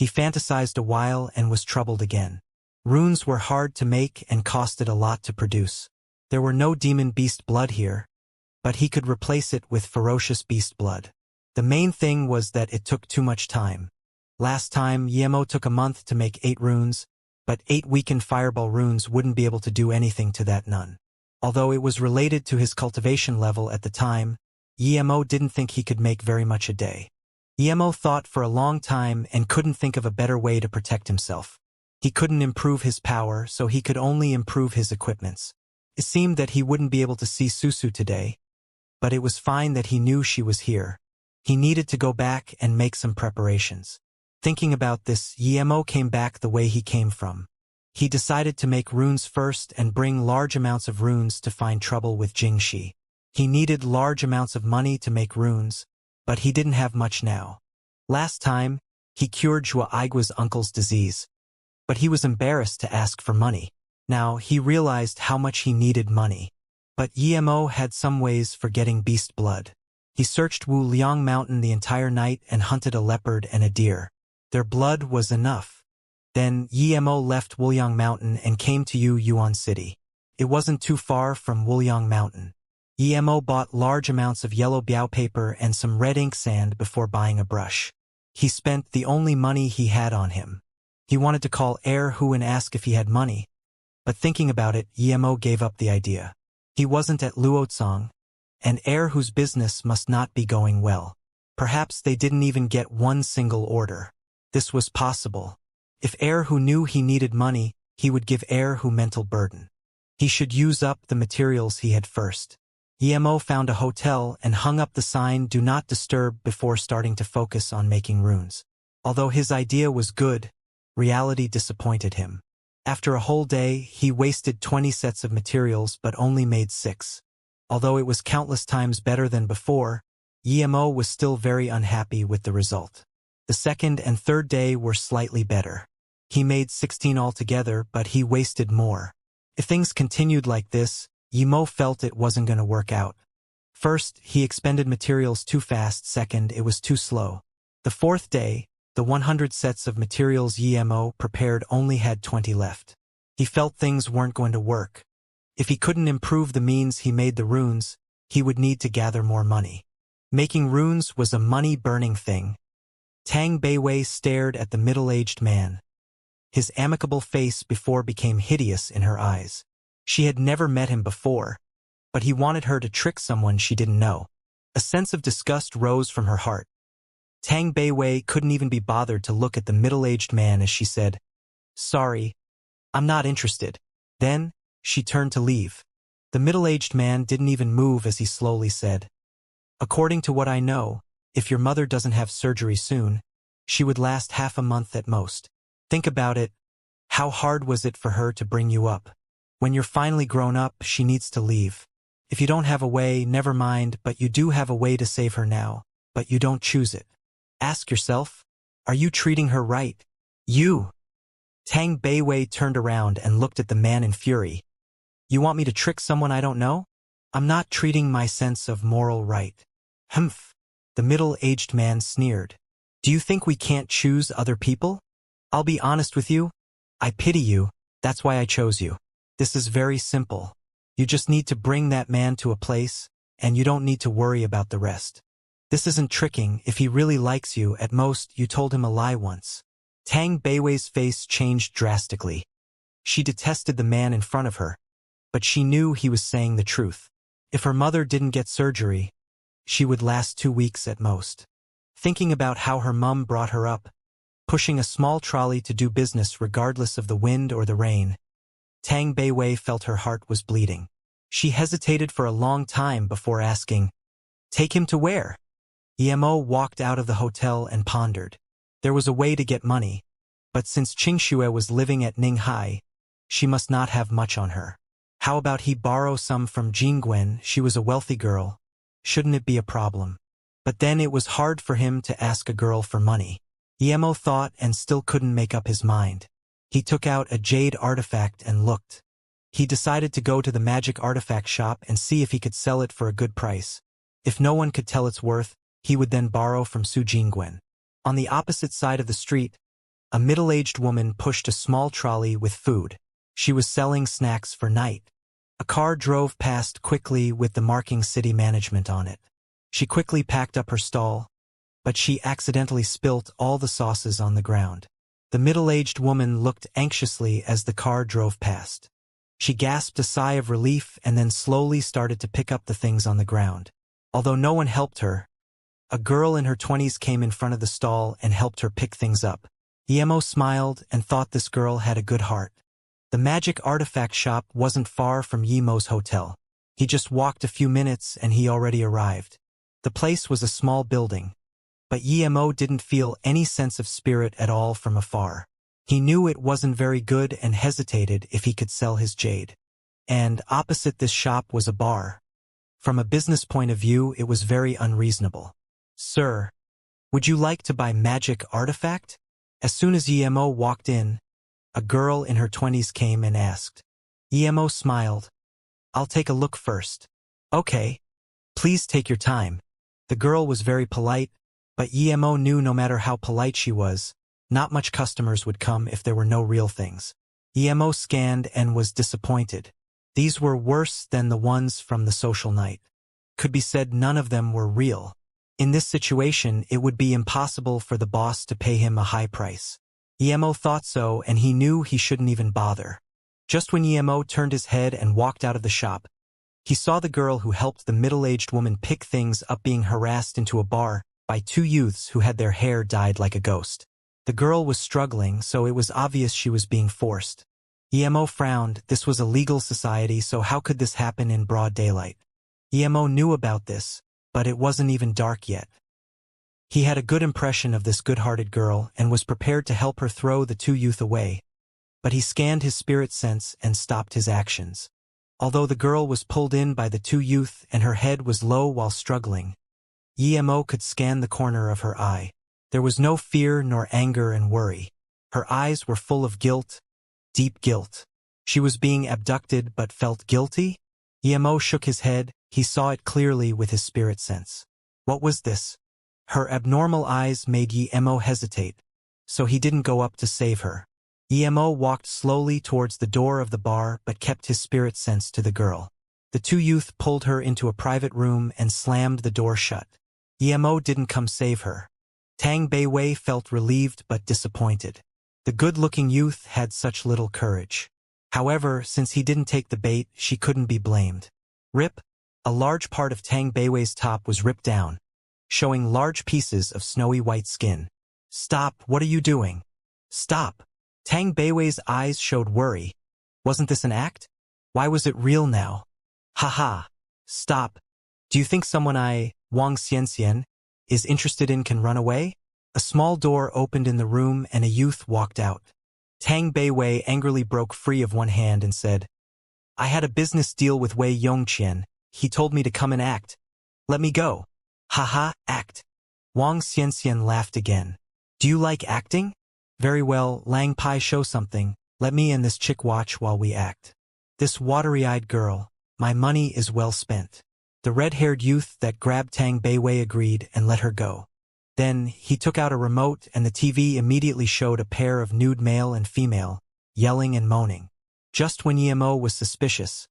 He fantasized a while and was troubled again. Runes were hard to make and costed a lot to produce. There were no demon beast blood here, but he could replace it with ferocious beast blood. The main thing was that it took too much time. Last time, Yemo took a month to make 8 runes, but 8 weakened fireball runes wouldn't be able to do anything to that none. Although it was related to his cultivation level at the time, Yemo didn't think he could make very much a day. Yemo thought for a long time and couldn't think of a better way to protect himself. He couldn't improve his power, so he could only improve his equipments. It seemed that he wouldn't be able to see Susu today, but it was fine that he knew she was here. He needed to go back and make some preparations. Thinking about this, Yemo came back the way he came from. He decided to make runes first and bring large amounts of runes to find trouble with Jingxi. He needed large amounts of money to make runes, but he didn't have much now. Last time, he cured Zhua Aigua's uncle's disease, but he was embarrassed to ask for money. Now, he realized how much he needed money. But Yemo had some ways for getting beast blood. He searched Wu Liang Mountain the entire night and hunted a leopard and a deer. Their blood was enough. Then Yemo left Wuliang Mountain and came to Yuan City. It wasn't too far from Wuliang Mountain. Yemo bought large amounts of yellow biao paper and some red ink sand before buying a brush. He spent the only money he had on him. He wanted to call Hu and ask if he had money, but thinking about it, Yemo gave up the idea. He wasn't at Luotsang, and Hu's business must not be going well. Perhaps they didn't even get one single order. This was possible. If Hu knew he needed money, he would give Hu mental burden. He should use up the materials he had first. Yemo found a hotel and hung up the sign "Do Not Disturb" before starting to focus on making runes. Although his idea was good, reality disappointed him. After a whole day, he wasted 20 sets of materials but only made 6. Although it was countless times better than before, Yemo was still very unhappy with the result. The second and third day were slightly better. He made 16 altogether, but he wasted more. If things continued like this, Yemo felt it wasn't going to work out. First, he expended materials too fast. Second, it was too slow. The fourth day, the 100 sets of materials Yemo prepared only had 20 left. He felt things weren't going to work. If he couldn't improve the means he made the runes, he would need to gather more money. Making runes was a money-burning thing. Tang Beiwei stared at the middle-aged man. His amicable face before became hideous in her eyes. She had never met him before, but he wanted her to trick someone she didn't know. A sense of disgust rose from her heart. Tang Beiwei couldn't even be bothered to look at the middle-aged man as she said, "Sorry, I'm not interested." Then, she turned to leave. The middle-aged man didn't even move as he slowly said, "According to what I know, if your mother doesn't have surgery soon, she would last half a month at most. Think about it. How hard was it for her to bring you up? When you're finally grown up, she needs to leave. If you don't have a way, never mind, but you do have a way to save her now, but you don't choose it. Ask yourself, are you treating her right? You." Tang Beiwei turned around and looked at the man in fury. "You want me to trick someone I don't know? I'm not treating my sense of moral right." "Humph." The middle-aged man sneered. "Do you think we can't choose other people? I'll be honest with you. I pity you, that's why I chose you. This is very simple. You just need to bring that man to a place, and you don't need to worry about the rest. This isn't tricking. If he really likes you, at most, you told him a lie once." Tang Beiwei's face changed drastically. She detested the man in front of her, but she knew he was saying the truth. If her mother didn't get surgery, she would last 2 weeks at most. Thinking about how her mum brought her up, pushing a small trolley to do business regardless of the wind or the rain, Tang Beiwei felt her heart was bleeding. She hesitated for a long time before asking, "Take him to where?" Yemo walked out of the hotel and pondered. There was a way to get money, but since Qingxue was living at Ninghai, she must not have much on her. How about he borrow some from Jingwen? She was a wealthy girl. Shouldn't it be a problem? But then it was hard for him to ask a girl for money. Yemo thought and still couldn't make up his mind. He took out a jade artifact and looked. He decided to go to the magic artifact shop and see if he could sell it for a good price. If no one could tell its worth, he would then borrow from Su Jingwen. On the opposite side of the street, A middle-aged woman pushed a small trolley with food. She was selling snacks for night. A car drove past quickly with the marking city management on it. She quickly packed up her stall, but she accidentally spilt all the sauces on the ground. The middle-aged woman looked anxiously as the car drove past. She gasped a sigh of relief and then slowly started to pick up the things on the ground. Although no one helped her, a girl in her 20s came in front of the stall and helped her pick things up. Emo smiled and thought this girl had a good heart. The magic artifact shop wasn't far from Yemo's hotel. He just walked a few minutes and he already arrived. The place was a small building, but Emo didn't feel any sense of spirit at all from afar. He knew it wasn't very good and hesitated if he could sell his jade. And opposite this shop was a bar. From a business point of view, it was very unreasonable. "Sir, would you like to buy magic artifact?" As soon as Emo walked in, a girl in her 20s came and asked. Emo smiled. "I'll take a look first." "Okay. Please take your time." The girl was very polite, but Emo knew no matter how polite she was, not much customers would come if there were no real things. Emo scanned and was disappointed. These were worse than the ones from the social night. Could be said none of them were real. In this situation, it would be impossible for the boss to pay him a high price. Emo thought so, and he knew he shouldn't even bother. Just when Emo turned his head and walked out of the shop, he saw the girl who helped the middle-aged woman pick things up being harassed into a bar by two youths who had their hair dyed like a ghost. The girl was struggling, so it was obvious she was being forced. Emo frowned. This was a legal society, so how could this happen in broad daylight? Emo knew about this, but it wasn't even dark yet. He had a good impression of this good-hearted girl and was prepared to help her throw the two youth away, but he scanned his spirit sense and stopped his actions. Although the girl was pulled in by the two youth and her head was low while struggling, Emo could scan the corner of her eye. There was no fear nor anger and worry. Her eyes were full of guilt, deep guilt. She was being abducted but felt guilty? Emo shook his head. He saw it clearly with his spirit sense. What was this? Her abnormal eyes made Emo hesitate, so he didn't go up to save her. Emo walked slowly towards the door of the bar but kept his spirit sense to the girl. The two youth pulled her into a private room and slammed the door shut. Emo didn't come save her. Tang Beiwei felt relieved but disappointed. The good-looking youth had such little courage. However, since he didn't take the bait, she couldn't be blamed. Rip, a large part of Tang Beiwei's top was ripped down, showing large pieces of snowy white skin. "Stop, what are you doing? Stop!" Tang Beiwei's eyes showed worry. Wasn't this an act? Why was it real now? "Haha. Stop. Do you think someone Wang Xianxia, is interested in can run away?" A small door opened in the room and a youth walked out. Tang Beiwei angrily broke free of one hand and said, "I had a business deal with Wei Yongqian. He told me to come and act. Let me go." "Haha, act." Wang Xianxian laughed again. "Do you like acting? Very well, Lang Pai, show something. Let me and this chick watch while we act." "This watery-eyed girl, my money is well spent." The red-haired youth that grabbed Tang Beiwei agreed and let her go. Then he took out a remote and the TV immediately showed a pair of nude male and female, yelling and moaning. Just when Emo was suspicious,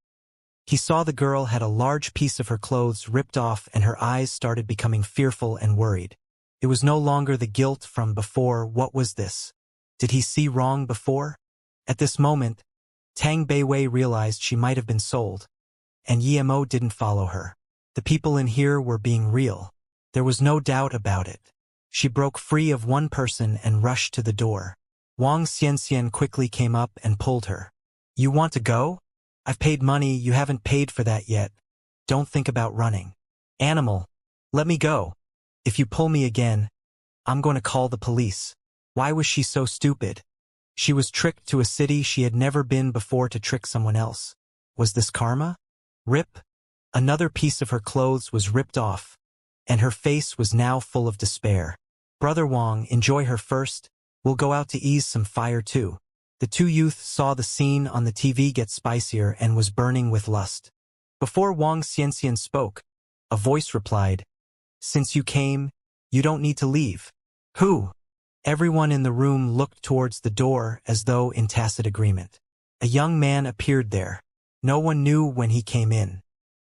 he saw the girl had a large piece of her clothes ripped off and her eyes started becoming fearful and worried. It was no longer the guilt from before. What was this? Did he see wrong before? At this moment, Tang Beiwei realized she might have been sold, and Emo didn't follow her. The people in here were being real. There was no doubt about it. She broke free of one person and rushed to the door. Wang Xianxian quickly came up and pulled her. "You want to go? I've paid money, you haven't paid for that yet. Don't think about running." "Animal, let me go. If you pull me again, I'm going to call the police." Why was she so stupid? She was tricked to a city she had never been before to trick someone else. Was this karma? Rip. Another piece of her clothes was ripped off, and her face was now full of despair. "Brother Wang, enjoy her first. We'll go out to ease some fire too." The two youths saw the scene on the TV get spicier and was burning with lust. Before Wang Xianxian spoke, a voice replied, "Since you came, you don't need to leave." "Who?" Everyone in the room looked towards the door as though in tacit agreement. A young man appeared there. No one knew when he came in.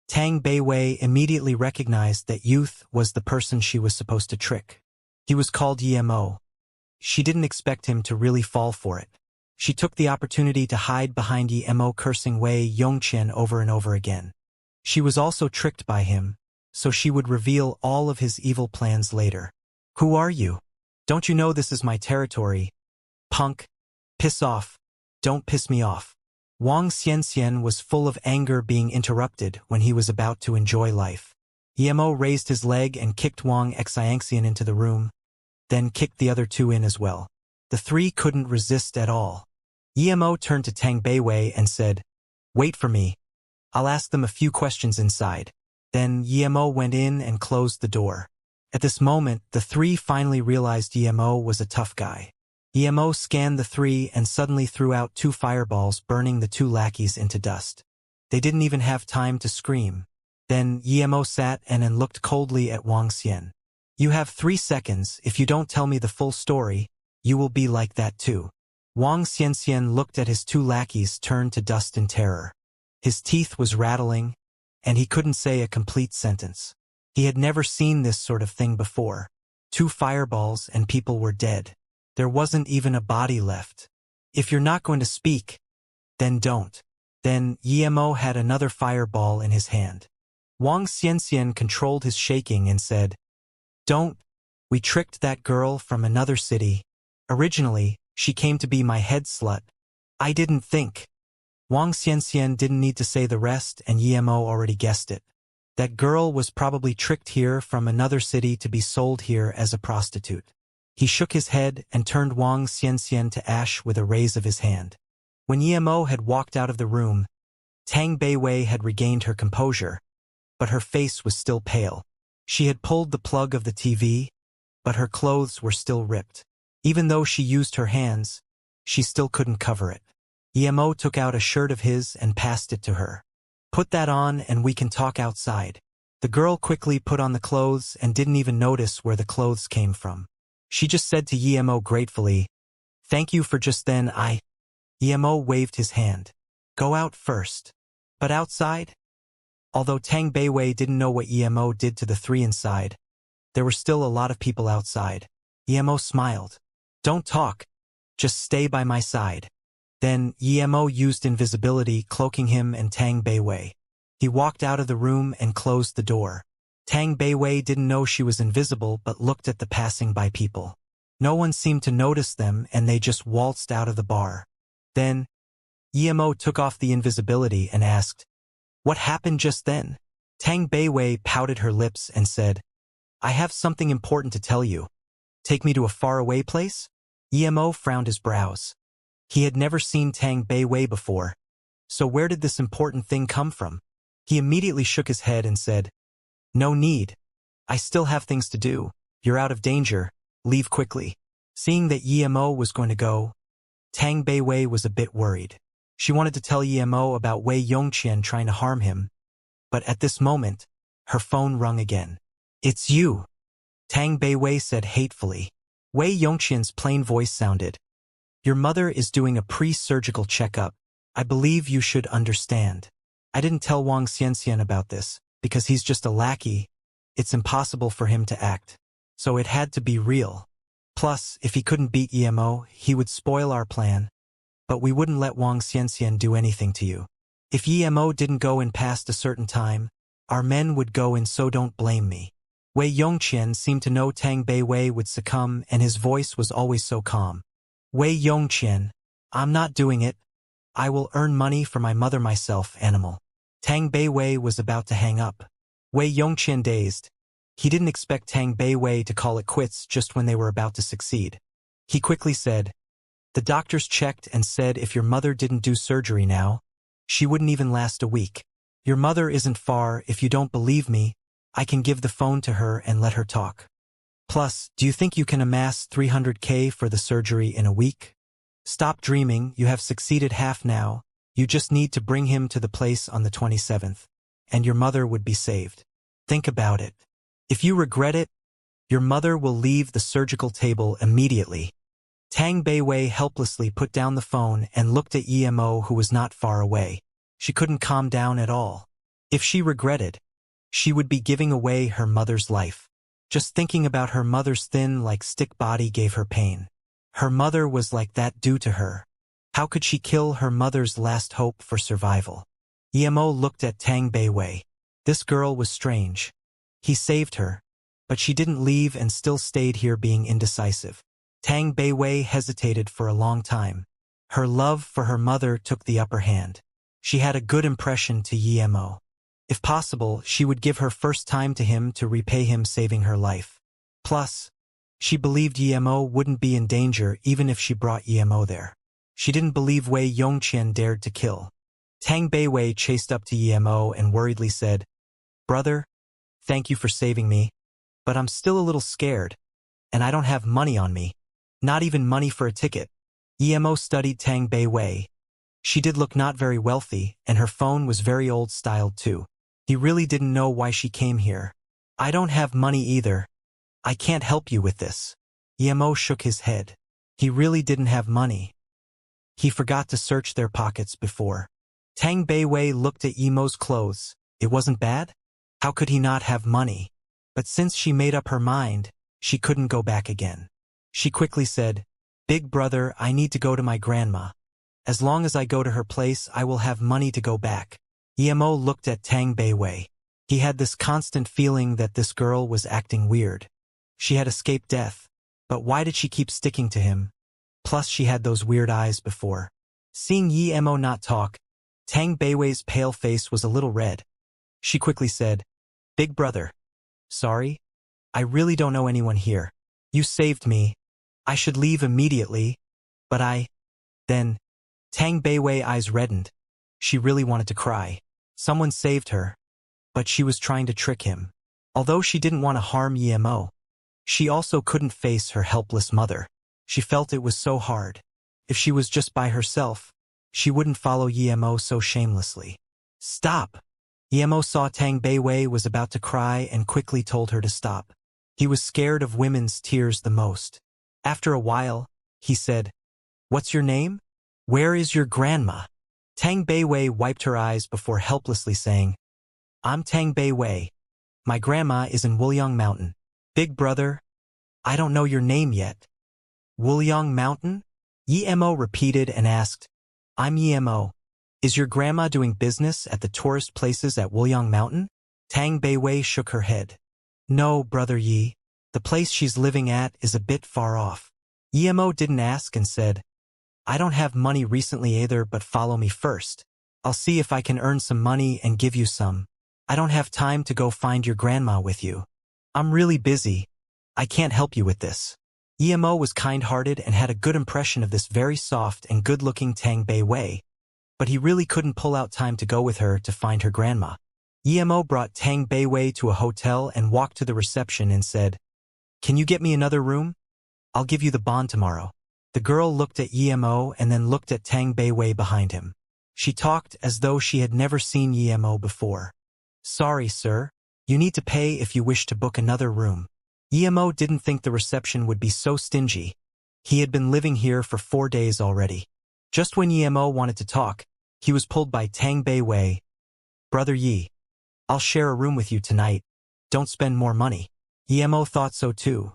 Tang Beiwei immediately recognized that youth was the person she was supposed to trick. He was called Emo. She didn't expect him to really fall for it. She took the opportunity to hide behind Emo, cursing Wei Yongqian over and over again. She was also tricked by him, so she would reveal all of his evil plans later. "Who are you? Don't you know this is my territory? Punk. Piss off. Don't piss me off." Wang Xianxian was full of anger being interrupted when he was about to enjoy life. Emo raised his leg and kicked Wang Xianxian into the room, then kicked the other two in as well. The three couldn't resist at all. Emo turned to Tang Beiwei and said, "Wait for me. I'll ask them a few questions inside." Then Emo went in and closed the door. At this moment, the three finally realized Emo was a tough guy. Emo scanned the three and suddenly threw out 2 fireballs, burning the 2 lackeys into dust. They didn't even have time to scream. Then Emo sat and looked coldly at Wang Xian. "You have 3 seconds. If you don't tell me the full story, you will be like that too." Wang Xianxian looked at his 2 lackeys turned to dust in terror. His teeth was rattling, and he couldn't say a complete sentence. He had never seen this sort of thing before. 2 fireballs and people were dead. There wasn't even a body left. "If you're not going to speak, then don't." Then Emo had another fireball in his hand. Wang Xianxian controlled his shaking and said, "Don't. We tricked that girl from another city. Originally, she came to be my head slut. I didn't think." Wang Xianxian didn't need to say the rest, and Emo already guessed it. That girl was probably tricked here from another city to be sold here as a prostitute. He shook his head and turned Wang Xianxian to ash with a raise of his hand. When Emo had walked out of the room, Tang Beiwei had regained her composure, but her face was still pale. She had pulled the plug of the TV, but her clothes were still ripped. Even though she used her hands, she still couldn't cover it. Emo took out a shirt of his and passed it to her. "Put that on and we can talk outside." The girl quickly put on the clothes and didn't even notice where the clothes came from. She just said to Emo gratefully, "Thank you for just then." Emo waved his hand. "Go out first." But outside? Although Tang Beiwei didn't know what Emo did to the 3 inside, there were still a lot of people outside. Emo smiled. "Don't talk. Just stay by my side." Then Emo used invisibility, cloaking him and Tang Beiwei. He walked out of the room and closed the door. Tang Beiwei didn't know she was invisible but looked at the passing-by people. No one seemed to notice them and they just waltzed out of the bar. Then, Emo took off the invisibility and asked, "What happened just then?" Tang Beiwei pouted her lips and said, "I have something important to tell you. Take me to a faraway place?" Emo frowned his brows. He had never seen Tang Beiwei before, so where did this important thing come from? He immediately shook his head and said, "No need. I still have things to do. You're out of danger. Leave quickly." Seeing that Emo was going to go, Tang Beiwei was a bit worried. She wanted to tell Emo about Wei Yongqian trying to harm him, but at this moment, her phone rung again. "It's you," Tang Beiwei said hatefully. Wei Yongqian's plain voice sounded, "Your mother is doing a pre-surgical checkup. I believe you should understand. I didn't tell Wang Xianxian about this, because he's just a lackey. It's impossible for him to act. So it had to be real. Plus, if he couldn't beat Emo, he would spoil our plan. But we wouldn't let Wang Xianxian do anything to you. If Emo didn't go in past a certain time, our men would go in, so don't blame me." Wei Yongqian seemed to know Tang Beiwei would succumb and his voice was always so calm. "Wei Yongqian, I'm not doing it. I will earn money for my mother myself, animal." Tang Beiwei was about to hang up. Wei Yongqian dazed. He didn't expect Tang Beiwei to call it quits just when they were about to succeed. He quickly said, "The doctors checked and said if your mother didn't do surgery now, she wouldn't even last a week. Your mother isn't far. If you don't believe me, I can give the phone to her and let her talk. Plus, do you think you can amass 300K for the surgery in a week? Stop dreaming, you have succeeded half now. You just need to bring him to the place on the 27th, and your mother would be saved. Think about it. If you regret it, Your mother will leave the surgical table immediately. Tang Beiwei helplessly put down the phone and looked at Emo, who was not far away. She couldn't calm down at all. If she regretted, she would be giving away her mother's life. Just thinking about her mother's thin like stick body gave her pain. Her mother was like that due to her. How could she kill her mother's last hope for survival? Emo looked at Tang Beiwei. This girl was strange. He saved her, but she didn't leave and still stayed here being indecisive. Tang Beiwei hesitated for a long time. Her love for her mother took the upper hand. She had a good impression to Emo. If possible, she would give her first time to him to repay him saving her life. Plus, she believed Emo wouldn't be in danger even if she brought Emo there. She didn't believe Wei Yongqian dared to kill. Tang Beiwei chased up to Emo and worriedly said, "Brother, thank you for saving me, but I'm still a little scared, and I don't have money on me. Not even money for a ticket." Emo studied Tang Beiwei. She did look not very wealthy, and her phone was very old-styled too. He really didn't know why she came here. "I don't have money either. I can't help you with this." Emo shook his head. He really didn't have money. He forgot to search their pockets before. Tang Beiwei looked at Emo's clothes. It wasn't bad? How could he not have money? But since she made up her mind, she couldn't go back again. She quickly said, "Big brother, I need to go to my grandma. As long as I go to her place, I will have money to go back." Emo looked at Tang Beiwei. He had this constant feeling that this girl was acting weird. She had escaped death, but why did she keep sticking to him? Plus she had those weird eyes before. Seeing Emo not talk, Tang Beiwei's pale face was a little red. She quickly said, "Big brother. Sorry? I really don't know anyone here. You saved me. I should leave immediately, but Then, Tang Beiwei's eyes reddened. She really wanted to cry. Someone saved her, but she was trying to trick him. Although she didn't want to harm Emo, she also couldn't face her helpless mother. She felt it was so hard. If she was just by herself, she wouldn't follow Emo so shamelessly. "Stop!" Emo saw Tang Beiwei was about to cry and quickly told her to stop. He was scared of women's tears the most. After a while, he said, "What's your name? Where is your grandma?" Tang Beiwei wiped her eyes before helplessly saying, "I'm Tang Beiwei. My grandma is in Wuliang Mountain." "Big brother, I don't know your name yet." "Wuliang Mountain?" Emo repeated and asked, "I'm Emo. Is your grandma doing business at the tourist places at Wuliang Mountain?" Tang Beiwei shook her head. "No, brother Yi. The place she's living at is a bit far off." Emo didn't ask and said, "I don't have money recently either, but follow me first. I'll see if I can earn some money and give you some. I don't have time to go find your grandma with you. I'm really busy. I can't help you with this." Emo was kind-hearted and had a good impression of this very soft and good-looking Tang Beiwei, but he really couldn't pull out time to go with her to find her grandma. Emo brought Tang Beiwei to a hotel and walked to the reception and said, "Can you get me another room? I'll give you the bond tomorrow." The girl looked at Emo and then looked at Tang Beiwei behind him. She talked as though she had never seen Emo before. "Sorry, sir. You need to pay if you wish to book another room." Emo didn't think the reception would be so stingy. He had been living here for 4 days already. Just when Emo wanted to talk, he was pulled by Tang Beiwei. "Brother Yi, I'll share a room with you tonight. Don't spend more money." Emo thought so too.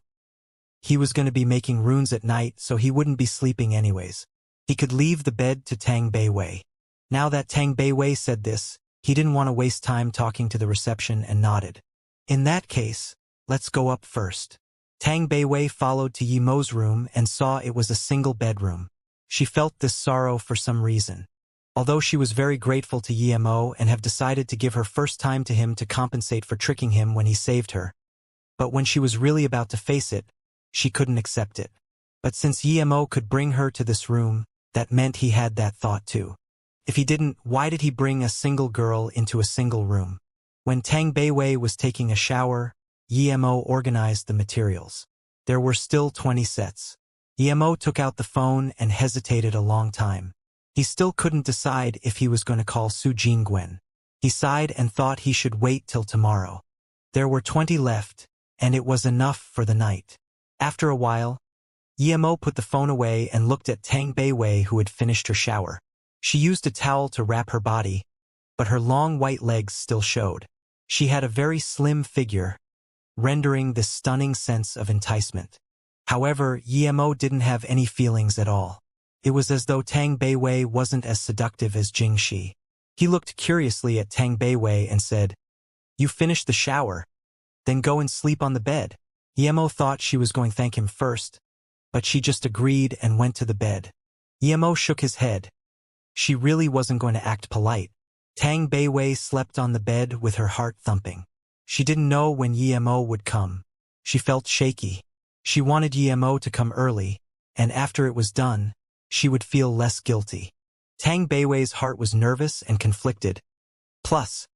He was going to be making runes at night, so he wouldn't be sleeping anyways. He could leave the bed to Tang Beiwei. Now that Tang Beiwei said this, he didn't want to waste time talking to the reception and nodded. "In that case, let's go up first." Tang Beiwei followed to Emo's room and saw it was a single bedroom. She felt this sorrow for some reason. Although she was very grateful to Emo and have decided to give her first time to him to compensate for tricking him when he saved her. But when she was really about to face it, she couldn't accept it. But since Emo could bring her to this room, that meant he had that thought too. If he didn't, why did he bring a single girl into a single room? When Tang Beiwei was taking a shower, Emo organized the materials. There were still 20 sets. Emo took out the phone and hesitated a long time. He still couldn't decide if he was going to call Su Jingwen. He sighed and thought he should wait till tomorrow. There were 20 left, and it was enough for the night. After a while, Yemo put the phone away and looked at Tang Beiwei, who had finished her shower. She used a towel to wrap her body, but her long white legs still showed. She had a very slim figure, rendering this stunning sense of enticement. However, Yemo didn't have any feelings at all. It was as though Tang Beiwei wasn't as seductive as Jingxi. He looked curiously at Tang Beiwei and said, "You finished the shower? Then go and sleep on the bed." Yemo thought she was going to thank him first, but she just agreed and went to the bed. Yemo shook his head. She really wasn't going to act polite. Tang Beiwei slept on the bed with her heart thumping. She didn't know when Yemo would come. She felt shaky. She wanted Yemo to come early, and after it was done, she would feel less guilty. Tang Beiwei's heart was nervous and conflicted. Plus,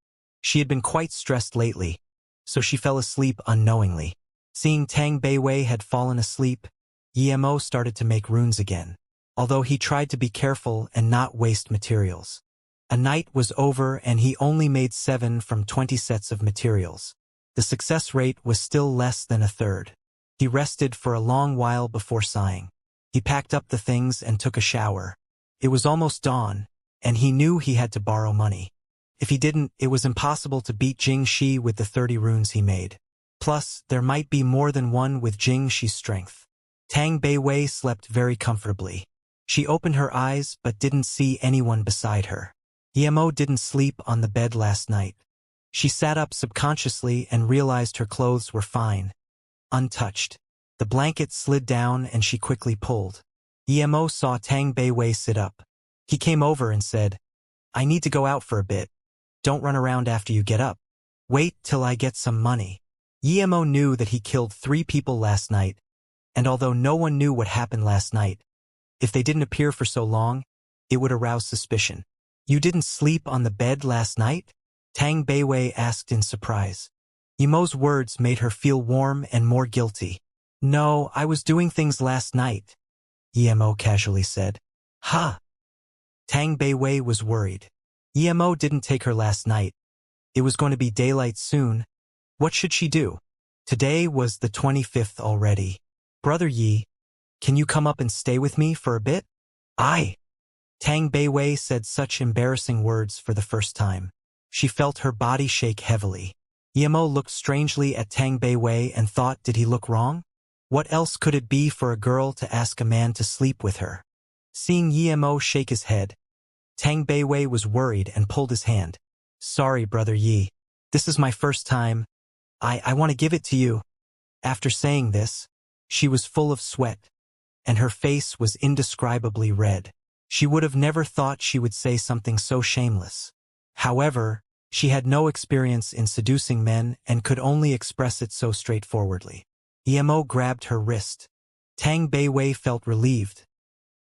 she had been quite stressed lately, so she fell asleep unknowingly. Seeing Tang Beiwei had fallen asleep, Yemo started to make runes again, although he tried to be careful and not waste materials. A night was over and he only made 7 from 20 sets of materials. The success rate was still less than a third. He rested for a long while before sighing. He packed up the things and took a shower. It was almost dawn, and he knew he had to borrow money. If he didn't, it was impossible to beat Jingxi with the 30 runes he made. Plus, there might be more than one with Jingxi's strength. Tang Beiwei slept very comfortably. She opened her eyes but didn't see anyone beside her. Yemo didn't sleep on the bed last night. She sat up subconsciously and realized her clothes were fine, untouched. The blanket slid down and she quickly pulled. Yemo saw Tang Beiwei sit up. He came over and said, "I need to go out for a bit. Don't run around after you get up. Wait till I get some money." Yemo knew that he killed 3 people last night, and although no one knew what happened last night, if they didn't appear for so long, it would arouse suspicion. "You didn't sleep on the bed last night?" Tang Beiwei asked in surprise. Yemo's words made her feel warm and more guilty. "No, I was doing things last night," Yemo casually said. "Ha!" Tang Beiwei was worried. Yemo didn't take her last night. It was going to be daylight soon. What should she do? Today was the 25th already. "Brother Yi, can you come up and stay with me for a bit?" "Aye." Tang Beiwei said such embarrassing words for the first time. She felt her body shake heavily. Yemo looked strangely at Tang Beiwei and thought, did he look wrong? What else could it be for a girl to ask a man to sleep with her? Seeing Yemo shake his head, Tang Beiwei was worried and pulled his hand. "Sorry, Brother Yi. This is my first time. I want to give it to you." After saying this, she was full of sweat, and her face was indescribably red. She would have never thought she would say something so shameless. However, she had no experience in seducing men and could only express it so straightforwardly. Yemo grabbed her wrist. Tang Beiwei felt relieved.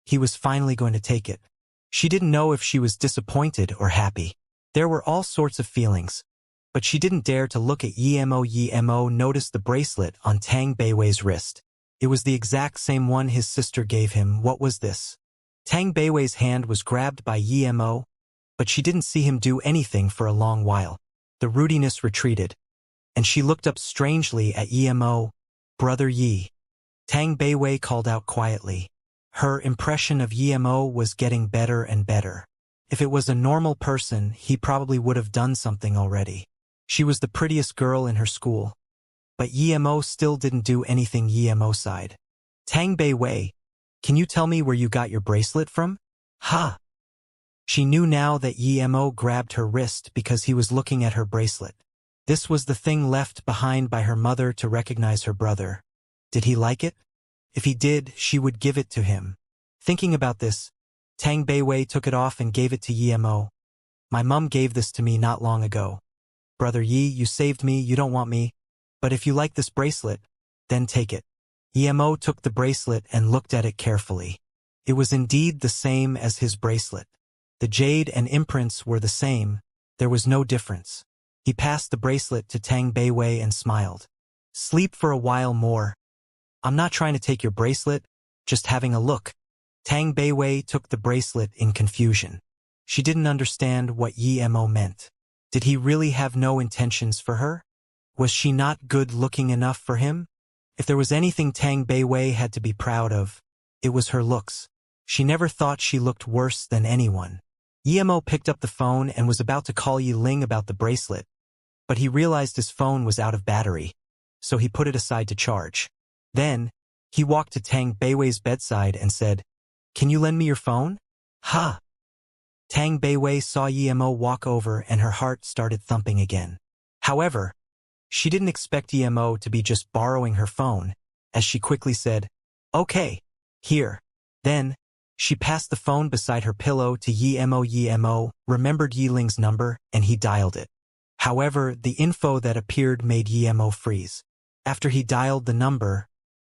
He was finally going to take it. She didn't know if she was disappointed or happy. There were all sorts of feelings, but she didn't dare to look at Yemo. Yemo noticed the bracelet on Tang Beiwei's wrist. It was the exact same one his sister gave him. What was this? Tang Beiwei's hand was grabbed by Yemo, but she didn't see him do anything for a long while. The rudiness retreated, and she looked up strangely at Yemo. "Brother Yi." Tang Beiwei called out quietly. Her impression of Yemo was getting better and better. If it was a normal person, he probably would have done something already. She was the prettiest girl in her school. But Yemo still didn't do anything. Yemo sighed. "Tang Beiwei, can you tell me where you got your bracelet from?" "Ha!" She knew now that Yemo grabbed her wrist because he was looking at her bracelet. This was the thing left behind by her mother to recognize her brother. Did he like it? If he did, she would give it to him. Thinking about this, Tang Beiwei took it off and gave it to Yemo. "My mum gave this to me not long ago. Brother Yi, you saved me, you don't want me. But if you like this bracelet, then take it." Yemo took the bracelet and looked at it carefully. It was indeed the same as his bracelet. The jade and imprints were the same. There was no difference. He passed the bracelet to Tang Beiwei and smiled. "Sleep for a while more. I'm not trying to take your bracelet, just having a look." Tang Beiwei took the bracelet in confusion. She didn't understand what Yemo meant. Did he really have no intentions for her? Was she not good-looking enough for him? If there was anything Tang Beiwei had to be proud of, it was her looks. She never thought she looked worse than anyone. Emo picked up the phone and was about to call Yi Ling about the bracelet, but he realized his phone was out of battery, so he put it aside to charge. Then, he walked to Tang Beiwei's bedside and said, "Can you lend me your phone?" "Ha!" Tang Beiwei saw Emo walk over and her heart started thumping again. However, she didn't expect Emo to be just borrowing her phone, as she quickly said, "Okay, here." Then, she passed the phone beside her pillow to Emo. Emo remembered Yi Ling's number and he dialed it. However, the info that appeared made Emo freeze. After he dialed the number,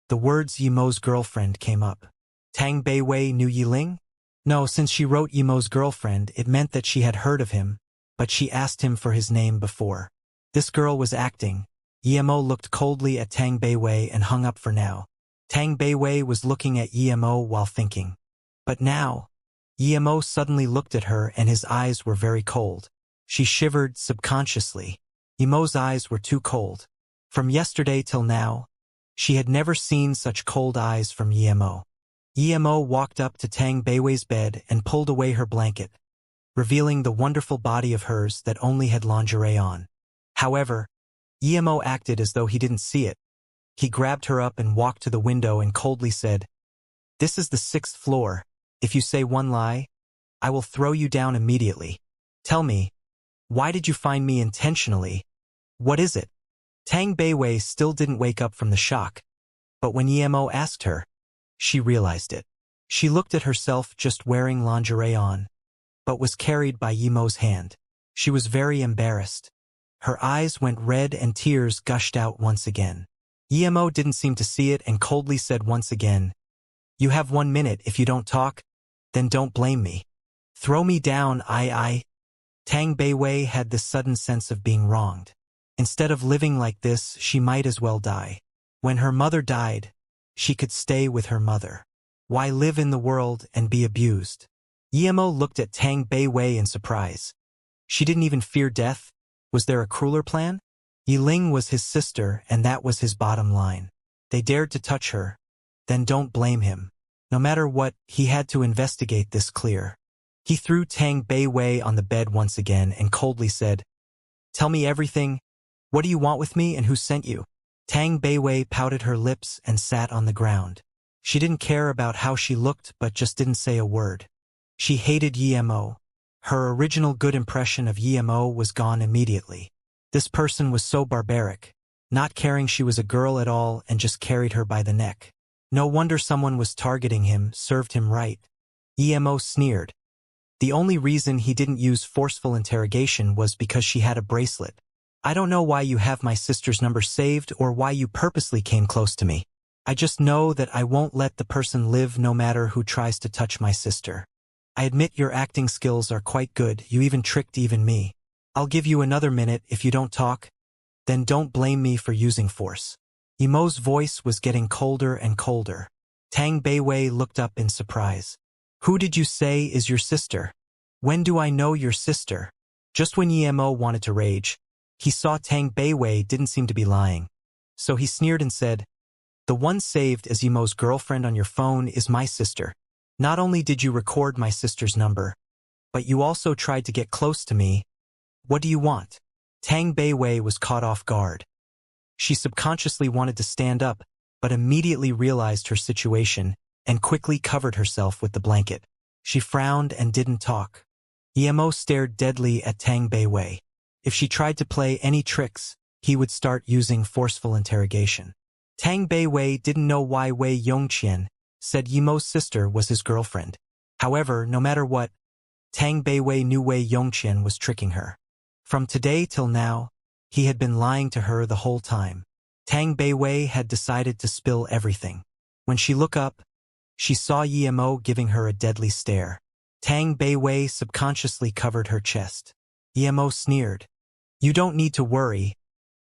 the words Yemo's girlfriend came up. Tang Beiwei knew Yi Ling? No, since she wrote Yemo's girlfriend, it meant that she had heard of him, but she asked him for his name before. This girl was acting. Emo looked coldly at Tang Beiwei and hung up for now. Tang Beiwei was looking at Emo while thinking. But now, Emo suddenly looked at her and his eyes were very cold. She shivered subconsciously. Emo's eyes were too cold. From yesterday till now, she had never seen such cold eyes from Emo. Emo walked up to Tang Beiwei's bed and pulled away her blanket, revealing the wonderful body of hers that only had lingerie on. However, Emo acted as though he didn't see it. He grabbed her up and walked to the window and coldly said, "This is the 6th floor. If you say one lie, I will throw you down immediately. Tell me, why did you find me intentionally? What is it?" Tang Beiwei still didn't wake up from the shock, but when Emo asked her, she realized it. She looked at herself just wearing lingerie on, but was carried by Emo's hand. She was very embarrassed. Her eyes went red and tears gushed out once again. Emo didn't seem to see it and coldly said once again, "You have 1 minute. If you don't talk, then don't blame me. Throw me down, I." Tang Beiwei had this sudden sense of being wronged. Instead of living like this, she might as well die. When her mother died, she could stay with her mother. Why live in the world and be abused? Emo looked at Tang Beiwei in surprise. She didn't even fear death. Was there a crueler plan? Yi Ling was his sister and that was his bottom line. They dared to touch her. Then don't blame him. No matter what, he had to investigate this clear. He threw Tang Beiwei on the bed once again and coldly said, "Tell me everything. What do you want with me and who sent you?" Tang Beiwei pouted her lips and sat on the ground. She didn't care about how she looked but just didn't say a word. She hated Emo. Her original good impression of Emo was gone immediately. This person was so barbaric, not caring she was a girl at all and just carried her by the neck. No wonder someone was targeting him, served him right. Emo sneered. The only reason he didn't use forceful interrogation was because she had a bracelet. "I don't know why you have my sister's number saved or why you purposely came close to me. I just know that I won't let the person live no matter who tries to touch my sister. I admit your acting skills are quite good, you even tricked even me. I'll give you another minute. If you don't talk, then don't blame me for using force." Emo's voice was getting colder and colder. Tang Beiwei looked up in surprise. "Who did you say is your sister? When do I know your sister?" Just when Emo wanted to rage, he saw Tang Beiwei didn't seem to be lying. So he sneered and said, "The one saved as Emo's girlfriend on your phone is my sister. Not only did you record my sister's number, but you also tried to get close to me. What do you want?" Tang Beiwei was caught off guard. She subconsciously wanted to stand up, but immediately realized her situation and quickly covered herself with the blanket. She frowned and didn't talk. Emo stared deadly at Tang Beiwei. If she tried to play any tricks, he would start using forceful interrogation. Tang Beiwei didn't know why Wei Yongqian said Emo's sister was his girlfriend. However, no matter what, Tang Beiwei knew Wei Yongqian was tricking her. From today till now, he had been lying to her the whole time. Tang Beiwei had decided to spill everything. When she looked up, she saw Emo giving her a deadly stare. Tang Beiwei subconsciously covered her chest. Emo sneered. "You don't need to worry.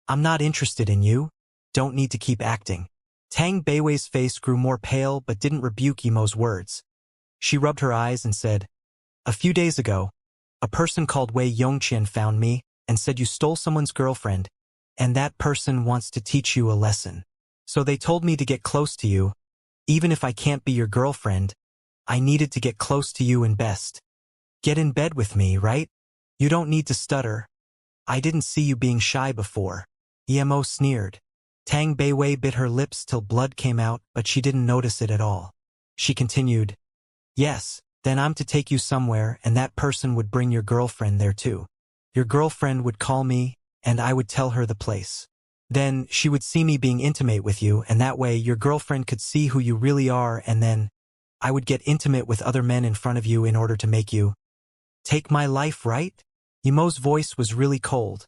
I'm not interested in you. Don't need to keep acting." Tang Beiwei's face grew more pale but didn't rebuke Emo's words. She rubbed her eyes and said, "A few days ago, a person called Wei Yongqian found me and said you stole someone's girlfriend and that person wants to teach you a lesson. So they told me to get close to you. Even if I can't be your girlfriend, I needed to get close to you and best. Get in bed with me, right? You don't need to stutter. I didn't see you being shy before. Emo sneered. Tang Beiwei bit her lips till blood came out, but she didn't notice it at all. She continued, yes, then I'm to take you somewhere, and that person would bring your girlfriend there too. Your girlfriend would call me, and I would tell her the place. Then she would see me being intimate with you, and that way your girlfriend could see who you really are, and then I would get intimate with other men in front of you in order to make you take my life, right? Emo's voice was really cold,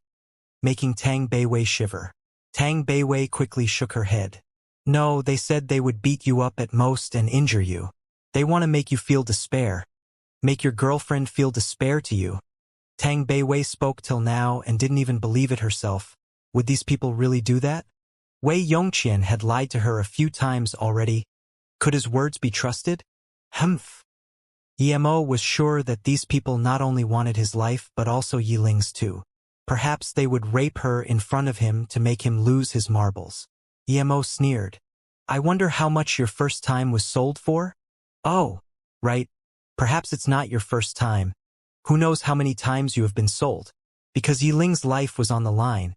making Tang Beiwei shiver. Tang Beiwei quickly shook her head. No, they said they would beat you up at most and injure you. They want to make you feel despair. Make your girlfriend feel despair to you. Tang Beiwei spoke till now and didn't even believe it herself. Would these people really do that? Wei Yongqian had lied to her a few times already. Could his words be trusted? Humph. Emo was sure that these people not only wanted his life but also Yiling's too. Perhaps they would rape her in front of him to make him lose his marbles. Emo sneered. I wonder how much your first time was sold for? Oh, right. Perhaps it's not your first time. Who knows how many times you have been sold? Because Yiling's life was on the line.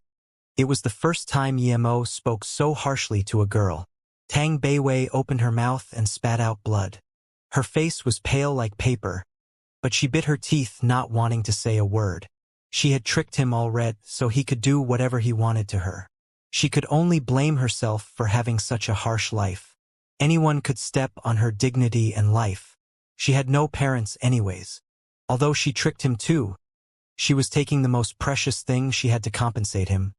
It was the first time Emo spoke so harshly to a girl. Tang Beiwei opened her mouth and spat out blood. Her face was pale like paper, but she bit her teeth, not wanting to say a word. She had tricked him already, so he could do whatever he wanted to her. She could only blame herself for having such a harsh life. Anyone could step on her dignity and life. She had no parents anyways. Although she tricked him too, she was taking the most precious thing she had to compensate him.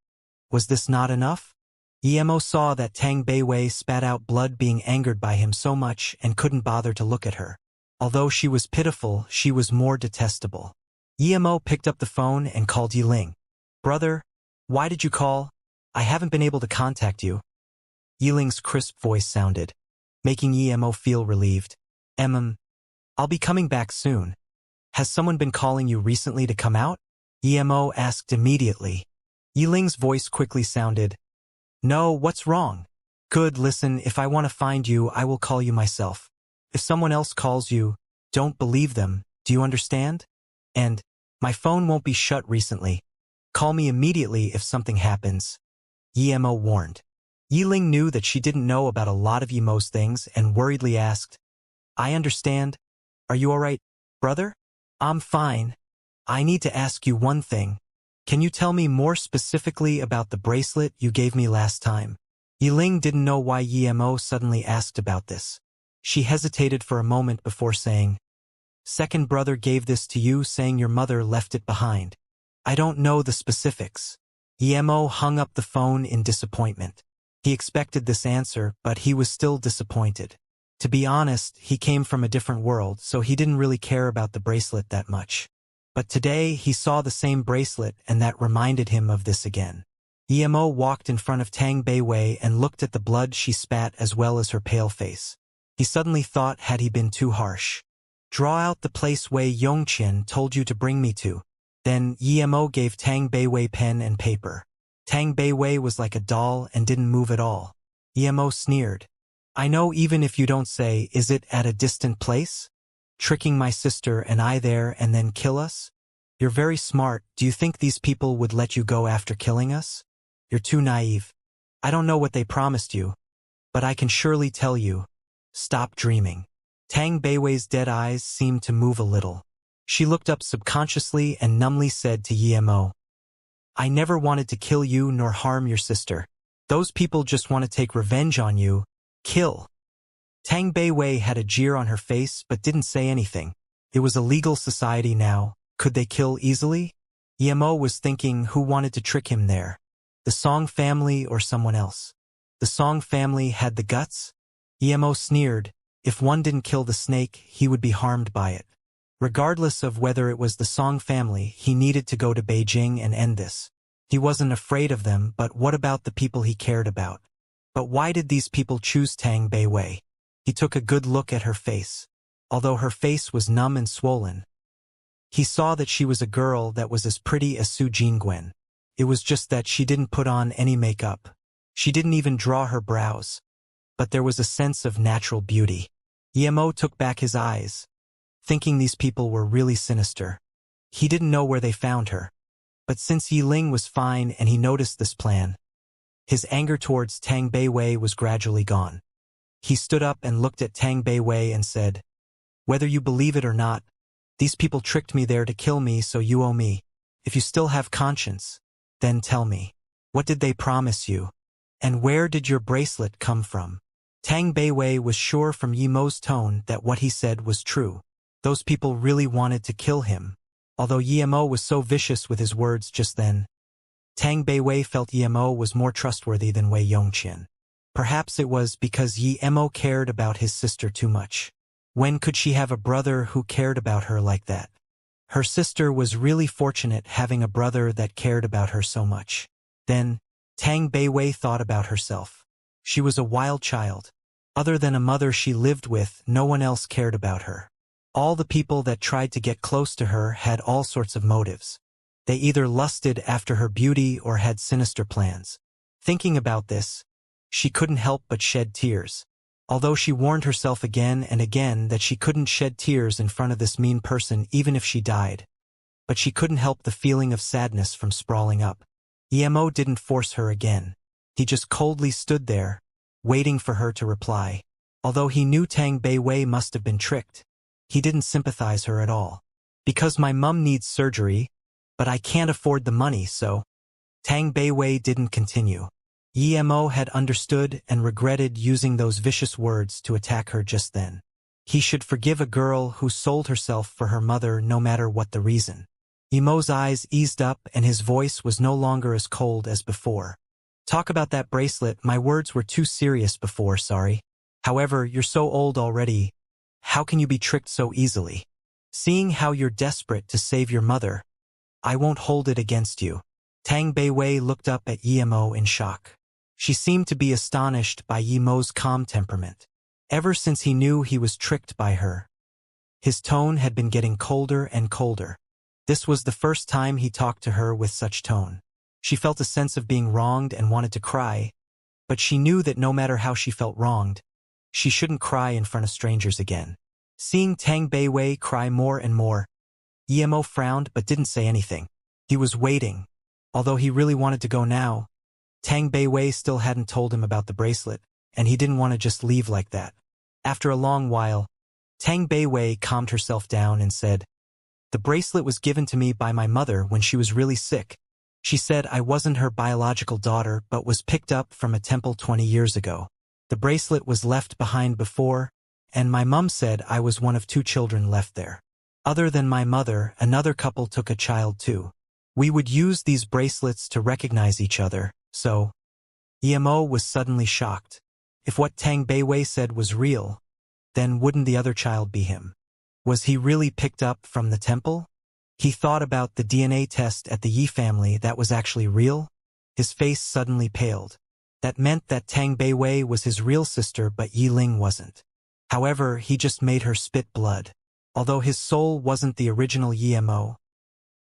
Was this not enough? Emo saw that Tang Beiwei spat out blood, being angered by him so much, and couldn't bother to look at her. Although she was pitiful, she was more detestable. Emo picked up the phone and called Yiling. Brother, why did you call? I haven't been able to contact you. Yiling's crisp voice sounded, making Emo feel relieved. I'll be coming back soon. Has someone been calling you recently to come out? Emo asked immediately. Yiling's voice quickly sounded, no, what's wrong? Good, listen, if I want to find you, I will call you myself. If someone else calls you, don't believe them, do you understand? And, my phone won't be shut recently. Call me immediately if something happens. Emo warned. Yiling knew that she didn't know about a lot of Emo's things and worriedly asked, I understand. Are you alright, brother? I'm fine. I need to ask you one thing. Can you tell me more specifically about the bracelet you gave me last time? Yiling didn't know why Emo suddenly asked about this. She hesitated for a moment before saying, Second brother gave this to you, saying your mother left it behind. I don't know the specifics. Emo hung up the phone in disappointment. He expected this answer, but he was still disappointed. To be honest, he came from a different world, so he didn't really care about the bracelet that much. But today he saw the same bracelet, and that reminded him of this again. Emo walked in front of Tang Beiwei and looked at the blood she spat as well as her pale face. He suddenly thought, had he been too harsh? Draw out the place Wei Yongqian told you to bring me to. Then Emo gave Tang Beiwei pen and paper. Tang Beiwei was like a doll and didn't move at all. Emo sneered. I know, even if you don't say, is it at a distant place? Tricking my sister and I there and then kill us? You're very smart. Do you think these people would let you go after killing us? You're too naive. I don't know what they promised you, but I can surely tell you. Stop dreaming. Tang Beiwei's dead eyes seemed to move a little. She looked up subconsciously and numbly said to Emo, I never wanted to kill you nor harm your sister. Those people just want to take revenge on you. Kill. Tang Beiwei had a jeer on her face but didn't say anything. It was a legal society now. Could they kill easily? Emo was thinking, who wanted to trick him there? The Song family or someone else? The Song family had the guts? Emo sneered. If one didn't kill the snake, he would be harmed by it. Regardless of whether it was the Song family, he needed to go to Beijing and end this. He wasn't afraid of them, but what about the people he cared about? But why did these people choose Tang Beiwei? He took a good look at her face. Although her face was numb and swollen, he saw that she was a girl that was as pretty as Su Jingwen. It was just that she didn't put on any makeup. She didn't even draw her brows. But there was a sense of natural beauty. Emo took back his eyes, thinking these people were really sinister. He didn't know where they found her. But since Yi Ling was fine and he noticed this plan, his anger towards Tang Beiwei was gradually gone. He stood up and looked at Tang Beiwei and said, "Whether you believe it or not, these people tricked me there to kill me, so you owe me. If you still have conscience, then tell me. What did they promise you? And where did your bracelet come from?" Tang Beiwei was sure from Yemo's tone that what he said was true. Those people really wanted to kill him. Although Yemo was so vicious with his words just then, Tang Beiwei felt Yemo was more trustworthy than Wei Yongqian. Perhaps it was because Yemo cared about his sister too much. When could she have a brother who cared about her like that? Her sister was really fortunate having a brother that cared about her so much. Then, Tang Beiwei thought about herself. She was a wild child. Other than a mother she lived with, no one else cared about her. All the people that tried to get close to her had all sorts of motives. They either lusted after her beauty or had sinister plans. Thinking about this, she couldn't help but shed tears. Although she warned herself again and again that she couldn't shed tears in front of this mean person even if she died. But she couldn't help the feeling of sadness from sprawling up. Emo didn't force her again. He just coldly stood there, waiting for her to reply. Although he knew Tang Beiwei must have been tricked, he didn't sympathize her at all. "Because my mum needs surgery, but I can't afford the money, so..." Tang Beiwei didn't continue. Emo had understood and regretted using those vicious words to attack her just then. He should forgive a girl who sold herself for her mother no matter what the reason. Emo's eyes eased up and his voice was no longer as cold as before. "Talk about that bracelet, my words were too serious before, sorry. However, you're so old already. How can you be tricked so easily? Seeing how you're desperate to save your mother, I won't hold it against you." Tang Beiwei looked up at Emo in shock. She seemed to be astonished by Yemo's calm temperament. Ever since he knew he was tricked by her, his tone had been getting colder and colder. This was the first time he talked to her with such tone. She felt a sense of being wronged and wanted to cry, but she knew that no matter how she felt wronged, she shouldn't cry in front of strangers again. Seeing Tang Beiwei cry more and more, Emo frowned but didn't say anything. He was waiting. Although he really wanted to go now, Tang Beiwei still hadn't told him about the bracelet, and he didn't want to just leave like that. After a long while, Tang Beiwei calmed herself down and said, "The bracelet was given to me by my mother when she was really sick. She said I wasn't her biological daughter but was picked up from a temple 20 years ago. The bracelet was left behind before, and my mum said I was one of 2 children left there. Other than my mother, another couple took a child too. We would use these bracelets to recognize each other, so..." Emo was suddenly shocked. If what Tang Beiwei said was real, then wouldn't the other child be him? Was he really picked up from the temple? He thought about the DNA test at the Yi family that was actually real. His face suddenly paled. That meant that Tang Beiwei was his real sister but Yi Ling wasn't. However, he just made her spit blood. Although his soul wasn't the original Emo,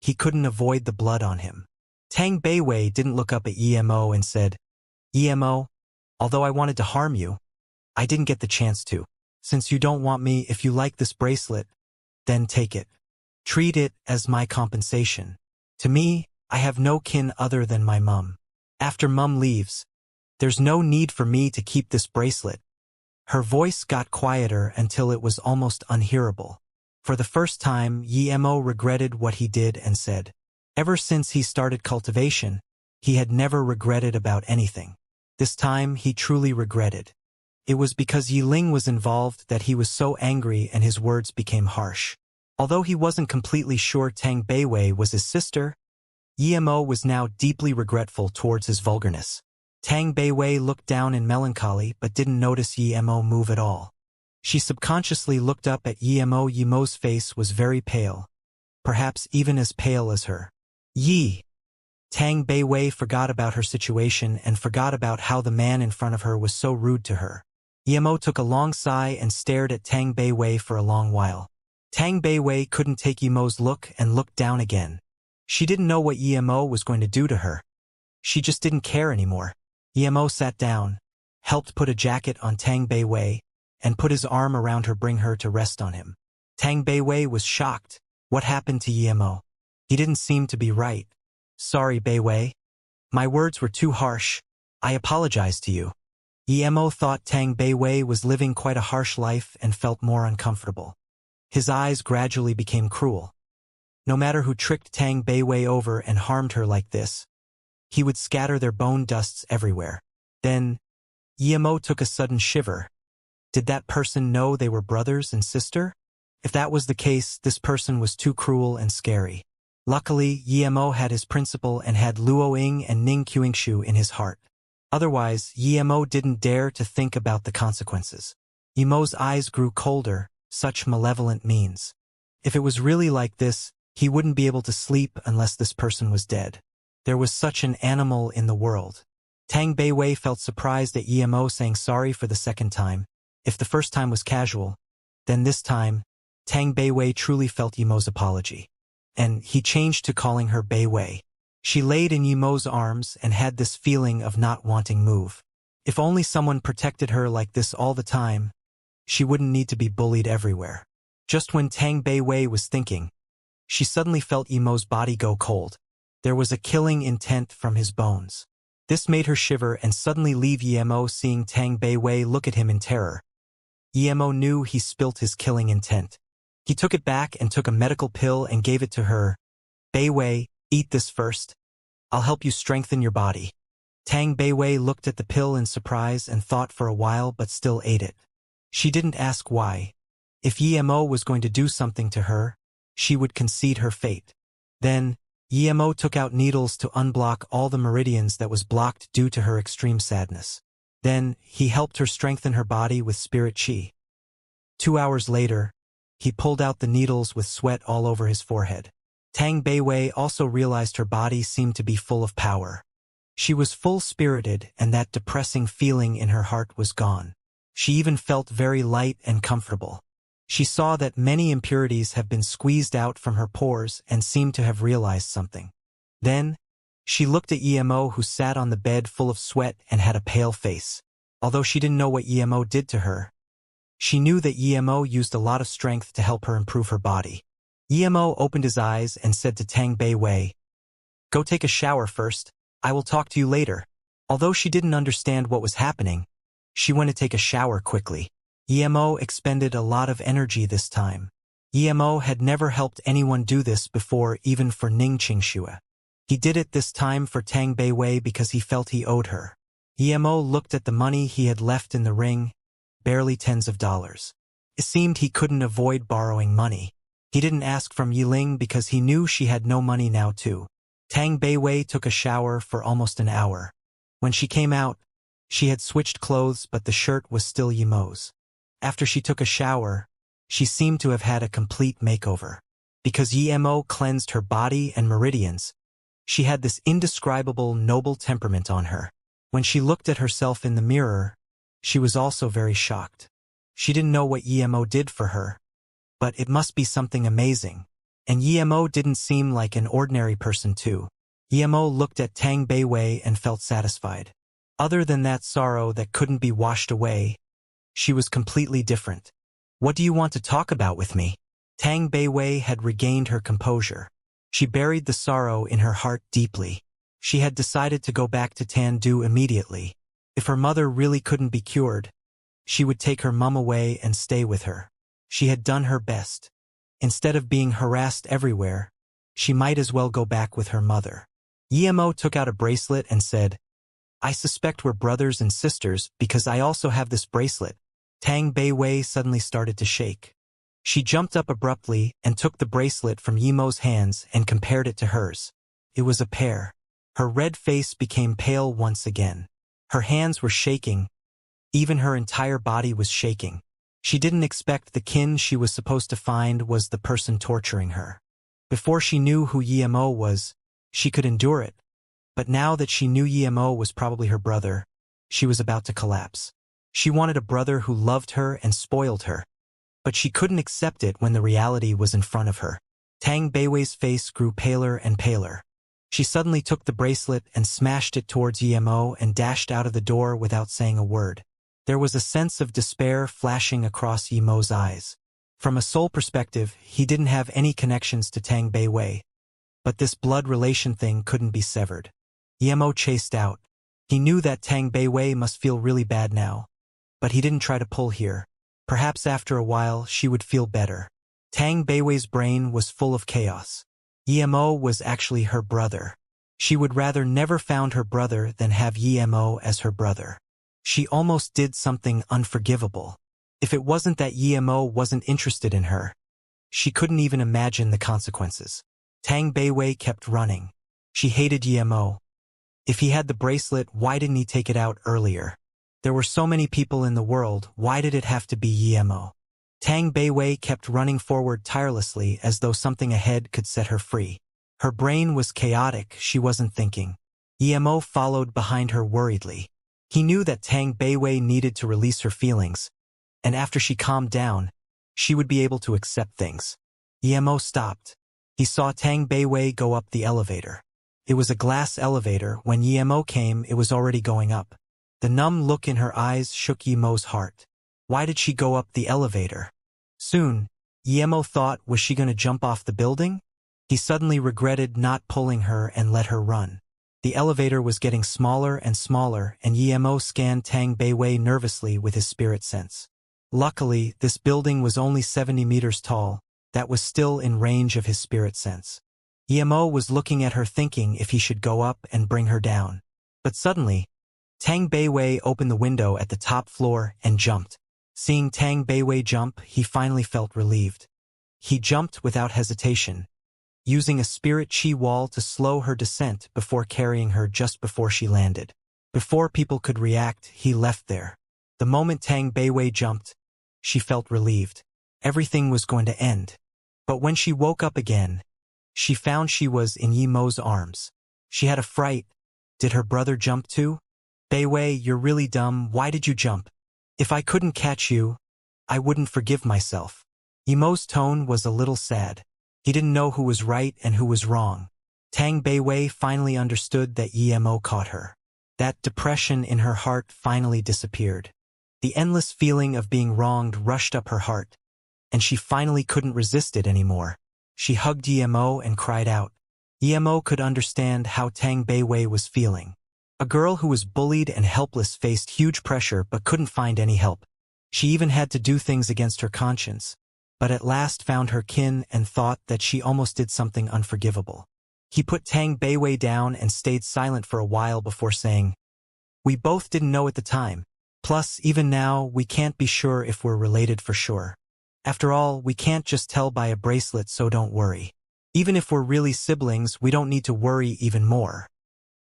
he couldn't avoid the blood on him. Tang Beiwei didn't look up at Emo and said, "Emo, although I wanted to harm you, I didn't get the chance to. Since you don't want me, if you like this bracelet, then take it. Treat it as my compensation. To me, I have no kin other than my mum. After mum leaves, there's no need for me to keep this bracelet." Her voice got quieter until it was almost unhearable. For the first time, Emo regretted what he did and said. Ever since he started Cultivation, he had never regretted about anything. This time, he truly regretted. It was because Yi Ling was involved that he was so angry and his words became harsh. Although he wasn't completely sure Tang Beiwei was his sister, Emo was now deeply regretful towards his vulgarness. Tang Beiwei looked down in melancholy but didn't notice Emo move at all. She subconsciously looked up at Emo. Yemo's face was very pale, perhaps even as pale as her. Tang Beiwei forgot about her situation and forgot about how the man in front of her was so rude to her. Emo took a long sigh and stared at Tang Beiwei for a long while. Tang Beiwei couldn't take Yemo's look and looked down again. She didn't know what Emo was going to do to her. She just didn't care anymore. Emo sat down, helped put a jacket on Tang Beiwei, and put his arm around her, bring her to rest on him. Tang Beiwei was shocked. What happened to Emo? He didn't seem to be right. Sorry, Beiwei. My words were too harsh. I apologize to you. Emo thought Tang Beiwei was living quite a harsh life and felt more uncomfortable. His eyes gradually became cruel. No matter who tricked Tang Beiwei over and harmed her like this, he would scatter their bone dusts everywhere. Then, Emo took a sudden shiver. Did that person know they were brothers and sister? If that was the case, this person was too cruel and scary. Luckily, Emo had his principle and had Luo Ying and Ning Qingshu in his heart. Otherwise, Emo didn't dare to think about the consequences. Emo's eyes grew colder, such malevolent means. If it was really like this, he wouldn't be able to sleep unless this person was dead. There was such an animal in the world. Tang Beiwei felt surprised at Emo saying sorry for the second time. If the first time was casual, then this time, Tang Beiwei truly felt Emo's apology. And he changed to calling her Beiwei. She laid in Emo's arms and had this feeling of not wanting move. If only someone protected her like this all the time, she wouldn't need to be bullied everywhere. Just when Tang Beiwei was thinking, she suddenly felt Emo's body go cold. There was a killing intent from his bones. This made her shiver and suddenly leave Emo, seeing Tang Beiwei look at him in terror. Emo knew he spilt his killing intent. He took it back and took a medical pill and gave it to her. Beiwei, eat this first. I'll help you strengthen your body. Tang Beiwei looked at the pill in surprise and thought for a while but still ate it. She didn't ask why. If Emo was going to do something to her, she would concede her fate. Then, Emo took out needles to unblock all the meridians that was blocked due to her extreme sadness. Then, he helped her strengthen her body with spirit chi. 2 hours later, he pulled out the needles with sweat all over his forehead. Tang Beiwei also realized her body seemed to be full of power. She was full-spirited and that depressing feeling in her heart was gone. She even felt very light and comfortable. She saw that many impurities have been squeezed out from her pores and seemed to have realized something. Then, she looked at Emo, who sat on the bed full of sweat and had a pale face. Although she didn't know what Emo did to her, she knew that Emo used a lot of strength to help her improve her body. Emo opened his eyes and said to Tang Beiwei, "Go take a shower first. I will talk to you later." Although she didn't understand what was happening, she went to take a shower quickly. Emo expended a lot of energy this time. Emo had never helped anyone do this before, even for Ning Qingshu. He did it this time for Tang Beiwei because he felt he owed her. Emo looked at the money he had left in the ring, barely tens of dollars. It seemed he couldn't avoid borrowing money. He didn't ask from Yiling because he knew she had no money now too. Tang Beiwei took a shower for almost an hour. When she came out, she had switched clothes but the shirt was still Emo's. After she took a shower, she seemed to have had a complete makeover. Because Emo cleansed her body and meridians, she had this indescribable noble temperament on her. When she looked at herself in the mirror, she was also very shocked. She didn't know what Emo did for her, but it must be something amazing. And Emo didn't seem like an ordinary person too. Emo looked at Tang Beiwei and felt satisfied. Other than that sorrow that couldn't be washed away, she was completely different. "What do you want to talk about with me?" Tang Beiwei had regained her composure. She buried the sorrow in her heart deeply. She had decided to go back to Tandu immediately. If her mother really couldn't be cured, she would take her mum away and stay with her. She had done her best. Instead of being harassed everywhere, she might as well go back with her mother. Emo took out a bracelet and said, "I suspect we're brothers and sisters because I also have this bracelet." Tang Beiwei suddenly started to shake. She jumped up abruptly and took the bracelet from Emo's hands and compared it to hers. It was a pair. Her red face became pale once again. Her hands were shaking. Even her entire body was shaking. She didn't expect the kin she was supposed to find was the person torturing her. Before she knew who Emo was, she could endure it. But now that she knew Emo was probably her brother, she was about to collapse. She wanted a brother who loved her and spoiled her. But she couldn't accept it when the reality was in front of her. Tang Beiwei's face grew paler and paler. She suddenly took the bracelet and smashed it towards Emo and dashed out of the door without saying a word. There was a sense of despair flashing across Emo's eyes. From a soul perspective, he didn't have any connections to Tang Beiwei, but this blood relation thing couldn't be severed. Emo chased out. He knew that Tang Beiwei must feel really bad now, but he didn't try to pull here. Perhaps after a while she would feel better. Tang Beiwei's brain was full of chaos. Emo was actually her brother. She would rather never found her brother than have Emo as her brother. She almost did something unforgivable. If it wasn't that Emo wasn't interested in her, she couldn't even imagine the consequences. Tang Beiwei kept running. She hated Emo. If he had the bracelet, why didn't he take it out earlier? There were so many people in the world, why did it have to be Emo? Tang Beiwei kept running forward tirelessly as though something ahead could set her free. Her brain was chaotic, she wasn't thinking. Emo followed behind her worriedly. He knew that Tang Beiwei needed to release her feelings, and after she calmed down, she would be able to accept things. Emo stopped. He saw Tang Beiwei go up the elevator. It was a glass elevator. When Emo came, it was already going up. The numb look in her eyes shook Emo's heart. Why did she go up the elevator? Soon, Emo thought, was she going to jump off the building? He suddenly regretted not pulling her and let her run. The elevator was getting smaller and smaller, and Emo scanned Tang Beiwei nervously with his spirit sense. Luckily, this building was only 70 meters tall. That was still in range of his spirit sense. Emo was looking at her thinking if he should go up and bring her down. But suddenly, Tang Beiwei opened the window at the top floor and jumped. Seeing Tang Beiwei jump, he finally felt relieved. He jumped without hesitation, using a spirit chi wall to slow her descent before carrying her just before she landed. Before people could react, he left there. The moment Tang Beiwei jumped, she felt relieved. Everything was going to end. But when she woke up again, she found she was in Emo's arms. She had a fright. Did her brother jump too? Beiwei, you're really dumb. Why did you jump? If I couldn't catch you, I wouldn't forgive myself. Emo's tone was a little sad. He didn't know who was right and who was wrong. Tang Beiwei finally understood that Emo caught her. That depression in her heart finally disappeared. The endless feeling of being wronged rushed up her heart, and she finally couldn't resist it anymore. She hugged Emo and cried out. Emo could understand how Tang Beiwei was feeling. A girl who was bullied and helpless faced huge pressure but couldn't find any help. She even had to do things against her conscience, but at last found her kin and thought that she almost did something unforgivable. He put Tang Beiwei down and stayed silent for a while before saying, "We both didn't know at the time. Plus, even now, we can't be sure if we're related for sure. After all, we can't just tell by a bracelet, so don't worry. Even if we're really siblings, we don't need to worry even more.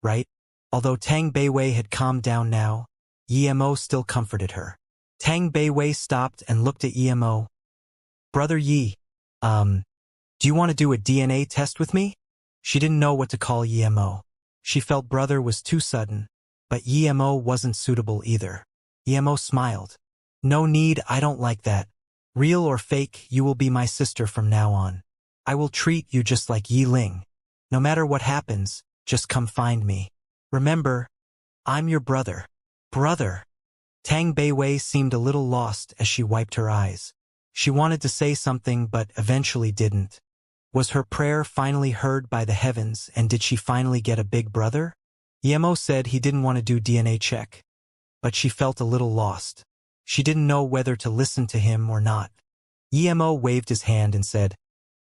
Right?" Although Tang Beiwei had calmed down now, Emo still comforted her. Tang Beiwei stopped and looked at Emo. "Brother Yi, do you want to do a DNA test with me?" She didn't know what to call Emo. She felt brother was too sudden, but Emo wasn't suitable either. Emo smiled. "No need, I don't like that. Real or fake, you will be my sister from now on. I will treat you just like Yi Ling. No matter what happens, just come find me. Remember, I'm your brother." Brother? Tang Beiwei seemed a little lost as she wiped her eyes. She wanted to say something but eventually didn't. Was her prayer finally heard by the heavens, and did she finally get a big brother? Emo said he didn't want to do DNA check, but she felt a little lost. She didn't know whether to listen to him or not. Emo waved his hand and said,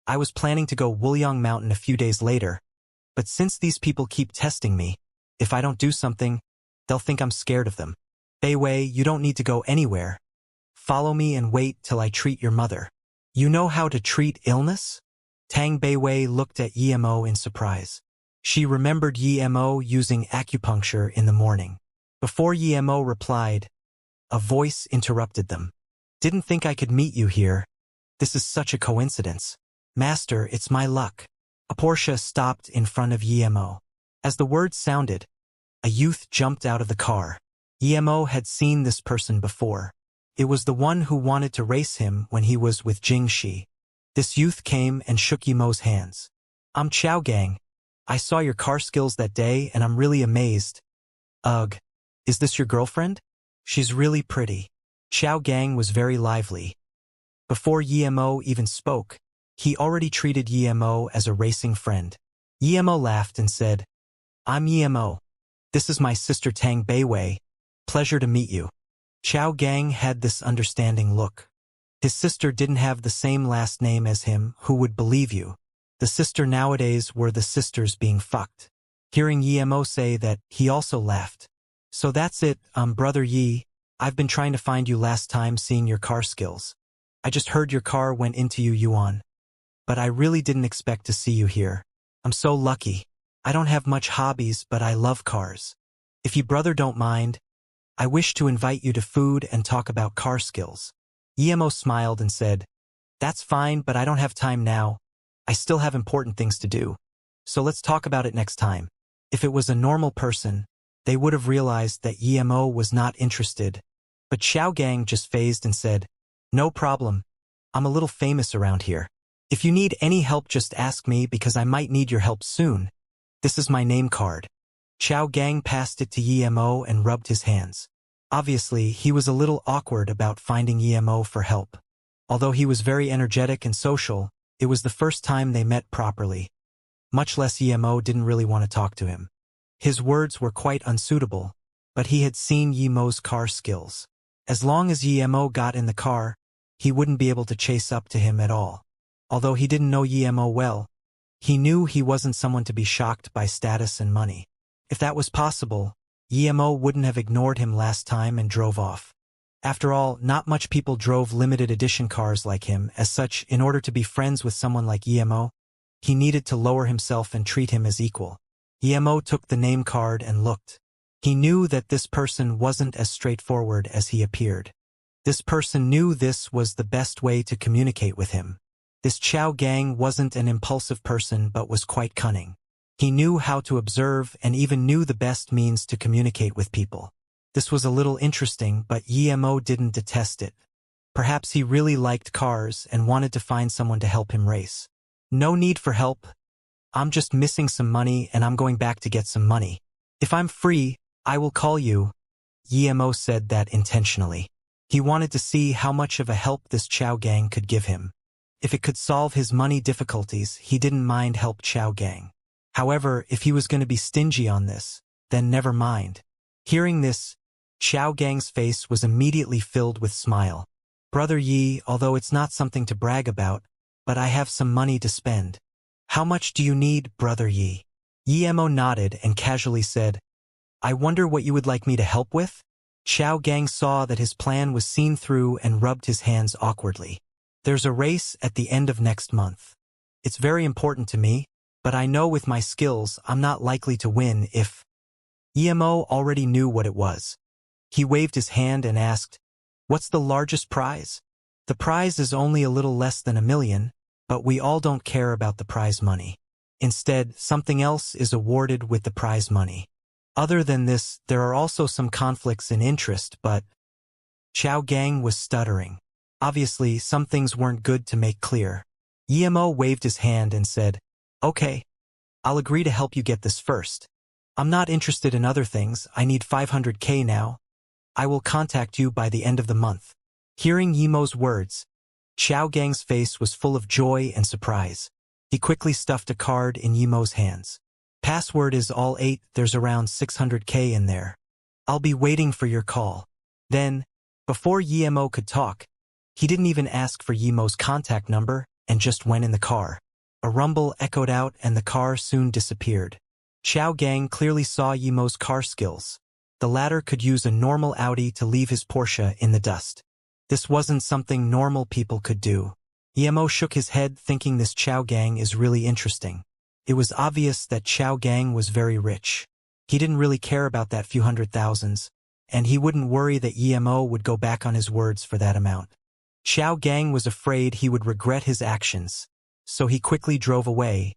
"I was planning to go Wuliang Mountain a few days later, but since these people keep testing me, if I don't do something, they'll think I'm scared of them. Beiwei, you don't need to go anywhere. Follow me and wait till I treat your mother. You know how to treat illness?" Tang Beiwei looked at Emo in surprise. She remembered Emo using acupuncture in the morning. Before Emo replied, a voice interrupted them. "Didn't think I could meet you here. This is such a coincidence. Master, it's my luck." A Porsche stopped in front of Emo. As the words sounded, a youth jumped out of the car. Emo had seen this person before. It was the one who wanted to race him when he was with Jingxi. This youth came and shook Yimo's hands. I'm Chao Gang. I saw your car skills that day and I'm really amazed. Ugh. Is this your girlfriend? She's really pretty. Chao Gang was very lively. Before Yimo even spoke, he already treated Yimo as a racing friend. Yimo laughed and said, I'm Yimo. This is my sister Tang Beiwei. Pleasure to meet you. Chao Gang had this understanding look. His sister didn't have the same last name as him, who would believe you? The sister nowadays were the sisters being fucked. Hearing Yimo say that, he also laughed. So that's it, brother Yi. I've been trying to find you last time seeing your car skills. I just heard your car went into you, Yuan. But I really didn't expect to see you here. I'm so lucky. I don't have much hobbies, but I love cars. If you brother don't mind, I wish to invite you to food and talk about car skills. Yimo smiled and said, That's fine, but I don't have time now. I still have important things to do. So let's talk about it next time. If it was a normal person, they would have realized that Yimo was not interested. But Chao Gang just phased and said, No problem. I'm a little famous around here. If you need any help, just ask me because I might need your help soon. This is my name card. Chao Gang passed it to Yimo and rubbed his hands. Obviously, he was a little awkward about finding Yimo for help. Although he was very energetic and social, it was the first time they met properly. Much less Yimo didn't really want to talk to him. His words were quite unsuitable, but he had seen Yimo's car skills. As long as Yimo got in the car, he wouldn't be able to chase up to him at all. Although he didn't know Yimo well, he knew he wasn't someone to be shocked by status and money. If that was possible, Yimo wouldn't have ignored him last time and drove off. After all, not much people drove limited edition cars like him. As such, in order to be friends with someone like Yimo, he needed to lower himself and treat him as equal. Yimo took the name card and looked. He knew that this person wasn't as straightforward as he appeared. This person knew this was the best way to communicate with him. This Chao Gang wasn't an impulsive person but was quite cunning. He knew how to observe and even knew the best means to communicate with people. This was a little interesting, but Yimo didn't detest it. Perhaps he really liked cars and wanted to find someone to help him race. No need for help. I'm just missing some money and I'm going back to get some money. If I'm free, I will call you. Yimo said that intentionally. He wanted to see how much of a help this Chao Gang could give him. If it could solve his money difficulties, he didn't mind help Chao Gang. However, if he was going to be stingy on this, then never mind. Hearing this, Chao Gang's face was immediately filled with smile. Brother Yi, although it's not something to brag about, but I have some money to spend. How much do you need, Brother Yi? Yimo nodded and casually said, I wonder what you would like me to help with? Chao Gang saw that his plan was seen through and rubbed his hands awkwardly. There's a race at the end of next month. It's very important to me, but I know with my skills I'm not likely to win if... Yimo already knew what it was. He waved his hand and asked, What's the largest prize? The prize is only a little less than 1 million, but we all don't care about the prize money. Instead, something else is awarded with the prize money. Other than this, there are also some conflicts in interest, but... Chao Gang was stuttering. Obviously, some things weren't good to make clear. Yimo waved his hand and said, Okay, I'll agree to help you get this first. I'm not interested in other things, I need 500k now. I will contact you by the end of the month. Hearing Yimo's words, Chao Gang's face was full of joy and surprise. He quickly stuffed a card in Yimo's hands. Password is all 8, there's around 600k in there. I'll be waiting for your call. Then, before Yimo could talk, he didn't even ask for Yimo's contact number and just went in the car. A rumble echoed out and the car soon disappeared. Chao Gang clearly saw Yimo's car skills. The latter could use a normal Audi to leave his Porsche in the dust. This wasn't something normal people could do. Yimo shook his head thinking this Chao Gang is really interesting. It was obvious that Chao Gang was very rich. He didn't really care about that few hundred thousands, and he wouldn't worry that Yimo would go back on his words for that amount. Chao Gang was afraid he would regret his actions, so he quickly drove away,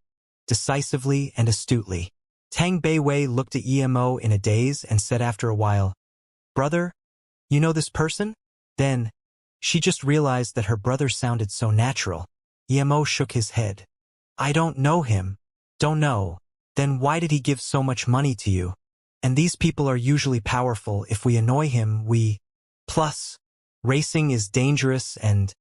decisively and astutely. Tang Beiwei looked at Yimo in a daze and said after a while, Brother, you know this person? Then, she just realized that her brother sounded so natural. Emo shook his head. I don't know him. Don't know. Then why did he give so much money to you? And these people are usually powerful. If we annoy him, Plus, racing is dangerous and...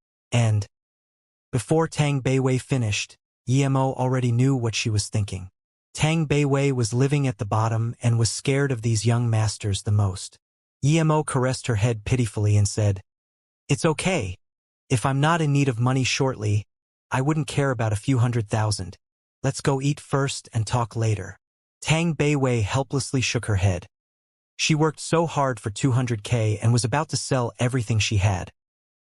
Before Tang Beiwei finished, Emo already knew what she was thinking. Tang Beiwei was living at the bottom and was scared of these young masters the most. Emo caressed her head pitifully and said, It's okay. If I'm not in need of money shortly, I wouldn't care about a few 100,000. Let's go eat first and talk later. Tang Beiwei helplessly shook her head. She worked so hard for 200K and was about to sell everything she had.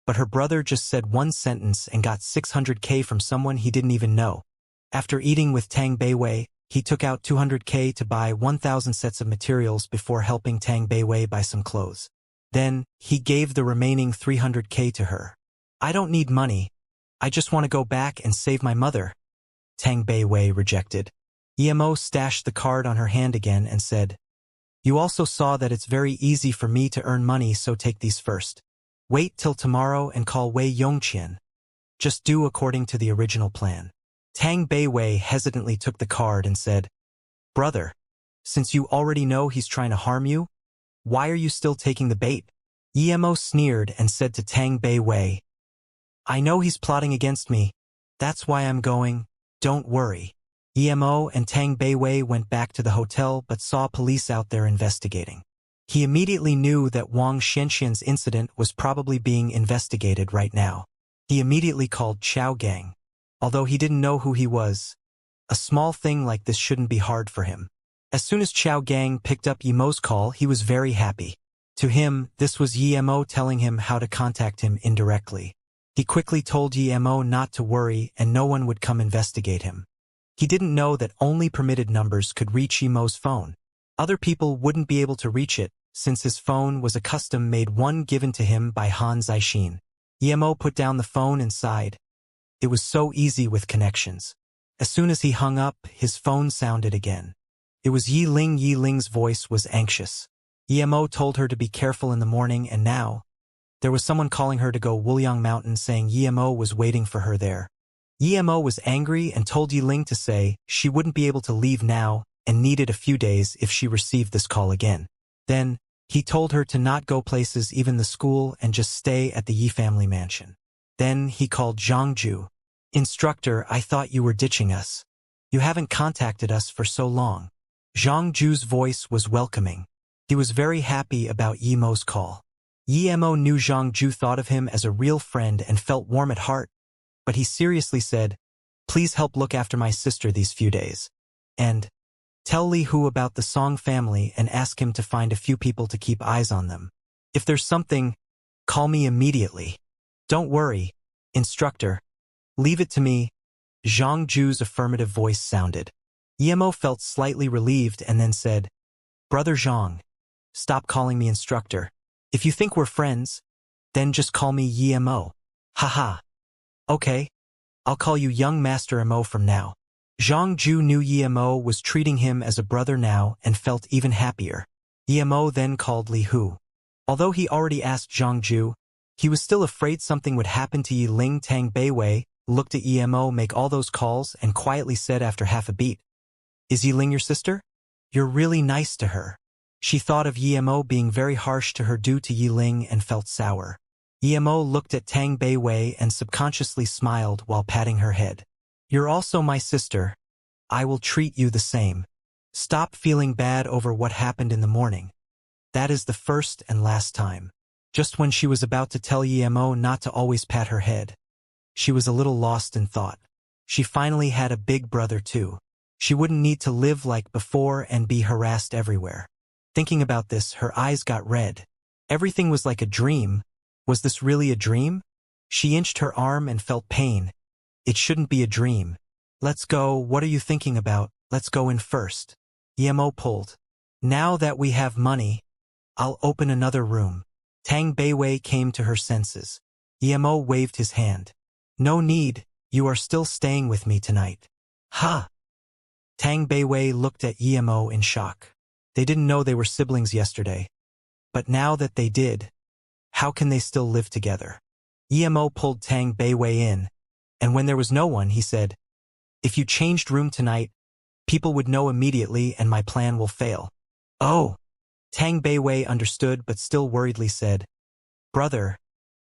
But her brother just said one sentence and got 600K from someone he didn't even know. After eating with Tang Beiwei, he took out 200K to buy 1,000 sets of materials before helping Tang Beiwei buy some clothes. Then, he gave the remaining 300K to her. I don't need money. I just want to go back and save my mother. Tang Beiwei rejected. Emo stashed the card on her hand again and said, You also saw that it's very easy for me to earn money, so take these first. Wait till tomorrow and call Wei Yongqian. Just do according to the original plan. Tang Beiwei hesitantly took the card and said, Brother, since you already know he's trying to harm you, why are you still taking the bait? Emo sneered and said to Tang Beiwei, I know he's plotting against me. That's why I'm going. Don't worry. Emo and Tang Beiwei went back to the hotel but saw police out there investigating. He immediately knew that Wang Xianxian's incident was probably being investigated right now. He immediately called Xiao Gang. Although he didn't know who he was, a small thing like this shouldn't be hard for him. As soon as Xiao Gang picked up Yemo's call, he was very happy. To him, this was Yemo telling him how to contact him indirectly. He quickly told Yemo not to worry and no one would come investigate him. He didn't know that only permitted numbers could reach Yemo's phone. Other people wouldn't be able to reach it, since his phone was a custom-made one given to him by Han Zixin. Yemo put down the phone and sighed. It was so easy with connections. As soon as he hung up, his phone sounded again. It was Yi Ling. Yi Ling's voice was anxious. Yemo told her to be careful in the morning, and now, there was someone calling her to go Wuliang Mountain, saying Yemo was waiting for her there. Yemo was angry and told Yi Ling to say she wouldn't be able to leave now and needed a few days if she received this call again. Then, he told her to not go places, even the school, and just stay at the Yi family mansion. Then he called Zhangju. Instructor, I thought you were ditching us. You haven't contacted us for so long. Zhangju's voice was welcoming. He was very happy about Yemo's call. Yemo knew Zhangju thought of him as a real friend and felt warm at heart, but he seriously said, Please help look after my sister these few days. And tell Li Hu about the Song family and ask him to find a few people to keep eyes on them. If there's something, call me immediately. Don't worry, instructor. Leave it to me. Zhangju's affirmative voice sounded. Yemo felt slightly relieved and then said, Brother Zhang, stop calling me instructor. If you think we're friends, then just call me Yemo. Haha. Okay, I'll call you Young Master Mo from now. Zhangju knew Yemo was treating him as a brother now and felt even happier. Yemo then called Li Hu. Although he already asked Zhangju, he was still afraid something would happen to Yi Ling. Tang Beiwei looked at Yemo make all those calls and quietly said after half a beat, Is Yi Ling your sister? You're really nice to her. She thought of Yemo being very harsh to her due to Yi Ling and felt sour. Yemo looked at Tang Beiwei and subconsciously smiled while patting her head. You're also my sister. I will treat you the same. Stop feeling bad over what happened in the morning. That is the first and last time. Just when she was about to tell Yemo not to always pat her head, she was a little lost in thought. She finally had a big brother too. She wouldn't need to live like before and be harassed everywhere. Thinking about this, her eyes got red. Everything was like a dream. Was this really a dream? She inched her arm and felt pain. It shouldn't be a dream. Let's go. What are you thinking about? Let's go in first. Yemo pulled. Now that we have money, I'll open another room. Tang Beiwei came to her senses. Yemo waved his hand. No need, you are still staying with me tonight. Ha! Tang Beiwei looked at Yemo in shock. They didn't know they were siblings yesterday. But now that they did, how can they still live together? Yemo pulled Tang Beiwei in, And when there was no one, he said, "If you changed room tonight, people would know immediately and my plan will fail." "Oh." Tang Beiwei understood but still worriedly said, "Brother,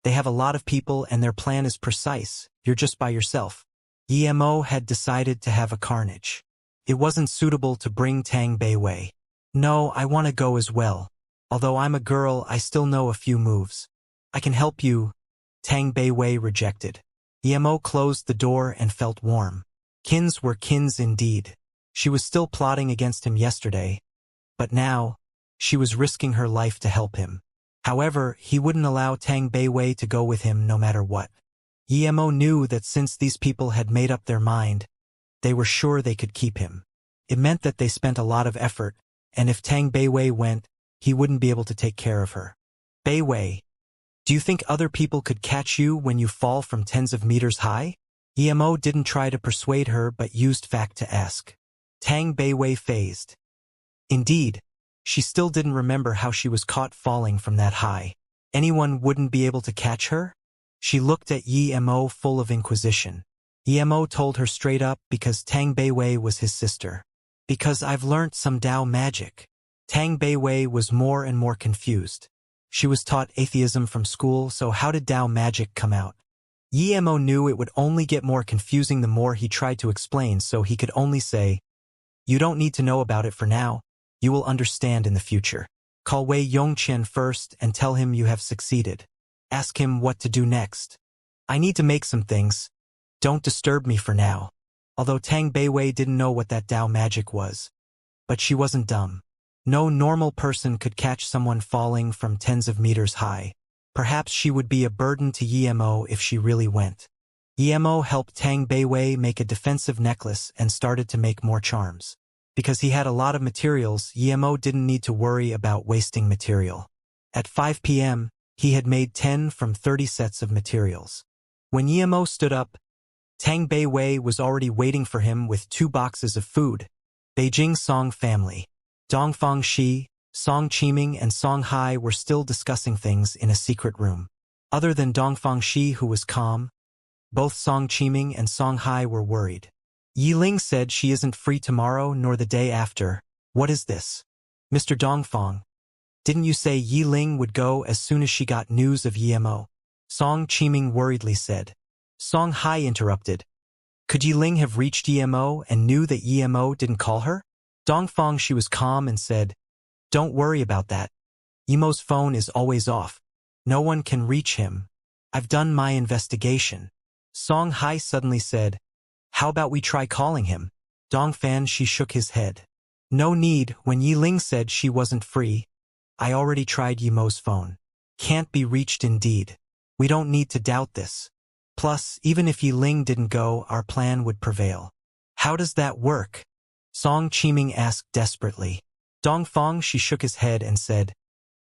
they have a lot of people and their plan is precise. You're just by yourself." Emo had decided to have a carnage. It wasn't suitable to bring Tang Beiwei. "No, I want to go as well. Although I'm a girl, I still know a few moves. I can help you." Tang Beiwei rejected. Emo closed the door and felt warm. Kins were kins indeed. She was still plotting against him yesterday, but now, she was risking her life to help him. However, he wouldn't allow Tang Beiwei to go with him no matter what. Emo knew that since these people had made up their mind, they were sure they could keep him. It meant that they spent a lot of effort, and if Tang Beiwei went, he wouldn't be able to take care of her. "Beiwei, do you think other people could catch you when you fall from tens of meters high?" Emo didn't try to persuade her but used fact to ask. Tang Beiwei phased. Indeed, she still didn't remember how she was caught falling from that high. Anyone wouldn't be able to catch her? She looked at Emo full of inquisition. Emo told her straight up because Tang Beiwei was his sister. "Because I've learnt some Dao magic." Tang Beiwei was more and more confused. She was taught atheism from school, so how did Dao magic come out? Emo knew it would only get more confusing the more he tried to explain, so he could only say, "You don't need to know about it for now. You will understand in the future. Call Wei Yongqian first and tell him you have succeeded. Ask him what to do next. I need to make some things. Don't disturb me for now." Although Tang Beiwei didn't know what that Dao magic was. But she wasn't dumb. No normal person could catch someone falling from tens of meters high. Perhaps she would be a burden to Emo if she really went. Emo helped Tang Beiwei make a defensive necklace and started to make more charms. Because he had a lot of materials, Emo didn't need to worry about wasting material. At 5 p.m., he had made 10 from 30 sets of materials. When Emo stood up, Tang Beiwei was already waiting for him with 2 boxes of food. Beijing Song family. Dongfang Shi, Song Qiming and Song Hai were still discussing things in a secret room. Other than Dongfang Shi, who was calm, both Song Qiming and Song Hai were worried. Yiling said she isn't free tomorrow nor the day after. "What is this? Mr. Dongfang, didn't you say Yiling would go as soon as she got news of Emo?" Song Qiming worriedly said. Song Hai interrupted. "Could Yiling have reached Emo and knew that Emo didn't call her?" Dongfang Shi was calm and said, "Don't worry about that. Emo's phone is always off. No one can reach him. I've done my investigation." Song Hai suddenly said, "How about we try calling him?" Dongfang Shi shook his head. "No need. When Yiling said she wasn't free, I already tried Emo's phone. Can't be reached indeed. We don't need to doubt this. Plus, even if Yiling didn't go, our plan would prevail." "How does that work?" Song Qiming asked desperately. Dongfang Shi shook his head and said,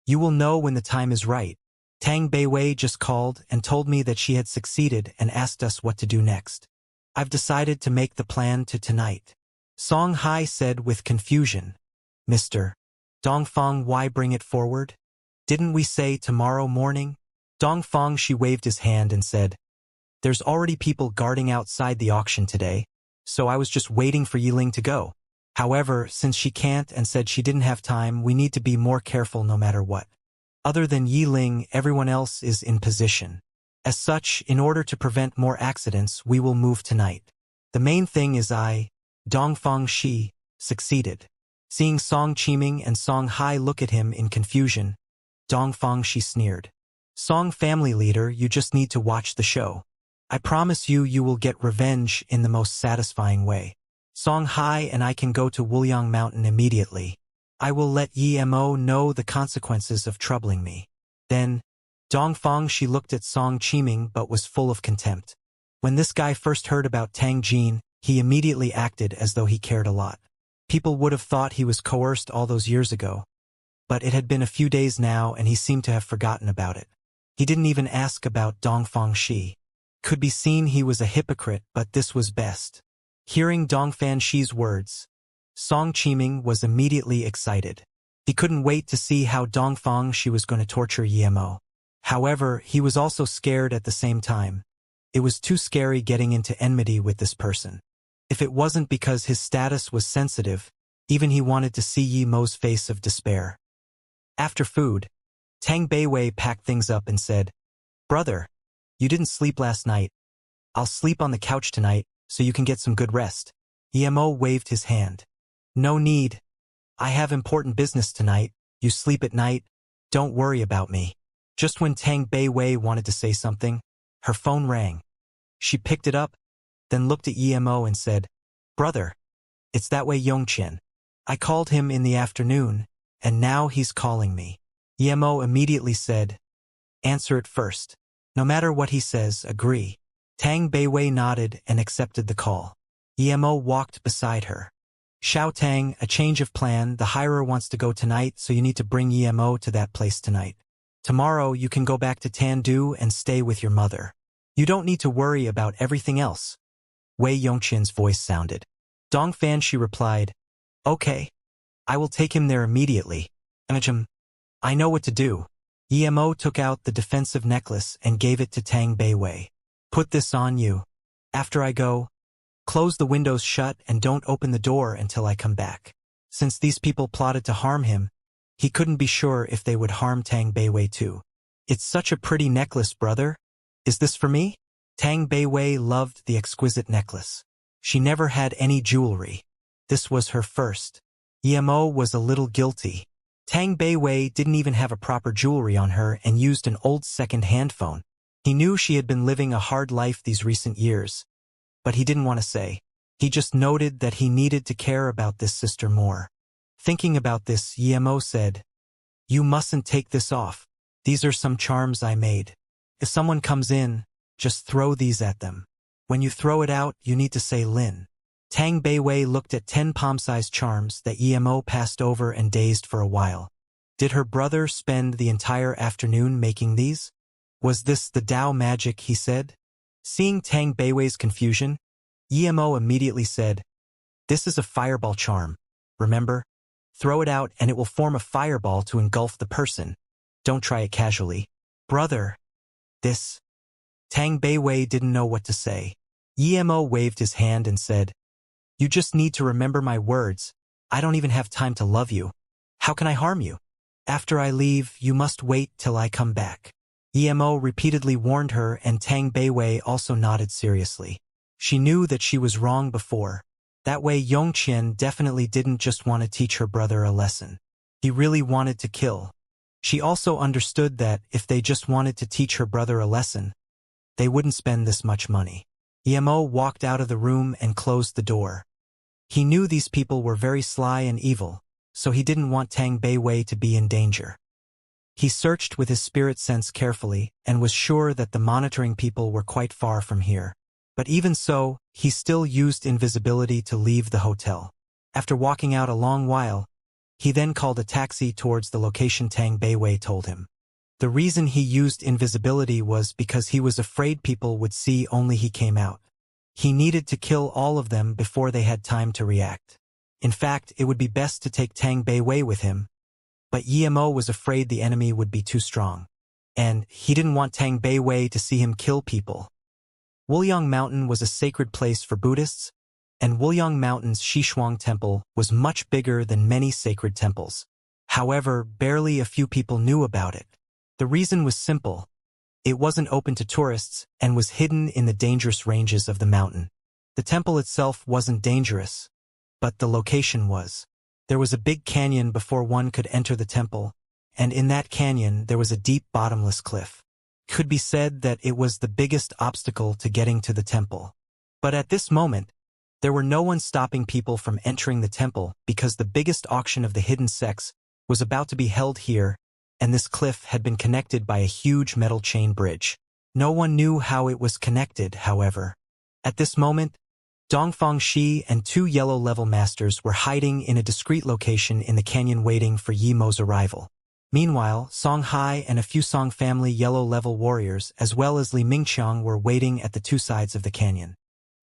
"You will know when the time is right. Tang Beiwei just called and told me that she had succeeded and asked us what to do next. I've decided to make the plan to tonight." Song Hai said with confusion, "Mr. Dongfang, why bring it forward? Didn't we say tomorrow morning?" Dongfang Shi waved his hand and said, "There's already people guarding outside the auction today, so I was just waiting for Yiling to go. However, since she can't and said she didn't have time, we need to be more careful no matter what. Other than Yiling, everyone else is in position. As such, in order to prevent more accidents, we will move tonight. The main thing is Dongfang Shi, succeeded." Seeing Song Qiming and Song Hai look at him in confusion, Dongfang Shi sneered. "Song family leader, you just need to watch the show. I promise you, you will get revenge in the most satisfying way. Song Hai and I can go to Wuliang Mountain immediately. I will let Emo know the consequences of troubling me." Then, Dongfang Shi looked at Song Qiming but was full of contempt. When this guy first heard about Tang Jin, he immediately acted as though he cared a lot. People would have thought he was coerced all those years ago. But it had been a few days now and he seemed to have forgotten about it. He didn't even ask about Dongfang Shi. Could be seen he was a hypocrite, but this was best. Hearing Dongfang Shi's words, Song Qiming was immediately excited. He couldn't wait to see how Dongfang Shi was going to torture Emo. However, he was also scared at the same time. It was too scary getting into enmity with this person. If it wasn't because his status was sensitive, even he wanted to see Yi Mo's face of despair. After food, Tang Beiwei packed things up and said, "Brother, you didn't sleep last night. I'll sleep on the couch tonight so you can get some good rest." Yi Mo waved his hand. "No need. I have important business tonight. You sleep at night. Don't worry about me." Just when Tang Beiwei wanted to say something, her phone rang. She picked it up, then looked at Yi Mo and said, "Brother, it's that way Yongqian. I called him in the afternoon, and now he's calling me." Yi Mo immediately said, "Answer it first. No matter what he says, agree." Tang Beiwei nodded and accepted the call. Yi Mo walked beside her. "Xiao Tang, a change of plan. The hirer wants to go tonight, so you need to bring Yi Mo to that place tonight. Tomorrow you can go back to Tandu and stay with your mother. You don't need to worry about everything else." Wei Yongqian's voice sounded. Dongfan, she replied, "Okay. I will take him there immediately. I know what to do." Yi Mo took out the defensive necklace and gave it to Tang Beiwei. "Put this on you. After I go, close the windows shut and don't open the door until I come back." Since these people plotted to harm him, he couldn't be sure if they would harm Tang Beiwei too. "It's such a pretty necklace, brother. Is this for me?" Tang Beiwei loved the exquisite necklace. She never had any jewelry. This was her first. Yi Mo was a little guilty. Tang Beiwei didn't even have a proper jewelry on her and used an old second-hand phone. He knew she had been living a hard life these recent years, but he didn't want to say. He just noted that he needed to care about this sister more. Thinking about this, Yi Mo said, "You mustn't take this off. These are some charms I made. If someone comes in, just throw these at them. When you throw it out, you need to say Lin." Tang Beiwei looked at 10 palm-sized charms that Yi Mo passed over and dazed for a while. Did her brother spend the entire afternoon making these? Was this the Tao magic, he said? Seeing Tang Beiwei's confusion, Yi Mo immediately said, "This is a fireball charm. Remember? Throw it out and it will form a fireball to engulf the person. Don't try it casually." "Brother, this..." Tang Beiwei didn't know what to say. Yi Mo waved his hand and said, "You just need to remember my words. I don't even have time to love you. How can I harm you? After I leave, you must wait till I come back." Yi Mo repeatedly warned her, and Tang Beiwei also nodded seriously. She knew that she was wrong before. That way Yongqian definitely didn't just want to teach her brother a lesson. He really wanted to kill. She also understood that if they just wanted to teach her brother a lesson, they wouldn't spend this much money. Yi Mo walked out of the room and closed the door. He knew these people were very sly and evil, so he didn't want Tang Beiwei to be in danger. He searched with his spirit sense carefully and was sure that the monitoring people were quite far from here. But even so, he still used invisibility to leave the hotel. After walking out a long while, he then called a taxi towards the location Tang Beiwei told him. The reason he used invisibility was because he was afraid people would see only he came out. He needed to kill all of them before they had time to react. In fact, it would be best to take Tang Beiwei with him, but Yi Mo was afraid the enemy would be too strong. And he didn't want Tang Beiwei to see him kill people. Wuliang Mountain was a sacred place for Buddhists, and Wuliang Mountain's Xishuang Temple was much bigger than many sacred temples. However, barely a few people knew about it. The reason was simple. It wasn't open to tourists and was hidden in the dangerous ranges of the mountain. The temple itself wasn't dangerous, but the location was. There was a big canyon before one could enter the temple, and in that canyon there was a deep bottomless cliff. Could be said that it was the biggest obstacle to getting to the temple. But at this moment, there were no one stopping people from entering the temple because the biggest auction of the hidden sects was about to be held here, and this cliff had been connected by a huge metal chain bridge. No one knew how it was connected, however. At this moment, Dongfang Shi and 2 yellow-level masters were hiding in a discreet location in the canyon waiting for Yi Mo's arrival. Meanwhile, Song Hai and a few Song family yellow-level warriors as well as Li Mingqiang were waiting at the 2 sides of the canyon.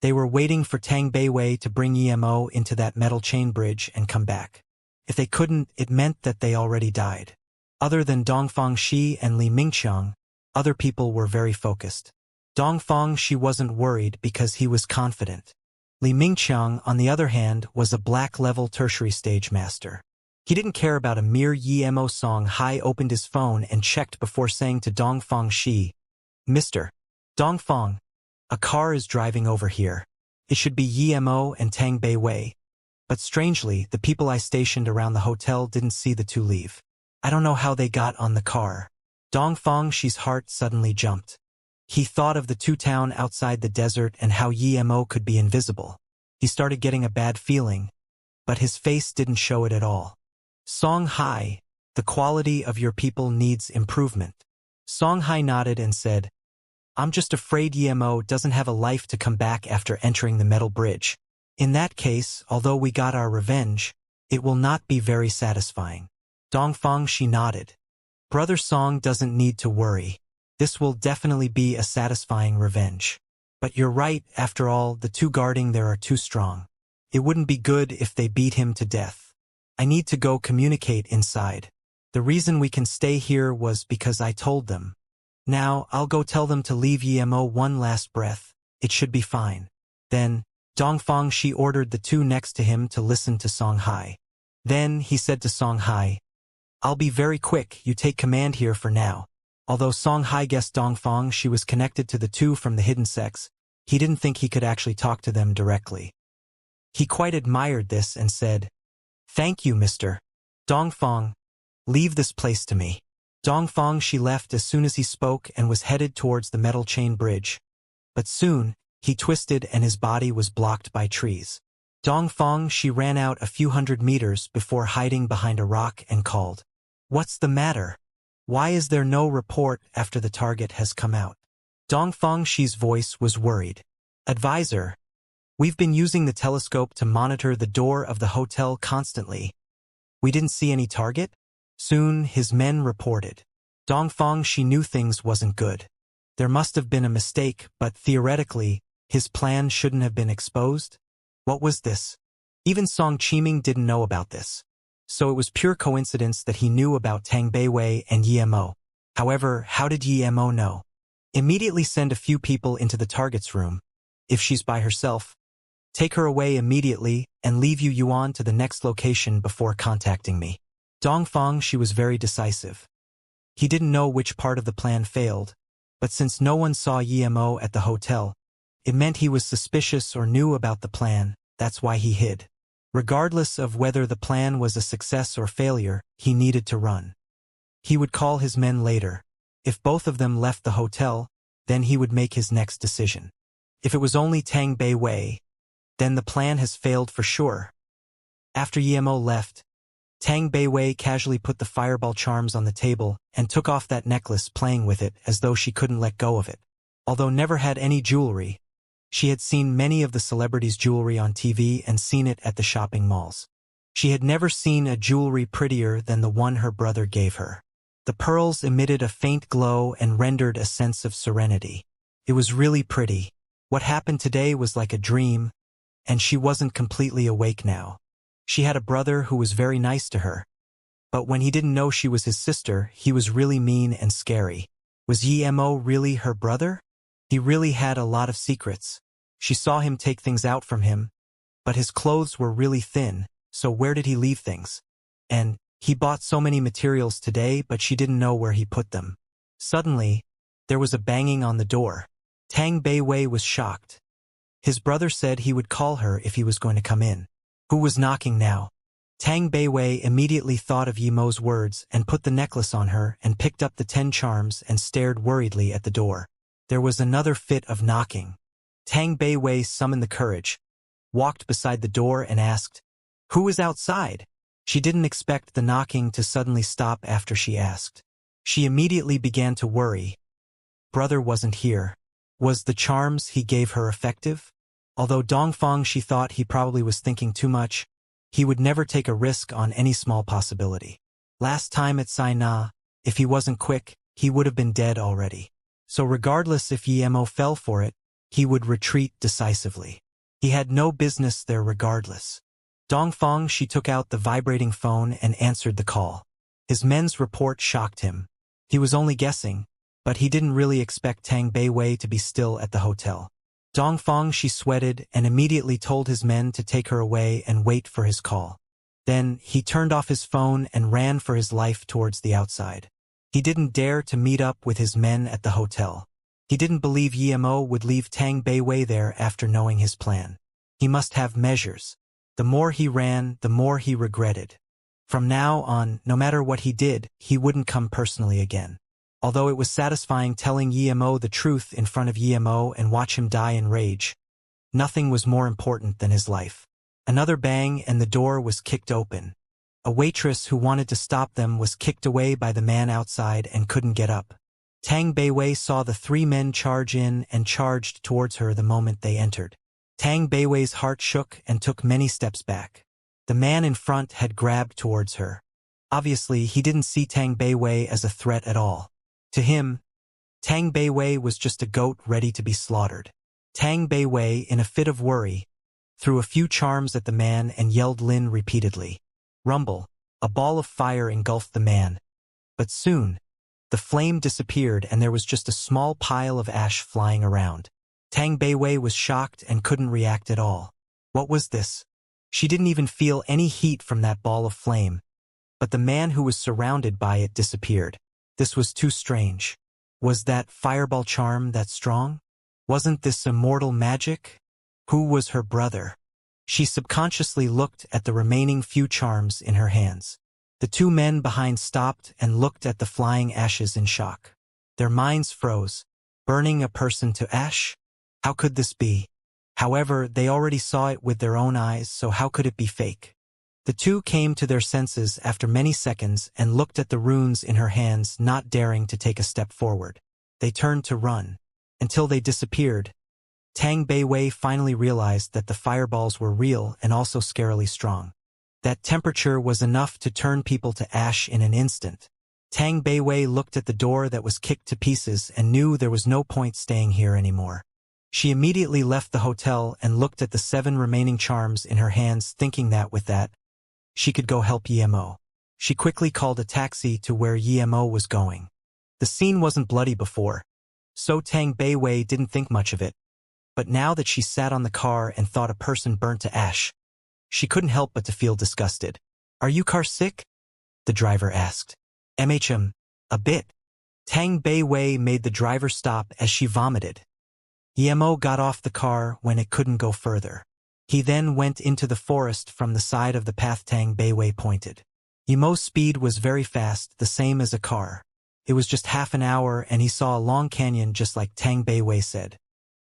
They were waiting for Tang Beiwei to bring Yi Mo into that metal chain bridge and come back. If they couldn't, it meant that they already died. Other than Dongfang Shi and Li Mingqiang, other people were very focused. Dongfang she wasn't worried because he was confident. Li Mingqiang, on the other hand, was a black-level tertiary stage master. He didn't care about a mere Yemo. Song Hai opened his phone and checked before saying to Dongfang Shi, "Mr. Dongfang, a car is driving over here. It should be Yemo and Tang Beiwei." But strangely, the people I stationed around the hotel didn't see the two leave. I don't know how they got on the car. Dongfang Shi's heart suddenly jumped. He thought of the two town outside the desert and how Yemo could be invisible. He started getting a bad feeling, but his face didn't show it at all. Song Hai, the quality of your people needs improvement. Song Hai nodded and said, "I'm just afraid Yemo doesn't have a life to come back after entering the metal bridge. In that case, although we got our revenge, it will not be very satisfying." Dongfang Shi nodded. Brother Song doesn't need to worry. This will definitely be a satisfying revenge. But you're right, after all, the two guarding there are too strong. It wouldn't be good if they beat him to death. I need to go communicate inside. The reason we can stay here was because I told them. Now, I'll go tell them to leave Yemo one last breath. It should be fine. Then, Dongfang Shi ordered the two next to him to listen to Song Hai. Then, he said to Song Hai, "I'll be very quick, you take command here for now." Although Song Hai guessed Dongfang Shi was connected to the two from the hidden sex, he didn't think he could actually talk to them directly. He quite admired this and said, "Thank you, Mr. Dongfang. Leave this place to me." Dongfang Shi left as soon as he spoke and was headed towards the metal chain bridge. But soon, he twisted and his body was blocked by trees. Dongfang Shi ran out a few hundred meters before hiding behind a rock and called, "What's the matter? Why is there no report after the target has come out?" Dongfang Shi's voice was worried. "Advisor, we've been using the telescope to monitor the door of the hotel constantly. We didn't see any target?" Soon, his men reported. Dongfang Shi knew things wasn't good. There must have been a mistake, but theoretically, his plan shouldn't have been exposed. What was this? Even Song Qiming didn't know about this. So it was pure coincidence that he knew about Tang Beiwei and Yemo. However, how did Yemo know? Immediately send a few people into the target's room. If she's by herself, take her away immediately and leave Yuan to the next location before contacting me. Dongfang Shi was very decisive. He didn't know which part of the plan failed, but since no one saw Yemo at the hotel, it meant he was suspicious or knew about the plan. That's why he hid. Regardless of whether the plan was a success or failure, he needed to run. He would call his men later. If both of them left the hotel, then he would make his next decision. If it was only Tang Beiwei, then the plan has failed for sure. After Yemo left, Tang Beiwei casually put the fireball charms on the table and took off that necklace, playing with it as though she couldn't let go of it. Although never had any jewelry, she had seen many of the celebrities' jewelry on TV and seen it at the shopping malls. She had never seen a jewelry prettier than the one her brother gave her. The pearls emitted a faint glow and rendered a sense of serenity. It was really pretty. What happened today was like a dream, and she wasn't completely awake now. She had a brother who was very nice to her. But when he didn't know she was his sister, he was really mean and scary. Was Yemo really her brother? He really had a lot of secrets. She saw him take things out from him, but his clothes were really thin, so where did he leave things? And he bought so many materials today, but she didn't know where he put them. Suddenly, there was a banging on the door. Tang Beiwei was shocked. His brother said he would call her if he was going to come in. Who was knocking now? Tang Beiwei immediately thought of Yemo's words and put the necklace on her and picked up the 10 charms and stared worriedly at the door. There was another fit of knocking. Tang Beiwei summoned the courage, walked beside the door and asked, "Who is outside?" She didn't expect the knocking to suddenly stop after she asked. She immediately began to worry. Brother wasn't here. Was the charms he gave her effective? Although Dongfang she thought he probably was thinking too much, he would never take a risk on any small possibility. Last time at Sai-Na, if he wasn't quick, he would have been dead already. So regardless if Yemo fell for it, he would retreat decisively. He had no business there regardless. Dongfang she took out the vibrating phone and answered the call. His men's report shocked him. He was only guessing, but he didn't really expect Tang Beiwei to be still at the hotel. Dongfang she sweated and immediately told his men to take her away and wait for his call. Then, he turned off his phone and ran for his life towards the outside. He didn't dare to meet up with his men at the hotel. He didn't believe Yemo would leave Tang Beiwei there after knowing his plan. He must have measures. The more he ran, the more he regretted. From now on, no matter what he did, he wouldn't come personally again. Although it was satisfying telling Yemo the truth in front of Yemo and watch him die in rage, nothing was more important than his life. Another bang and the door was kicked open. A waitress who wanted to stop them was kicked away by the man outside and couldn't get up. Tang Beiwei saw the three men charge in and charged towards her the moment they entered. Tang Beiwei's heart shook and took many steps back. The man in front had grabbed towards her. Obviously, he didn't see Tang Beiwei as a threat at all. To him, Tang Beiwei was just a goat ready to be slaughtered. Tang Beiwei, in a fit of worry, threw a few charms at the man and yelled Lin repeatedly. Rumble, a ball of fire engulfed the man. But soon, the flame disappeared and there was just a small pile of ash flying around. Tang Beiwei was shocked and couldn't react at all. What was this? She didn't even feel any heat from that ball of flame. But the man who was surrounded by it disappeared. This was too strange. Was that fireball charm that strong? Wasn't this immortal magic? Who was her brother? She subconsciously looked at the remaining few charms in her hands. The two men behind stopped and looked at the flying ashes in shock. Their minds froze. Burning a person to ash? How could this be? However, they already saw it with their own eyes, so how could it be fake? The two came to their senses after many seconds and looked at the runes in her hands, not daring to take a step forward. They turned to run. Until they disappeared. Tang Beiwei finally realized that the fireballs were real and also scarily strong. That temperature was enough to turn people to ash in an instant. Tang Beiwei looked at the door that was kicked to pieces and knew there was no point staying here anymore. She immediately left the hotel and looked at the 7 remaining charms in her hands, thinking that with that, she could go help Yemo. She quickly called a taxi to where Yemo was going. The scene wasn't bloody before, so Tang Beiwei didn't think much of it. But now that she sat on the car and thought a person burnt to ash, she couldn't help but to feel disgusted. "Are you car sick?" the driver asked. A bit." Tang Beiwei made the driver stop as she vomited. Yemo got off the car when it couldn't go further. He then went into the forest from the side of the path Tang Beiwei pointed. Yemo's speed was very fast, the same as a car. It was just half an hour and he saw a long canyon just like Tang Beiwei said.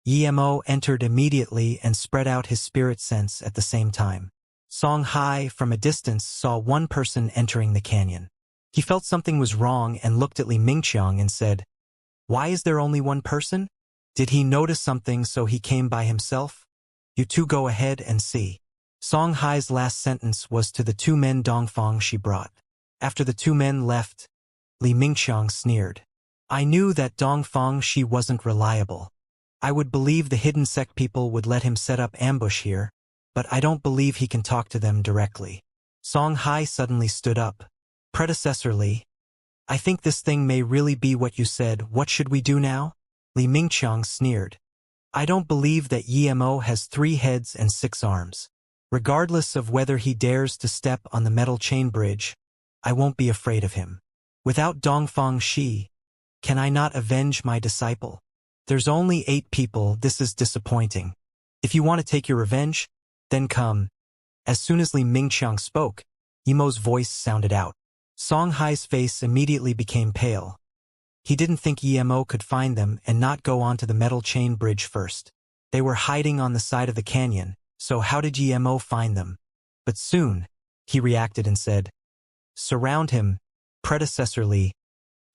Yemo entered immediately and spread out his spirit sense at the same time. Song Hai from a distance saw one person entering the canyon. He felt something was wrong and looked at Li Mingqiang and said, "Why is there only one person? Did he notice something so he came by himself? You two go ahead and see." Song Hai's last sentence was to the 2 men Dongfang she brought. After the 2 men left, Li Mingqiang sneered. "I knew that Dongfang she wasn't reliable. I would believe the hidden sect people would let him set up ambush here, but I don't believe he can talk to them directly." Song Hai suddenly stood up. "Predecessorly, I think this thing may really be what you said. What should we do now?" Li Mingqiang sneered. "I don't believe that Yemo has 3 heads and 6 arms. Regardless of whether he dares to step on the metal chain bridge, I won't be afraid of him. Without Dongfang Shi, can I not avenge my disciple? There's only 8 people, this is disappointing. If you want to take your revenge, then come." As soon as Li Mingqiang spoke, Yemo's voice sounded out. Song Hai's face immediately became pale. He didn't think Yemo could find them and not go onto the metal chain bridge first. They were hiding on the side of the canyon, so how did Yemo find them? But soon, he reacted and said, "Surround him, predecessorly.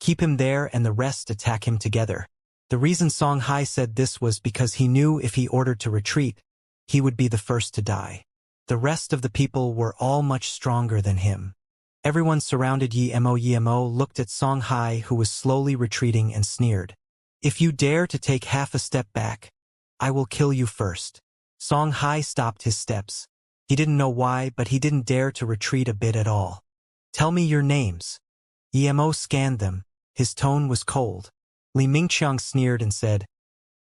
Keep him there and the rest attack him together." The reason Song Hai said this was because he knew if he ordered to retreat, he would be the first to die. The rest of the people were all much stronger than him. Everyone surrounded Yemo. Yemo looked at Song Hai, who was slowly retreating, and sneered. "If you dare to take half a step back, I will kill you first." Song Hai stopped his steps. He didn't know why, but he didn't dare to retreat a bit at all. "Tell me your names." Yemo scanned them. His tone was cold. Li Mingqiang sneered and said,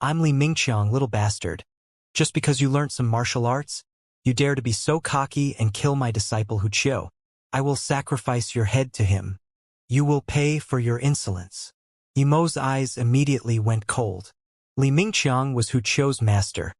I'm Li Mingqiang, little bastard. Just because you learnt some martial arts? You dare to be so cocky and kill my disciple Wuxia. I will sacrifice your head to him. You will pay for your insolence. Yimo's eyes immediately went cold. Li Mingqiang was Wuxia's master,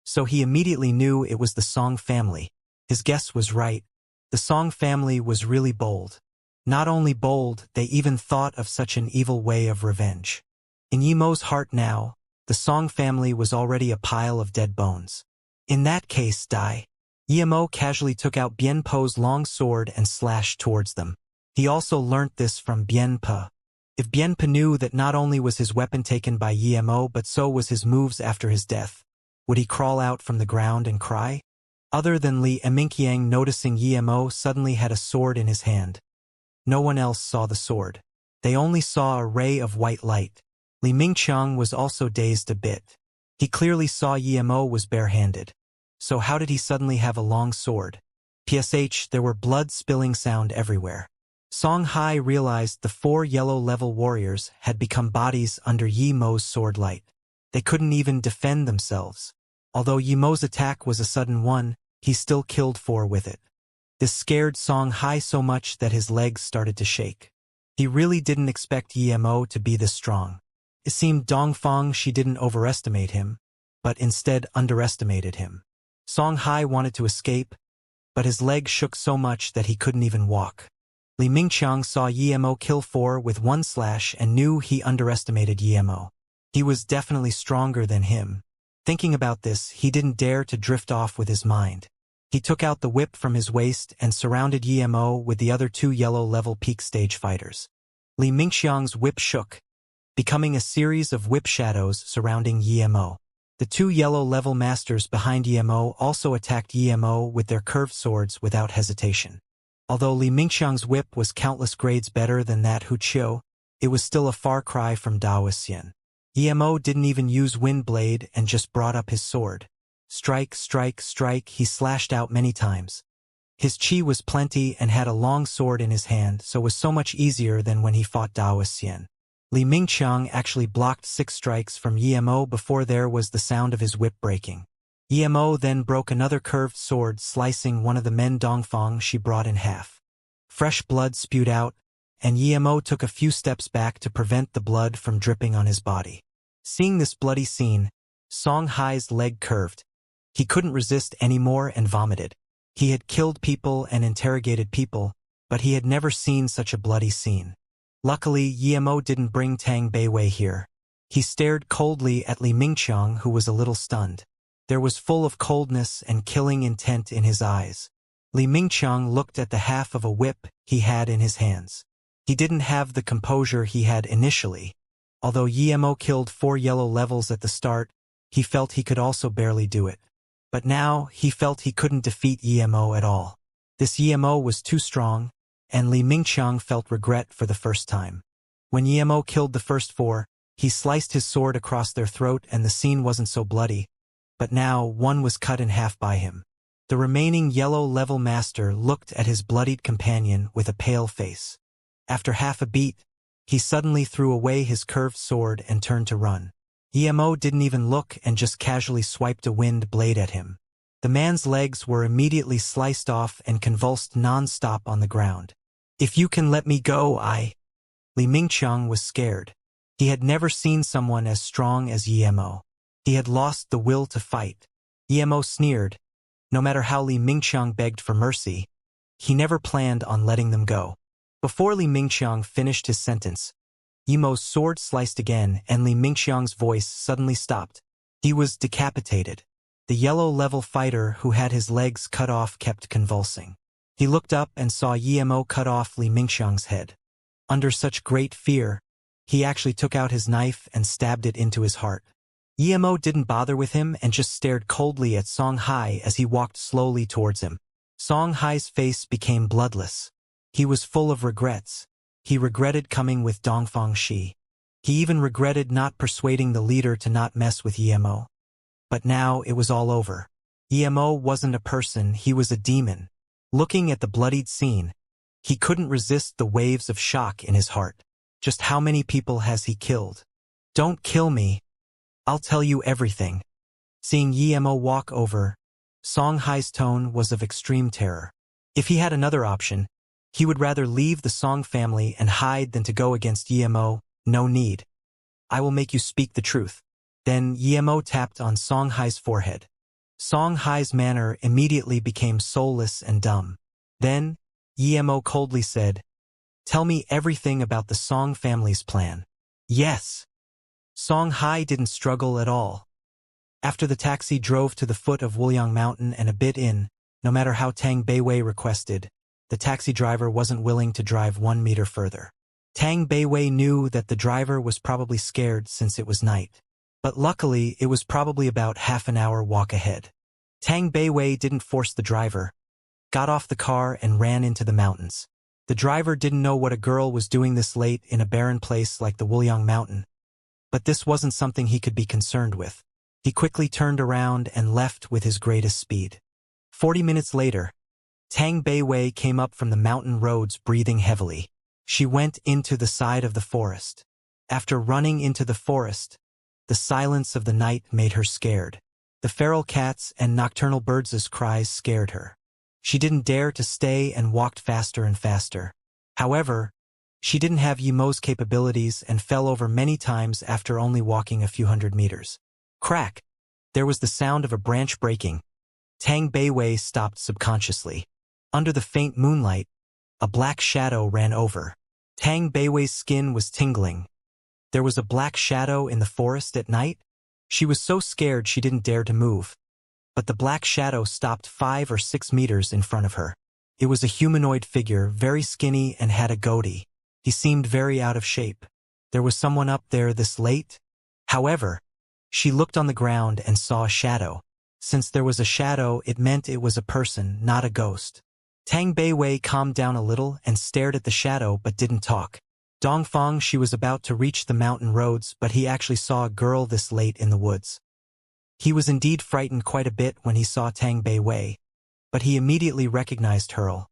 so he immediately knew it was the Song family. His guess was right. The Song family was really bold. Not only bold, they even thought of such an evil way of revenge. In Yimo's heart now, the Song family was already a pile of dead bones. In that case, die. Yimo casually took out Bianpo's long sword and slashed towards them. He also learnt this from Bianpo. If Bianpo knew that not only was his weapon taken by Yimo but so was his moves after his death, would he crawl out from the ground and cry? Other than Li Mingqiang noticing Yimo suddenly had a sword in his hand. No one else saw the sword. They only saw a ray of white light. Li Mingqiang was also dazed a bit. He clearly saw Yimo was barehanded. So how did he suddenly have a long sword? PSH, there were blood-spilling sound everywhere. Song Hai realized the 4 yellow-level warriors had become bodies under Yimo's sword light. They couldn't even defend themselves. Although Yimo's attack was a sudden one, he still killed 4 with it. This scared Song Hai so much that his legs started to shake. He really didn't expect Yimo to be this strong. It seemed Dongfang she didn't overestimate him, but instead underestimated him. Song Hai wanted to escape, but his legs shook so much that he couldn't even walk. Li Mingqiang saw Yimo kill 4 with 1 slash and knew he underestimated Yimo. He was definitely stronger than him. Thinking about this, he didn't dare to drift off with his mind. He took out the whip from his waist and surrounded Yimo with the other 2 yellow-level peak stage fighters. Li Mingqiang's whip shook, becoming a series of whip shadows surrounding Yimo. The 2 yellow-level masters behind Yimo also attacked Yimo with their curved swords without hesitation. Although Li Mingqiang's whip was countless grades better than that Wuxia, it was still a far cry from Daoxian. Yimo didn't even use wind blade and just brought up his sword. Strike, strike, strike, he slashed out many times. His chi was plenty and had a long sword in his hand, so was so much easier than when he fought Daoxian. Li Mingqiang actually blocked 6 strikes from Yimo before there was the sound of his whip breaking. Yimo then broke another curved sword, slicing one of the men Dongfang she brought in half. Fresh blood spewed out, and Yimo took a few steps back to prevent the blood from dripping on his body. Seeing this bloody scene, Song Hai's leg curved. He couldn't resist anymore and vomited. He had killed people and interrogated people, but he had never seen such a bloody scene. Luckily, Yimo didn't bring Tang Beiwei here. He stared coldly at Li Mingqiang, who was a little stunned. There was full of coldness and killing intent in his eyes. Li Mingqiang looked at the half of a whip he had in his hands. He didn't have the composure he had initially. Although Yimo killed 4 yellow levels at the start, he felt he could also barely do it. But now, he felt he couldn't defeat Yimo at all. This Yimo was too strong, and Li Mingqiang felt regret for the first time. When Yimo killed the first 4, he sliced his sword across their throat and the scene wasn't so bloody, but now one was cut in half by him. The remaining yellow-level master looked at his bloodied companion with a pale face. After half a beat, he suddenly threw away his curved sword and turned to run. Yimo didn't even look and just casually swiped a wind blade at him. The man's legs were immediately sliced off and convulsed non-stop on the ground. If you can let me go, Li Mingqiang was scared. He had never seen someone as strong as Yimo. He had lost the will to fight. Yimo sneered. No matter how Li Mingqiang begged for mercy, he never planned on letting them go. Before Li Mingqiang finished his sentence, Yimo's sword sliced again and Li Mingqiang's voice suddenly stopped. He was decapitated. The yellow-level fighter who had his legs cut off kept convulsing. He looked up and saw Yimo cut off Li Mingqiang's head. Under such great fear, he actually took out his knife and stabbed it into his heart. Yimo didn't bother with him and just stared coldly at Song Hai as he walked slowly towards him. Song Hai's face became bloodless. He was full of regrets. He regretted coming with Dongfang Shi. He even regretted not persuading the leader to not mess with Yimo. But now it was all over. Yimo wasn't a person, he was a demon. Looking at the bloodied scene, he couldn't resist the waves of shock in his heart. Just how many people has he killed? Don't kill me. I'll tell you everything. Seeing Emo walk over, Song Hai's tone was of extreme terror. If he had another option, he would rather leave the Song family and hide than to go against Emo. No need. I will make you speak the truth. Then Emo tapped on Song Hai's forehead. Song Hai's manner immediately became soulless and dumb. Then, Emo coldly said, "Tell me everything about the Song family's plan." Yes. Song Hai didn't struggle at all. After the taxi drove to the foot of Wuliang Mountain and a bit in, no matter how Tang Beiwei requested, the taxi driver wasn't willing to drive 1 meter further. Tang Beiwei knew that the driver was probably scared since it was night. But luckily, it was probably about half an hour walk ahead. Tang Beiwei didn't force the driver, got off the car and ran into the mountains. The driver didn't know what a girl was doing this late in a barren place like the Wuliang Mountain. But this wasn't something he could be concerned with. He quickly turned around and left with his greatest speed. 40 minutes later, Tang Beiwei came up from the mountain roads breathing heavily. She went into the side of the forest. After running into the forest, the silence of the night made her scared. The feral cats and nocturnal birds' cries scared her. She didn't dare to stay and walked faster and faster. However, she didn't have Yemo's capabilities and fell over many times after only walking a few hundred meters. Crack! There was the sound of a branch breaking. Tang Beiwei stopped subconsciously. Under the faint moonlight, a black shadow ran over. Tang Beiwei's skin was tingling. There was a black shadow in the forest at night? She was so scared she didn't dare to move. But the black shadow stopped 5 or 6 meters in front of her. It was a humanoid figure, very skinny and had a goatee. He seemed very out of shape. There was someone up there this late? However, she looked on the ground and saw a shadow. Since there was a shadow, it meant it was a person, not a ghost. Tang Beiwei calmed down a little and stared at the shadow but didn't talk. Dongfang, she was about to reach the mountain roads, but he actually saw a girl this late in the woods. He was indeed frightened quite a bit when he saw Tang Beiwei, but he immediately recognized her.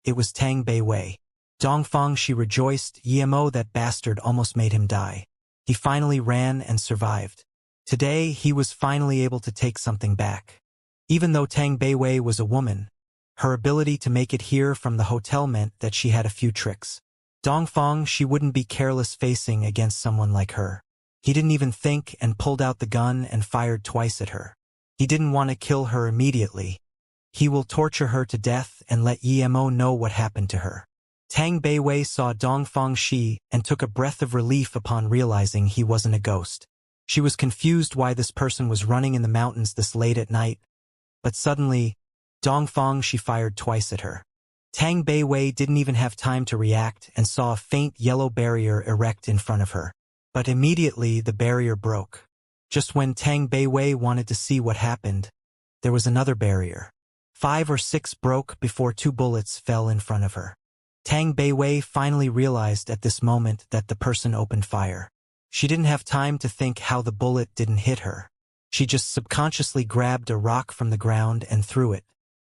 It was Tang Beiwei. Dongfang, she rejoiced. Emo, that bastard almost made him die. He finally ran and survived. Today, he was finally able to take something back. Even though Tang Beiwei was a woman, her ability to make it here from the hotel meant that she had a few tricks. Dongfang, she wouldn't be careless facing against someone like her. He didn't even think and pulled out the gun and fired twice at her. He didn't want to kill her immediately. He will torture her to death and let Emo know what happened to her. Tang Beiwei saw Dongfang Shi and took a breath of relief upon realizing he wasn't a ghost. She was confused why this person was running in the mountains this late at night, but suddenly, Dongfang Shi fired twice at her. Tang Beiwei didn't even have time to react and saw a faint yellow barrier erect in front of her. But immediately the barrier broke. Just when Tang Beiwei wanted to see what happened, there was another barrier. 5 or 6 broke before 2 bullets fell in front of her. Tang Beiwei finally realized at this moment that the person opened fire. She didn't have time to think how the bullet didn't hit her. She just subconsciously grabbed a rock from the ground and threw it.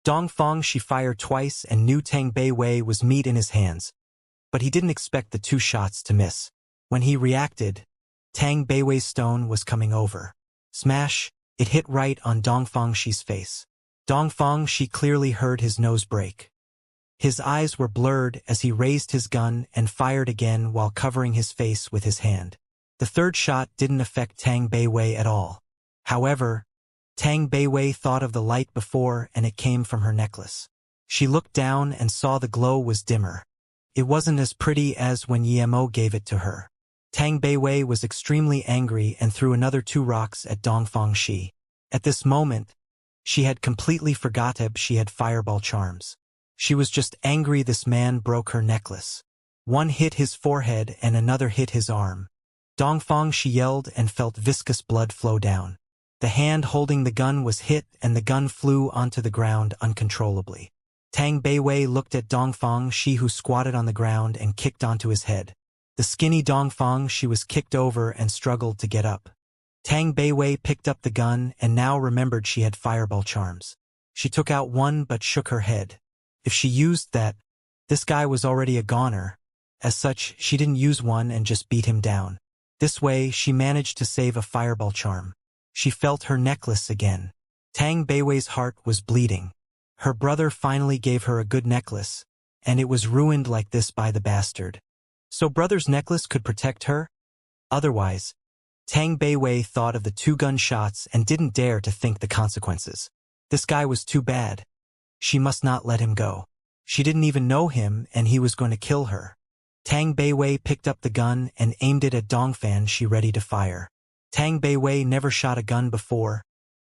Dongfang, she fired twice and knew Tang Beiwei was meat in his hands, but he didn't expect the 2 shots to miss. When he reacted, Tang Beiwei's stone was coming over. Smash! It hit right on Dongfang Shi's face. Dongfang Shi clearly heard his nose break. His eyes were blurred as he raised his gun and fired again while covering his face with his hand. The 3rd shot didn't affect Tang Beiwei at all. However, Tang Beiwei thought of the light before and it came from her necklace. She looked down and saw the glow was dimmer. It wasn't as pretty as when Emo gave it to her. Tang Beiwei was extremely angry and threw another 2 rocks at Dongfang Shi. At this moment, she had completely forgotten she had fireball charms. She was just angry this man broke her necklace. One hit his forehead and another hit his arm. Dongfang Shi yelled and felt viscous blood flow down. The hand holding the gun was hit and the gun flew onto the ground uncontrollably. Tang Beiwei looked at Dongfang Shi, who squatted on the ground and kicked onto his head. The skinny Dongfang Shi was kicked over and struggled to get up. Tang Beiwei picked up the gun and now remembered she had fireball charms. She took out one but shook her head. If she used that, this guy was already a goner. As such, she didn't use one and just beat him down. This way, she managed to save a fireball charm. She felt her necklace again. Tang Beiwei's heart was bleeding. Her brother finally gave her a good necklace, and it was ruined like this by the bastard. So brother's necklace could protect her? Otherwise, Tang Beiwei thought of the 2 gunshots and didn't dare to think the consequences. This guy was too bad. She must not let him go. She didn't even know him, and he was going to kill her. Tang Beiwei picked up the gun and aimed it at Dongfan. She ready to fire. Tang Beiwei never shot a gun before,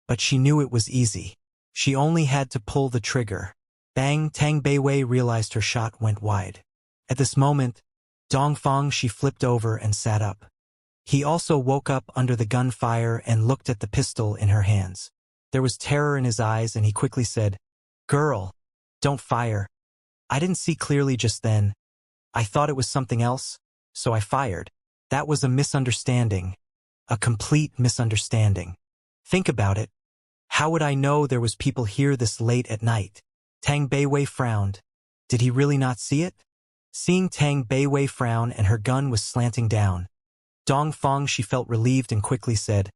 but she knew it was easy. She only had to pull the trigger. Bang! Tang Beiwei realized her shot went wide. At this moment, Dongfang she flipped over and sat up. He also woke up under the gunfire and looked at the pistol in her hands. There was terror in his eyes and he quickly said, "Girl, don't fire. I didn't see clearly just then. I thought it was something else, so I fired. That was a misunderstanding. A complete misunderstanding. Think about it. How would I know there was people here this late at night?" Tang Beiwei frowned. Did he really not see it? Seeing Tang Beiwei frown and her gun was slanting down, Dongfang she felt relieved and quickly said,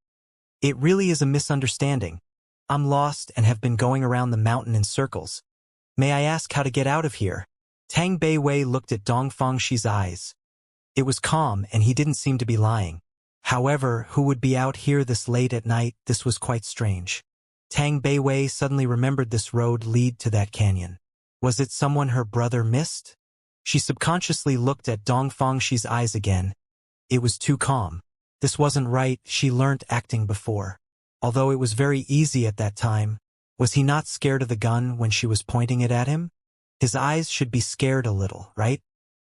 "It really is a misunderstanding. I'm lost and have been going around the mountain in circles. May I ask how to get out of here?" Tang Beiwei looked at Dongfang Shi's eyes. It was calm and he didn't seem to be lying. However, who would be out here this late at night? This was quite strange. Tang Beiwei suddenly remembered this road lead to that canyon. Was it someone her brother missed? She subconsciously looked at Dongfang Shi's eyes again. It was too calm. This wasn't right. She learnt acting before. Although it was very easy at that time, was he not scared of the gun when she was pointing it at him? His eyes should be scared a little, right?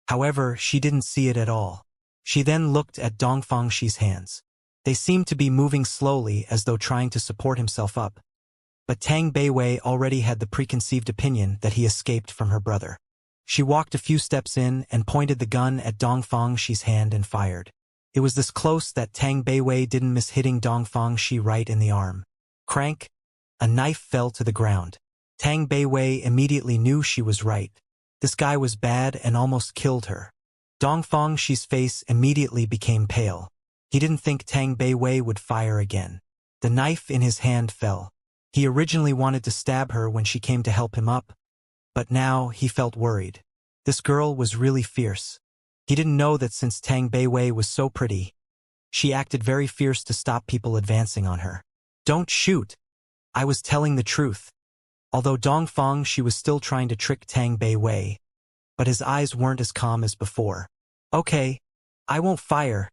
However, she didn't see it at all. She then looked at Dongfang Shi's hands. They seemed to be moving slowly as though trying to support himself up. But Tang Beiwei already had the preconceived opinion that he escaped from her brother. She walked a few steps in and pointed the gun at Dongfang Shi's hand and fired. It was this close that Tang Beiwei didn't miss hitting Dongfang Shi right in the arm. Crank! A knife fell to the ground. Tang Beiwei immediately knew she was right. This guy was bad and almost killed her. Dongfang Shi's face immediately became pale. He didn't think Tang Beiwei would fire again. The knife in his hand fell. He originally wanted to stab her when she came to help him up, but now he felt worried. This girl was really fierce. He didn't know that since Tang Beiwei was so pretty, she acted very fierce to stop people advancing on her. "Don't shoot. I was telling the truth." Although Dongfang Shi was still trying to trick Tang Beiwei, but his eyes weren't as calm as before. "Okay, I won't fire,"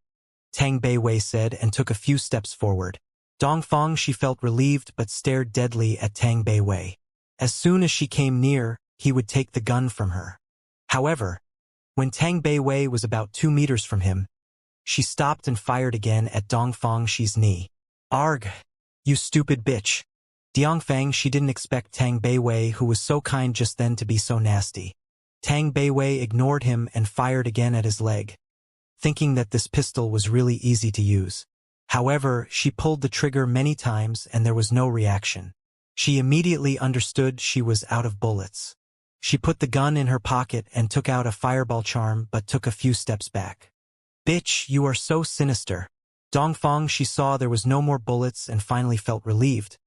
Tang Beiwei said and took a few steps forward. Dongfang Shi felt relieved but stared deadly at Tang Beiwei. As soon as she came near, he would take the gun from her. However, when Tang Beiwei was about 2 meters from him, she stopped and fired again at Dongfang Shi's knee. "Arg! You stupid bitch!" Dongfang Shi didn't expect Tang Beiwei, who was so kind just then, to be so nasty. Tang Beiwei ignored him and fired again at his leg, thinking that this pistol was really easy to use. However, she pulled the trigger many times and there was no reaction. She immediately understood she was out of bullets. She put the gun in her pocket and took out a fireball charm but took a few steps back. "Bitch, you are so sinister." Dongfang Shi saw there was no more bullets and finally felt relieved,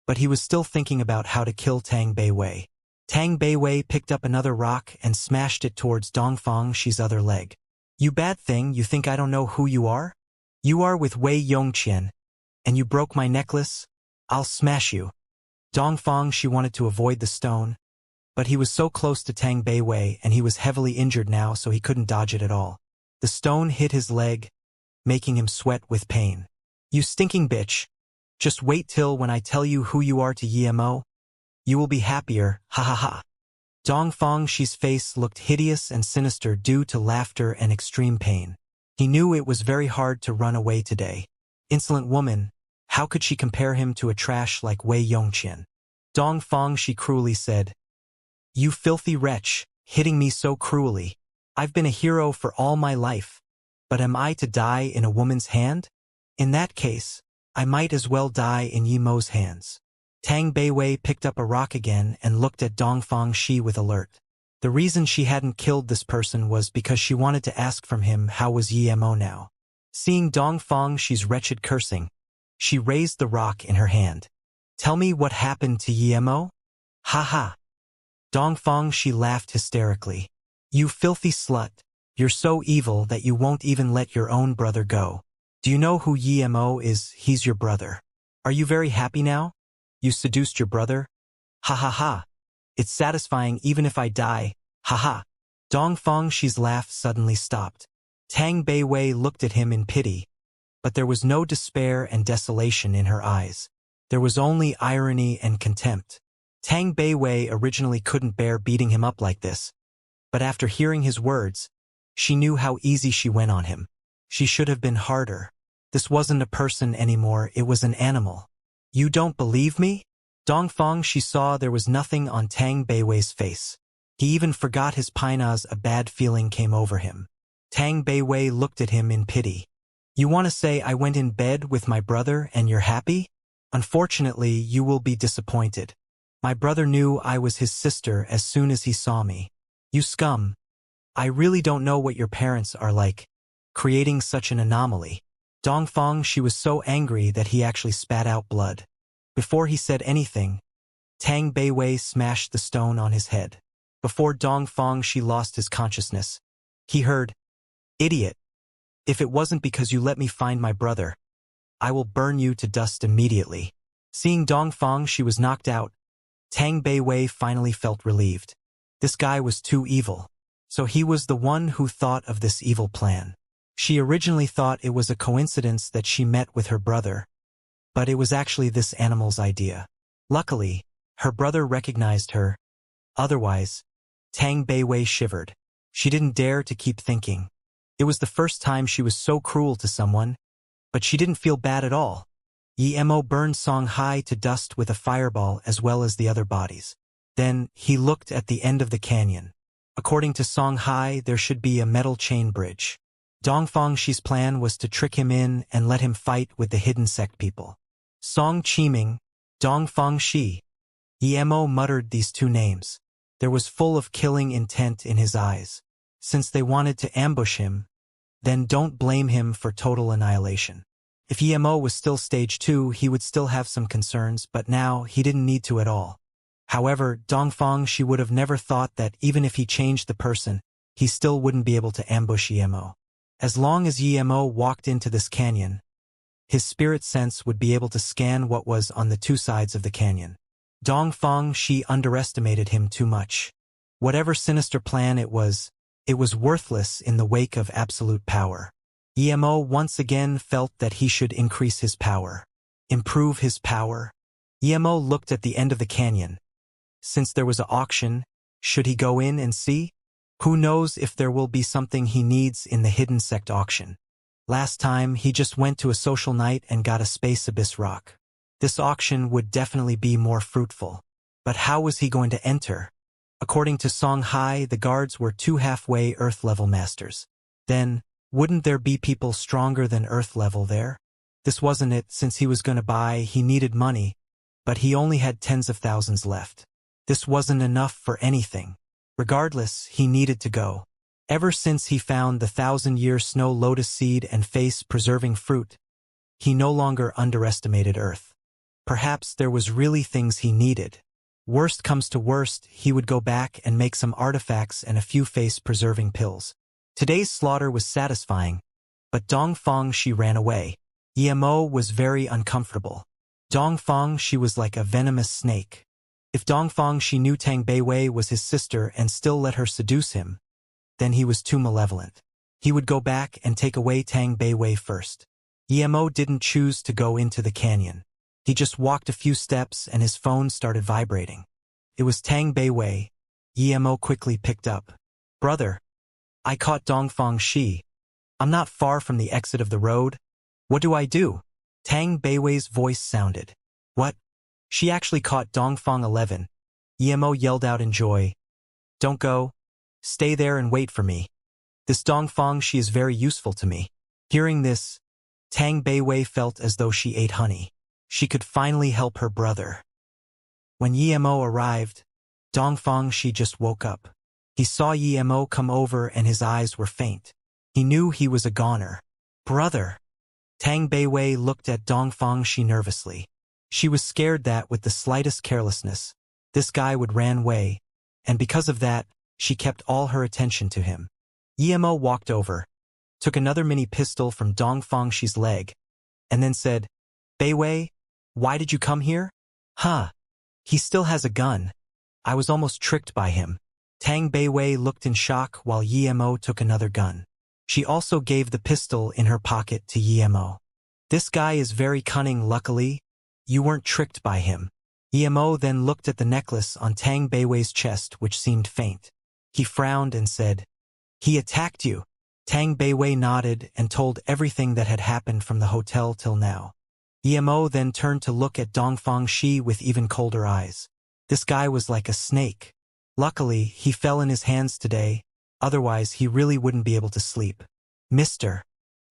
but he was still thinking about how to kill Tang Beiwei. Tang Beiwei picked up another rock and smashed it towards Dongfang Shi's other leg. "You bad thing, you think I don't know who you are? You are with Wei Yongqian, and you broke my necklace? I'll smash you." Dongfang Shi wanted to avoid the stone, but he was so close to Tang Beiwei and he was heavily injured now, so he couldn't dodge it at all. The stone hit his leg, making him sweat with pain. "You stinking bitch. Just wait till when I tell you who you are to Yimo. You will be happier, ha ha ha." Dongfang Shi's face looked hideous and sinister due to laughter and extreme pain. He knew it was very hard to run away today. Insolent woman, how could she compare him to a trash like Wei Yongqian? Dongfang Shi cruelly said, "You filthy wretch, hitting me so cruelly. I've been a hero for all my life, but am I to die in a woman's hand? In that case, I might as well die in Yimo's hands." Tang Beiwei picked up a rock again and looked at Dongfang Shi with alert. The reason she hadn't killed this person was because she wanted to ask from him how was Yimo now. Seeing Dongfang Shi's wretched cursing, she raised the rock in her hand. Tell me what happened to Yemo? Ha ha. Dongfang Shi laughed hysterically. You filthy slut. You're so evil that you won't even let your own brother go. Do you know who Yemo is? He's your brother. Are you very happy now? You seduced your brother? Ha ha ha. It's satisfying even if I die. Ha ha. Dongfang Shi's laugh suddenly stopped. Tang Beiwei looked at him in pity, but there was no despair and desolation in her eyes. There was only irony and contempt. Tang Beiwei originally couldn't bear beating him up like this, but after hearing his words, she knew how easy she went on him. She should have been harder. This wasn't a person anymore, it was an animal. You don't believe me? Dongfang Shi saw there was nothing on Tang Beiwei's face. He even forgot his pinaz. A bad feeling came over him. Tang Beiwei looked at him in pity. You want to say I went in bed with my brother and you're happy? Unfortunately, you will be disappointed. My brother knew I was his sister as soon as he saw me. You scum. I really don't know what your parents are like, creating such an anomaly. Dongfang Shi was so angry that he actually spat out blood. Before he said anything, Tang Beiwei smashed the stone on his head. Before Dongfang Shi lost his consciousness, he heard, Idiot. If it wasn't because you let me find my brother, I will burn you to dust immediately. Seeing Dongfang Shi was knocked out, Tang Beiwei finally felt relieved. This guy was too evil. So he was the one who thought of this evil plan. She originally thought it was a coincidence that she met with her brother, but it was actually this animal's idea. Luckily, her brother recognized her. Otherwise, Tang Beiwei shivered. She didn't dare to keep thinking. It was the first time she was so cruel to someone, but she didn't feel bad at all. Yemo burned Songhai to dust with a fireball as well as the other bodies. Then, he looked at the end of the canyon. According to Songhai, there should be a metal chain bridge. Dongfang Shi's plan was to trick him in and let him fight with the hidden sect people. Song Qiming, Dongfang Shi. Yemo muttered these two names. There was full of killing intent in his eyes. Since they wanted to ambush him, then don't blame him for total annihilation. If Yemo was still stage 2, he would still have some concerns, but now he didn't need to at all. However, Dongfang Shi would have never thought that even if he changed the person, he still wouldn't be able to ambush Yemo. As long as Yemo walked into this canyon, his spirit sense would be able to scan what was on the two sides of the canyon. Dongfang Shi underestimated him too much. Whatever sinister plan it was worthless in the wake of absolute power. Yemo once again felt that he should increase his power. Improve his power. Yemo looked at the end of the canyon. Since there was an auction, should he go in and see? Who knows if there will be something he needs in the hidden sect auction. Last time, he just went to a social night and got a space abyss rock. This auction would definitely be more fruitful. But how was he going to enter? According to Songhai, the guards were 2 halfway Earth-level masters. Then, wouldn't there be people stronger than Earth-level there? This wasn't it. Since he was going to buy, he needed money, but he only had tens of thousands left. This wasn't enough for anything. Regardless, he needed to go. Ever since he found the 1,000-year snow lotus seed and face-preserving fruit, he no longer underestimated Earth. Perhaps there was really things he needed. Worst comes to worst, he would go back and make some artifacts and a few face-preserving pills. Today's slaughter was satisfying, but Dongfang Shi ran away. Yemo was very uncomfortable. Dongfang Shi was like a venomous snake. If Dongfang Shi knew Tang Beiwei was his sister and still let her seduce him, then he was too malevolent. He would go back and take away Tang Beiwei first. Yemo didn't choose to go into the canyon. He just walked a few steps and his phone started vibrating. It was Tang Beiwei. Yemo quickly picked up. Brother, I caught Dongfang Shi. I'm not far from the exit of the road. What do I do? Tang Beiwei's voice sounded. What? She actually caught Dongfang 11. Yemo yelled out in joy. Don't go. Stay there and wait for me. This Dongfang Shi is very useful to me. Hearing this, Tang Beiwei felt as though she ate honey. She could finally help her brother. When Yemo arrived, Dongfang Shi just woke up. He saw Yemo come over and his eyes were faint. He knew he was a goner. Brother. Tang Beiwei looked at Dongfang Shi nervously. She was scared that, with the slightest carelessness, this guy would ran away, and because of that, she kept all her attention to him. Emo walked over, took another mini pistol from Dongfang Shi's leg, and then said, Beiwei, why did you come here? Huh. He still has a gun. I was almost tricked by him. Tang Beiwei looked in shock while Emo took another gun. She also gave the pistol in her pocket to Emo. This guy is very cunning. Luckily, you weren't tricked by him. Emo then looked at the necklace on Tang Beiwei's chest, which seemed faint. He frowned and said, He attacked you. Tang Beiwei nodded and told everything that had happened from the hotel till now. Emo then turned to look at Dongfang Shi with even colder eyes. This guy was like a snake. Luckily, he fell in his hands today, otherwise he really wouldn't be able to sleep. Mr.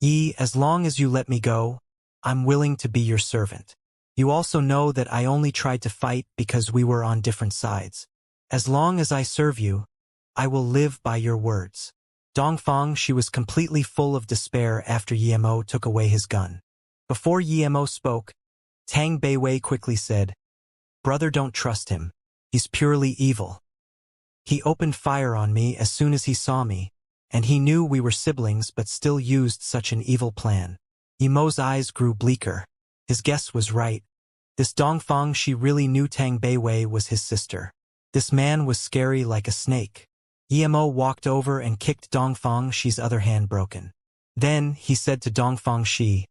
E, as long as you let me go, I'm willing to be your servant. You also know that I only tried to fight because we were on different sides. As long as I serve you, I will live by your words. Dongfang Shi was completely full of despair after Emo took away his gun. Before Emo spoke, Tang Beiwei quickly said, Brother, don't trust him. He's purely evil. He opened fire on me as soon as he saw me, and he knew we were siblings but still used such an evil plan. Emo's eyes grew bleaker. His guess was right. This Dongfang Shi really knew Tang Beiwei was his sister. This man was scary like a snake. Emo walked over and kicked Dongfang Shi's other hand broken. Then he said to Dongfang Shi,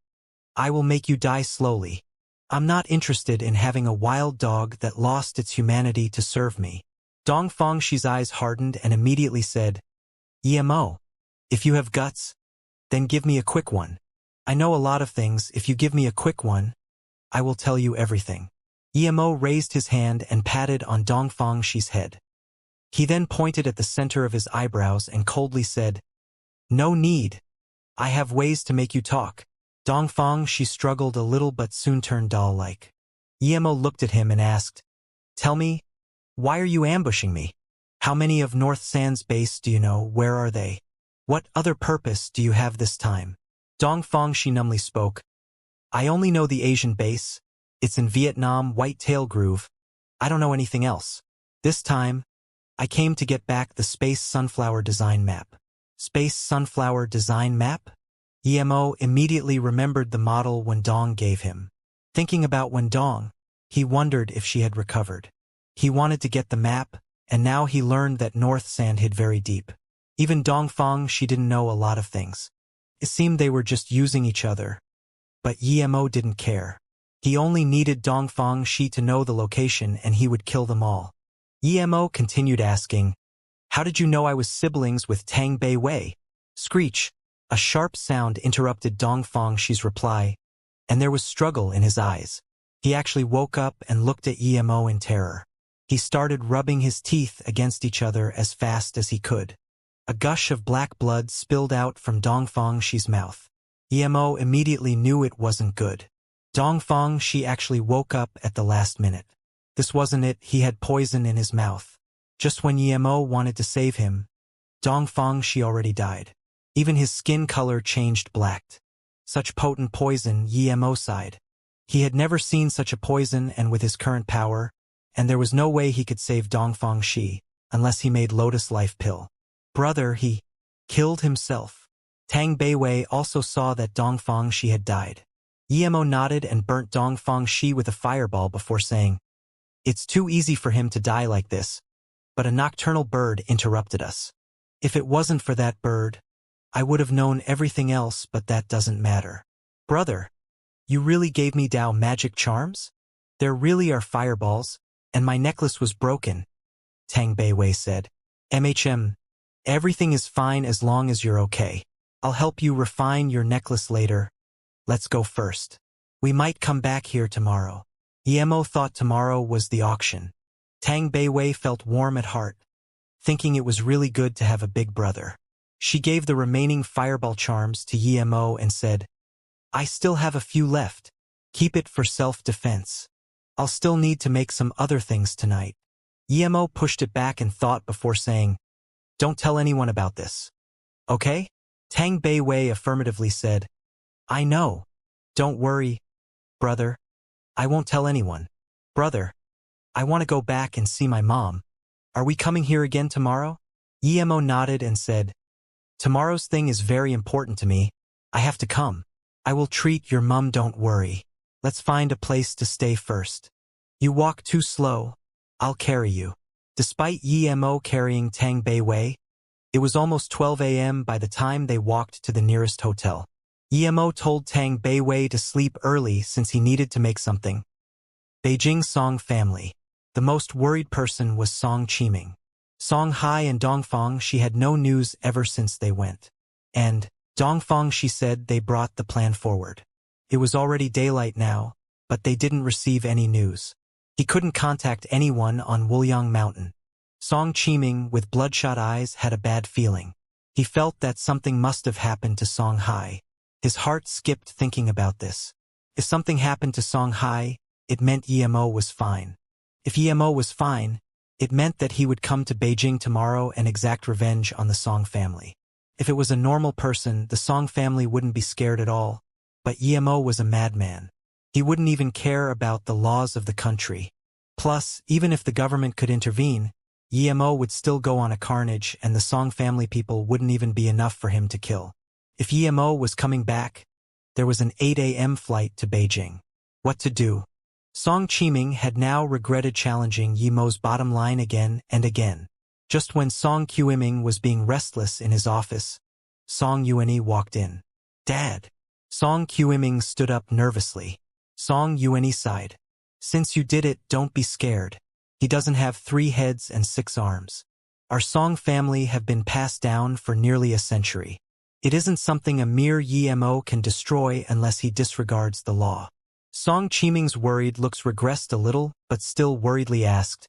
I will make you die slowly. I'm not interested in having a wild dog that lost its humanity to serve me. Dongfang Shi's eyes hardened and immediately said, Emo, if you have guts, then give me a quick one. I know a lot of things. If you give me a quick one, I will tell you everything. Emo raised his hand and patted on Dongfang Shi's head. He then pointed at the center of his eyebrows and coldly said, No need. I have ways to make you talk. Dongfang Shi struggled a little but soon turned doll-like. Emo looked at him and asked, Tell me, why are you ambushing me? How many of North Sand's base do you know? Where are they? What other purpose do you have this time? Dongfang Shi numbly spoke, I only know the Asian base. It's in Vietnam, Whitetail Groove. I don't know anything else. This time, I came to get back the Space Sunflower Design Map. Space Sunflower Design Map? Emo immediately remembered the model Wendong gave him. Thinking about Wendong, he wondered if she had recovered. He wanted to get the map, and now he learned that North Sand hid very deep. Even Dongfang Shi didn't know a lot of things. It seemed they were just using each other. But Emo didn't care. He only needed Dongfang Shi to know the location and he would kill them all. Emo continued asking, How did you know I was siblings with Tang Beiwei? Screech. A sharp sound interrupted Dongfang Shi's reply, and there was struggle in his eyes. He actually woke up and looked at Emo in terror. He started rubbing his teeth against each other as fast as he could. A gush of black blood spilled out from Dongfang Shi's mouth. Emo immediately knew it wasn't good. Dongfang Shi actually woke up at the last minute. This wasn't it, he had poison in his mouth. Just when Emo wanted to save him, Dongfang Shi already died. Even his skin color changed black. Such potent poison, Emo sighed. He had never seen such a poison, and with his current power, and there was no way he could save Dongfang Shi, unless he made Lotus Life Pill. Brother, he killed himself. Tang Beiwei also saw that Dongfang Shi had died. Emo nodded and burnt Dongfang Shi with a fireball before saying, It's too easy for him to die like this. But a nocturnal bird interrupted us. If it wasn't for that bird, I would have known everything else, but that doesn't matter. Brother, you really gave me Dao magic charms? There really are fireballs, and my necklace was broken, Tang Beiwei said. Everything is fine as long as you're okay. I'll help you refine your necklace later. Let's go first. We might come back here tomorrow. Emo thought tomorrow was the auction. Tang Beiwei felt warm at heart, thinking it was really good to have a big brother. She gave the remaining fireball charms to Emo and said, I still have a few left. Keep it for self-defense. I'll still need to make some other things tonight. Emo pushed it back and thought before saying, Don't tell anyone about this. Okay? Tang Beiwei affirmatively said, I know. Don't worry, brother. I won't tell anyone. Brother, I want to go back and see my mom. Are we coming here again tomorrow? Emo nodded and said, tomorrow's thing is very important to me. I have to come. I will treat your mum, don't worry. Let's find a place to stay first. You walk too slow. I'll carry you. Despite Emo carrying Tang Beiwei, it was almost 12 a.m. by the time they walked to the nearest hotel. Emo told Tang Beiwei to sleep early since he needed to make something. Beijing Song family. The most worried person was Song Qiming. Song Hai and Dongfang, she had no news ever since they went. And Dongfang, she said they brought the plan forward. It was already daylight now, but they didn't receive any news. He couldn't contact anyone on Wuliang Mountain. Song Qiming, with bloodshot eyes, had a bad feeling. He felt that something must have happened to Song Hai. His heart skipped thinking about this. If something happened to Song Hai, it meant Emo was fine. If Emo was fine, it meant that he would come to Beijing tomorrow and exact revenge on the Song family. If it was a normal person, the Song family wouldn't be scared at all. But Emo was a madman. He wouldn't even care about the laws of the country. Plus, even if the government could intervene, Emo would still go on a carnage and the Song family people wouldn't even be enough for him to kill. If Emo was coming back, there was an 8 a.m. flight to Beijing. What to do? Song Qiming had now regretted challenging Emo's bottom line again and again. Just when Song Qiming was being restless in his office, Song Yuanyi walked in. Dad. Song Qiming stood up nervously. Song Yuanyi sighed. Since you did it, don't be scared. He doesn't have 3 heads and 6 arms. Our Song family have been passed down for nearly a century. It isn't something a mere Emo can destroy unless he disregards the law. Song Qiming's worried looks regressed a little, but still worriedly asked,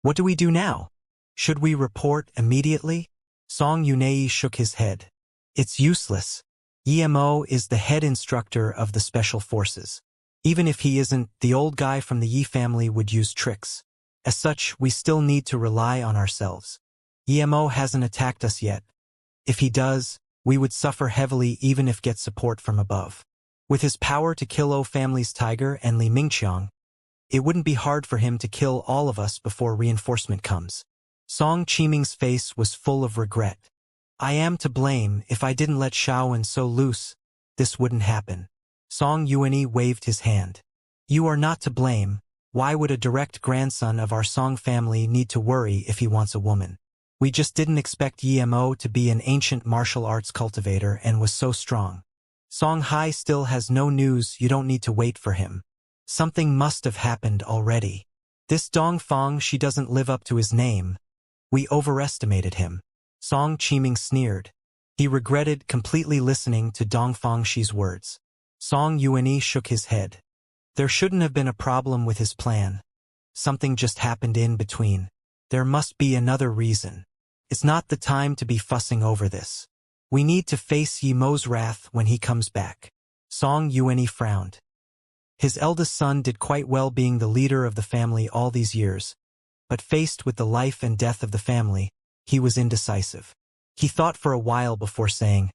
what do we do now? Should we report immediately? Song Yuanyi shook his head. It's useless. Emo is the head instructor of the special forces. Even if he isn't, the old guy from the Yi family would use tricks. As such, we still need to rely on ourselves. Emo hasn't attacked us yet. If he does, we would suffer heavily even if get support from above. With his power to kill O family's tiger and Li Mingqiang, it wouldn't be hard for him to kill all of us before reinforcement comes. Song Qiming's face was full of regret. I am to blame. If I didn't let Shaowen so loose, this wouldn't happen. Song Yuanyi waved his hand. You are not to blame. Why would a direct grandson of our Song family need to worry if he wants a woman? We just didn't expect Emo to be an ancient martial arts cultivator and was so strong. Song Hai still has no news. You don't need to wait for him. Something must have happened already. This Dongfang, she doesn't live up to his name. We overestimated him. Song Qiming sneered. He regretted completely listening to Dongfang Shi's words. Song Yuanyi shook his head. There shouldn't have been a problem with his plan. Something just happened in between. There must be another reason. It's not the time to be fussing over this. We need to face Emo's wrath when he comes back. Song Yuanyi frowned. His eldest son did quite well being the leader of the family all these years, but faced with the life and death of the family, he was indecisive. He thought for a while before saying,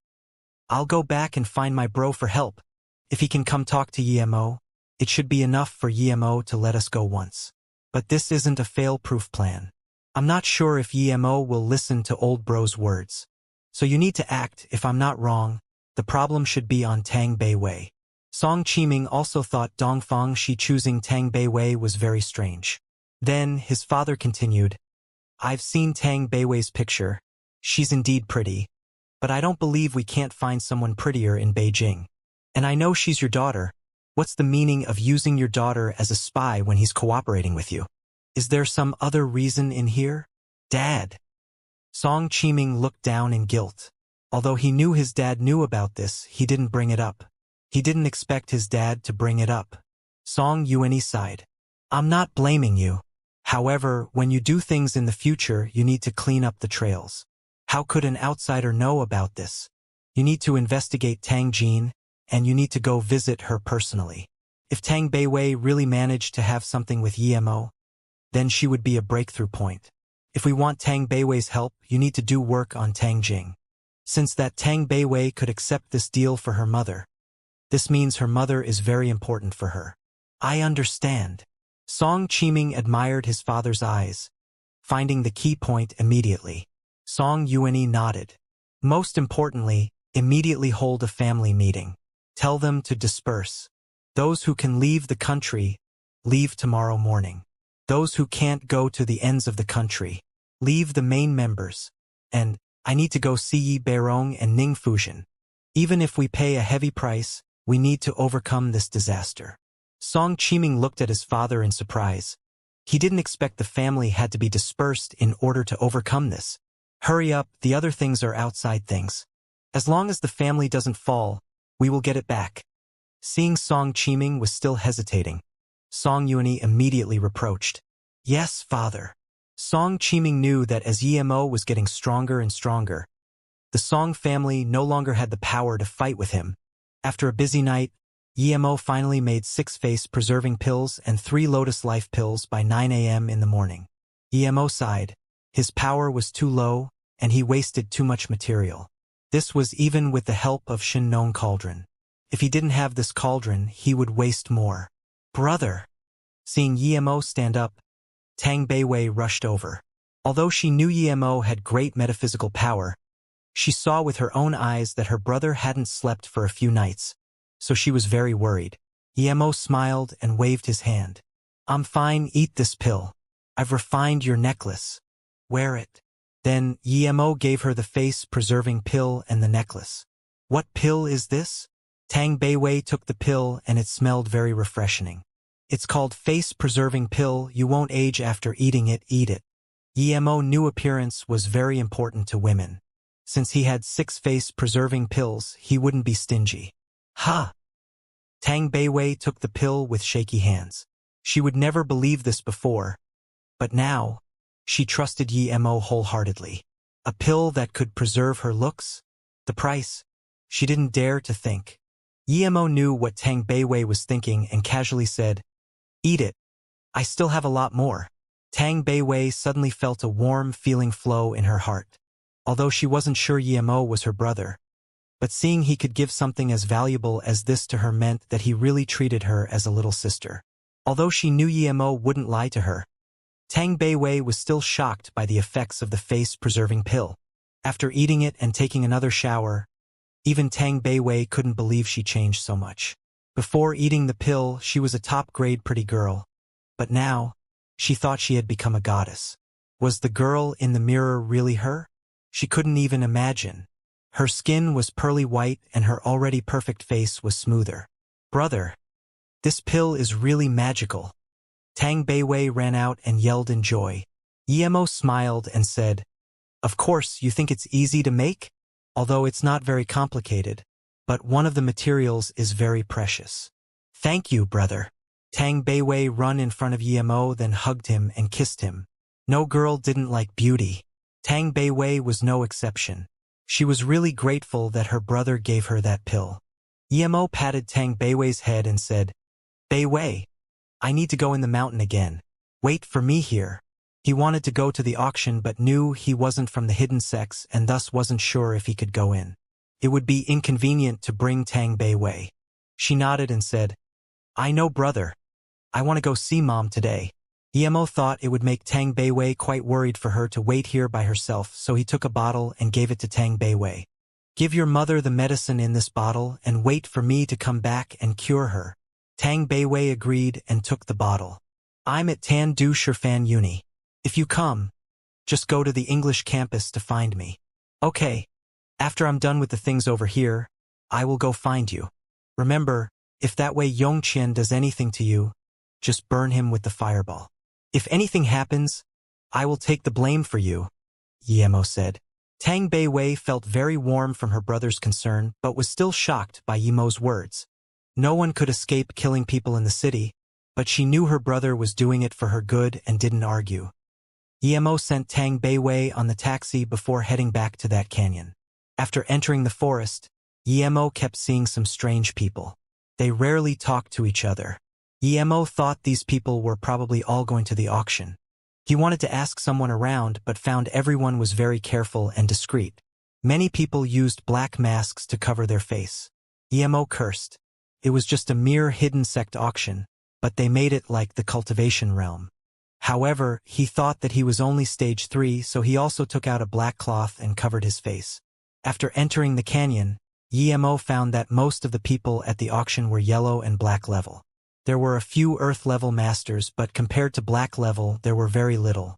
I'll go back and find my bro for help. If he can come talk to Emo, it should be enough for Emo to let us go once. But this isn't a fail-proof plan. I'm not sure if Emo will listen to old bro's words. So you need to act. If I'm not wrong, the problem should be on Tang Beiwei. Song Qiming also thought Dongfang Shi choosing Tang Beiwei was very strange. Then his father continued, I've seen Tang Beiwei's picture. She's indeed pretty. But I don't believe we can't find someone prettier in Beijing. And I know she's your daughter. What's the meaning of using your daughter as a spy when he's cooperating with you? Is there some other reason in here? Dad. Song Qiming looked down in guilt. Although he knew his dad knew about this, he didn't bring it up. He didn't expect his dad to bring it up. Song Yuanyi sighed. I'm not blaming you. However, when you do things in the future, you need to clean up the trails. How could an outsider know about this? You need to investigate Tang Jin, and you need to go visit her personally. If Tang Beiwei really managed to have something with Emo, then she would be a breakthrough point. If we want Tang Beiwei's help, you need to do work on Tang Jing. Since that Tang Beiwei could accept this deal for her mother, This means her mother is very important for her. I understand. Song Qiming admired his father's eyes, finding the key point immediately. Song Yuanyi nodded. Most importantly, immediately hold a family meeting. Tell them to disperse. Those who can leave the country, leave tomorrow morning. Those who can't go to the ends of the country, leave the main members. And, I need to go see Yi Beirong and Ning Fujian. Even if we pay a heavy price, we need to overcome this disaster. Song Qiming looked at his father in surprise. He didn't expect the family had to be dispersed in order to overcome this. Hurry up, the other things are outside things. As long as the family doesn't fall, we will get it back. Seeing Song Qiming was still hesitating, Song Yuanyi immediately reproached. Yes, father. Song Qiming knew that as Emo was getting stronger and stronger, the Song family no longer had the power to fight with him. After a busy night, Emo finally made 6 face-preserving pills and 3 Lotus Life pills by 9 a.m. in the morning. Emo sighed. His power was too low, and he wasted too much material. This was even with the help of Shin Nong Cauldron. If he didn't have this cauldron, he would waste more. Brother! Seeing Emo stand up, Tang Beiwei rushed over. Although she knew Emo had great metaphysical power, she saw with her own eyes that her brother hadn't slept for a few nights, so she was very worried. Emo smiled and waved his hand. I'm fine, eat this pill. I've refined your necklace. Wear it. Then, Emo gave her the face-preserving pill and the necklace. What pill is this? Tang Beiwei took the pill and it smelled very refreshing. It's called face-preserving pill, you won't age after eating it, eat it. Emo's new appearance was very important to women. Since he had 6 face-preserving pills, he wouldn't be stingy. Ha! Tang Beiwei took the pill with shaky hands. She would never believe this before, but now, she trusted Emo wholeheartedly. A pill that could preserve her looks? The price? She didn't dare to think. Emo knew what Tang Beiwei was thinking and casually said, Eat it. I still have a lot more. Tang Beiwei suddenly felt a warm feeling flow in her heart. Although she wasn't sure Emo was her brother, but seeing he could give something as valuable as this to her meant that he really treated her as a little sister. Although she knew Emo wouldn't lie to her, Tang Beiwei was still shocked by the effects of the face-preserving pill. After eating it and taking another shower, even Tang Beiwei couldn't believe she changed so much. Before eating the pill, she was a top-grade pretty girl, but now, she thought she had become a goddess. Was the girl in the mirror really her? She couldn't even imagine. Her skin was pearly white and her already perfect face was smoother. Brother, this pill is really magical. Tang Beiwei ran out and yelled in joy. Emo smiled and said, Of course, you think it's easy to make? Although it's not very complicated, but one of the materials is very precious. Thank you, brother. Tang Beiwei ran in front of Emo, then hugged him and kissed him. No girl didn't like beauty. Tang Beiwei was no exception. She was really grateful that her brother gave her that pill. Emo patted Tang Beiwei's head and said, Beiwei, I need to go in the mountain again. Wait for me here. He wanted to go to the auction but knew he wasn't from the hidden sex and thus wasn't sure if he could go in. It would be inconvenient to bring Tang Beiwei. She nodded and said, I know, brother. I want to go see Mom today. Emo thought it would make Tang Beiwei quite worried for her to wait here by herself, so he took a bottle and gave it to Tang Beiwei. Give your mother the medicine in this bottle and wait for me to come back and cure her. Tang Beiwei agreed and took the bottle. I'm at Tan Du Shifan Uni. If you come, just go to the English campus to find me. Okay. After I'm done with the things over here, I will go find you. Remember, if that way Yongqian does anything to you, just burn him with the fireball. If anything happens, I will take the blame for you, Emo said. Tang Beiwei felt very warm from her brother's concern but was still shocked by Emo's words. No one could escape killing people in the city, but she knew her brother was doing it for her good and didn't argue. Emo sent Tang Beiwei on the taxi before heading back to that canyon. After entering the forest, Emo kept seeing some strange people. They rarely talked to each other. Emo thought these people were probably all going to the auction. He wanted to ask someone around but found everyone was very careful and discreet. Many people used black masks to cover their face. Emo cursed. It was just a mere hidden sect auction, but they made it like the Cultivation realm. However, he thought that he was only stage 3, so he also took out a black cloth and covered his face. After entering the canyon, Yemo found that most of the people at the auction were yellow and black level. There were a few earth level masters, but compared to black level, there were very little.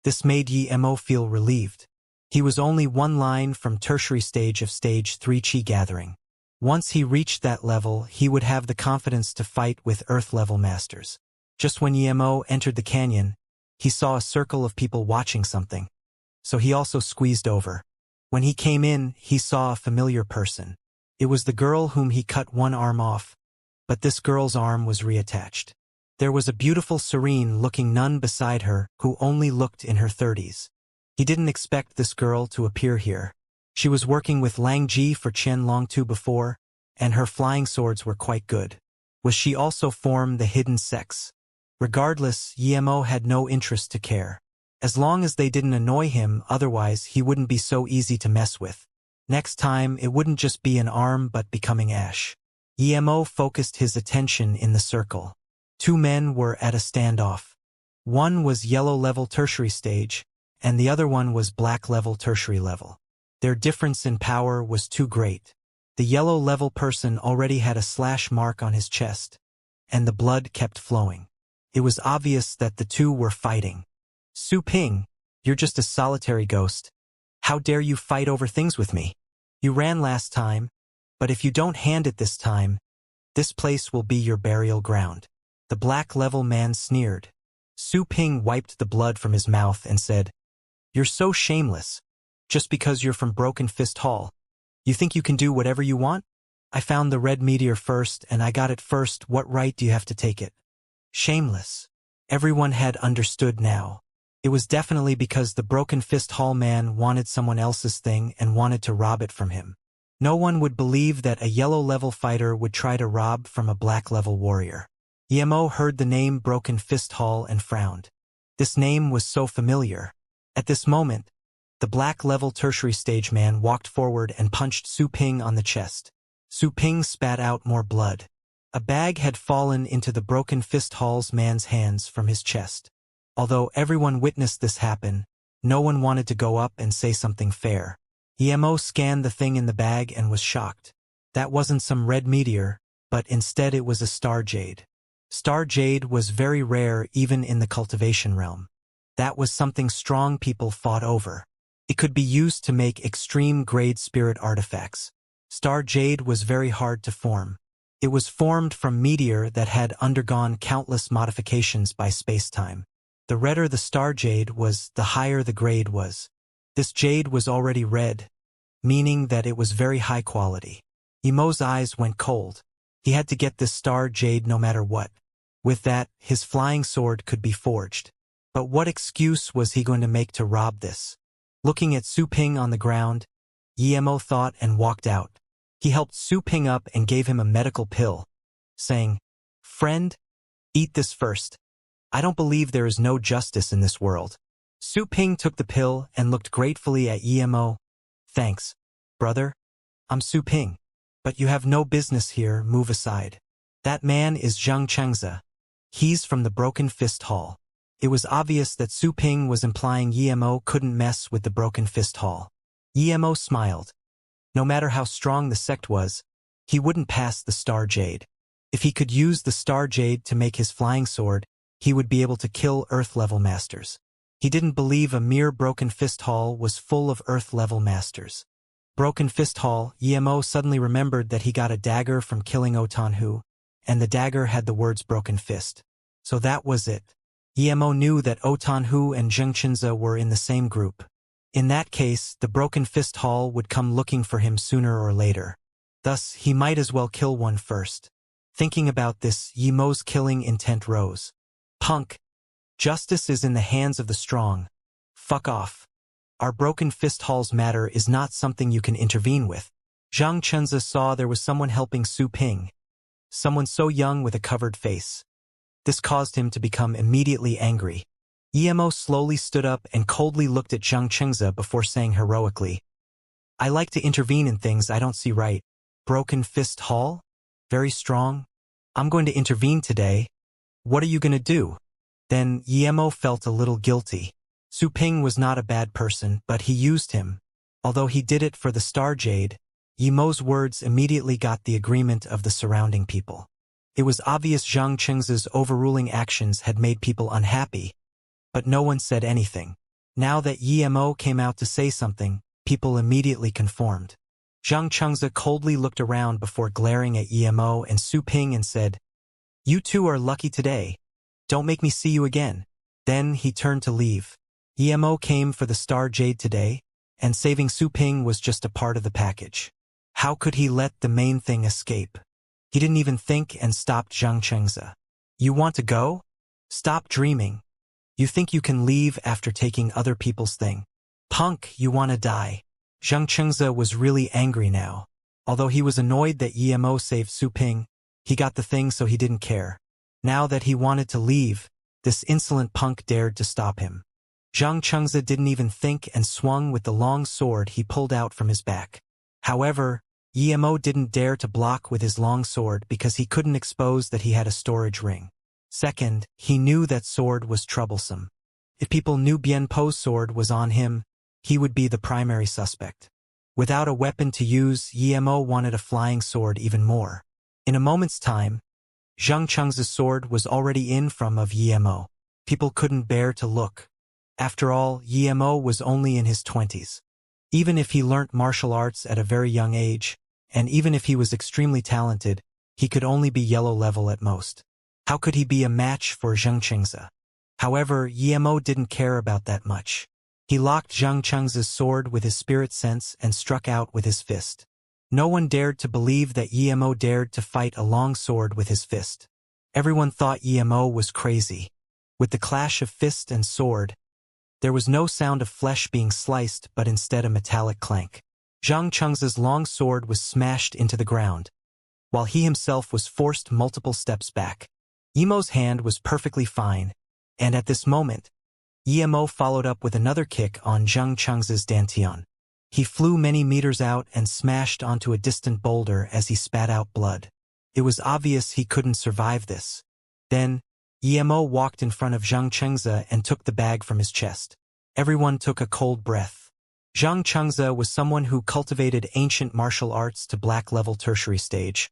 This made Yemo feel relieved. He was only one line from tertiary stage of stage 3 chi gathering. Once he reached that level, he would have the confidence to fight with earth level masters. Just when Yemo entered the canyon, he saw a circle of people watching something. So he also squeezed over. When he came in, he saw a familiar person. It was the girl whom he cut one arm off, but this girl's arm was reattached. There was a beautiful serene-looking nun beside her who only looked in her 30s. He didn't expect this girl to appear here. She was working with Lang Ji for Chen Longtu before, and her flying swords were quite good. Was she also from the hidden sects? Regardless, Yemo had no interest to care. As long as they didn't annoy him, otherwise he wouldn't be so easy to mess with. Next time, it wouldn't just be an arm but becoming ash. Yemo focused his attention in the circle. 2 men were at a standoff. One was yellow level tertiary stage, and the other one was black level tertiary level. Their difference in power was too great. The yellow level person already had a slash mark on his chest, and the blood kept flowing. It was obvious that the two were fighting. Su Ping, you're just a solitary ghost. How dare you fight over things with me? You ran last time, but if you don't hand it this time, this place will be your burial ground. The black level man sneered. Su Ping wiped the blood from his mouth and said, "You're so shameless. Just because you're from Broken Fist Hall. You think you can do whatever you want? I found the red meteor first and I got it first. What right do you have to take it?" Shameless. Everyone had understood now. It was definitely because the Broken Fist Hall man wanted someone else's thing and wanted to rob it from him. No one would believe that a yellow-level fighter would try to rob from a black-level warrior. Yemo heard the name Broken Fist Hall and frowned. This name was so familiar. At this moment, the black-level tertiary stage man walked forward and punched Su Ping on the chest. Su Ping spat out more blood. A bag had fallen into the Broken Fist Hall's man's hands from his chest. Although everyone witnessed this happen, no one wanted to go up and say something fair. Yemo scanned the thing in the bag and was shocked. That wasn't some red meteor, but instead it was a star jade. Star jade was very rare even in the Cultivation realm. That was something strong people fought over. It could be used to make extreme-grade spirit artifacts. Star jade was very hard to form. It was formed from meteor that had undergone countless modifications by space-time. The redder the star jade was, the higher the grade was. This jade was already red, meaning that it was very high quality. Yemo's eyes went cold. He had to get this star jade no matter what. With that, his flying sword could be forged. But what excuse was he going to make to rob this? Looking at Su Ping on the ground, Yemo thought and walked out. He helped Su Ping up and gave him a medical pill, saying, "Friend, eat this first. I don't believe there is no justice in this world." Su Ping took the pill and looked gratefully at Yemo. "Thanks, brother. I'm Su Ping. But you have no business here, move aside. That man is Xianxia. He's from the Broken Fist Hall." It was obvious that Su Ping was implying Yemo couldn't mess with the Broken Fist Hall. Yemo smiled. No matter how strong the sect was, he wouldn't pass the Star Jade. If he could use the Star Jade to make his flying sword, he would be able to kill Earth-level masters. He didn't believe a mere Broken Fist Hall was full of Earth-level masters. Broken Fist Hall, Yemo suddenly remembered that he got a dagger from killing Otanhu, and the dagger had the words Broken Fist. So that was it. Yemo knew that Otanhu and Xianxia were in the same group. In that case, the Broken Fist Hall would come looking for him sooner or later. Thus, he might as well kill one first. Thinking about this, Yemo's killing intent rose. "Punk. Justice is in the hands of the strong. Fuck off. Our Broken Fist Hall's matter is not something you can intervene with." Xianxia saw there was someone helping Su Ping. Someone so young with a covered face. This caused him to become immediately angry. Yemo slowly stood up and coldly looked at Xianxia before saying heroically, "I like to intervene in things I don't see right. Broken Fist Hall? Very strong? I'm going to intervene today. What are you going to do? Then Yemo felt a little guilty. Su Ping was not a bad person, but he used him. Although he did it for the Star Jade, Yemo's words immediately got the agreement of the surrounding people. It was obvious Zhang Cheng's overruling actions had made people unhappy, but no one said anything. Now that Yemo came out to say something, people immediately conformed. Zhang Chengze coldly looked around before glaring at Yemo and Su Ping and said, "You two are lucky today. Don't make me see you again." Then he turned to leave. Yemo came for the Star Jade today, and saving Su Ping was just a part of the package. How could he let the main thing escape? He didn't even think and stopped Zhang Chengze. "You want to go? Stop dreaming. You think you can leave after taking other people's thing? Punk, you want to die." Zhang Chengze was really angry now. Although he was annoyed that Yemo saved Su Ping, he got the thing so he didn't care. Now that he wanted to leave, this insolent punk dared to stop him. Zhang Chengze didn't even think and swung with the long sword he pulled out from his back. However, Yemo didn't dare to block with his long sword because he couldn't expose that he had a storage ring. Second, he knew that sword was troublesome. If people knew Bien Po's sword was on him, he would be the primary suspect. Without a weapon to use, Yemo wanted a flying sword even more. In a moment's time, Zhang Cheng's sword was already in front of Yemo. People couldn't bear to look. After all, Yemo was only in his 20s. Even if he learnt martial arts at a very young age, and even if he was extremely talented, he could only be yellow level at most. How could he be a match for Zhang Chengze? However, Yemo didn't care about that much. He locked Zhang Cheng's sword with his spirit sense and struck out with his fist. No one dared to believe that Yemo dared to fight a long sword with his fist. Everyone thought Yemo was crazy. With the clash of fist and sword, there was no sound of flesh being sliced but instead a metallic clank. Zhang Cheng's long sword was smashed into the ground, while he himself was forced multiple steps back. Yemo's hand was perfectly fine, and at this moment, Yemo followed up with another kick on Zhang Cheng's dantian. He flew many meters out and smashed onto a distant boulder as he spat out blood. It was obvious he couldn't survive this. Then, Yemo walked in front of Zhang Chengze and took the bag from his chest. Everyone took a cold breath. Zhang Chengze was someone who cultivated ancient martial arts to black-level tertiary stage.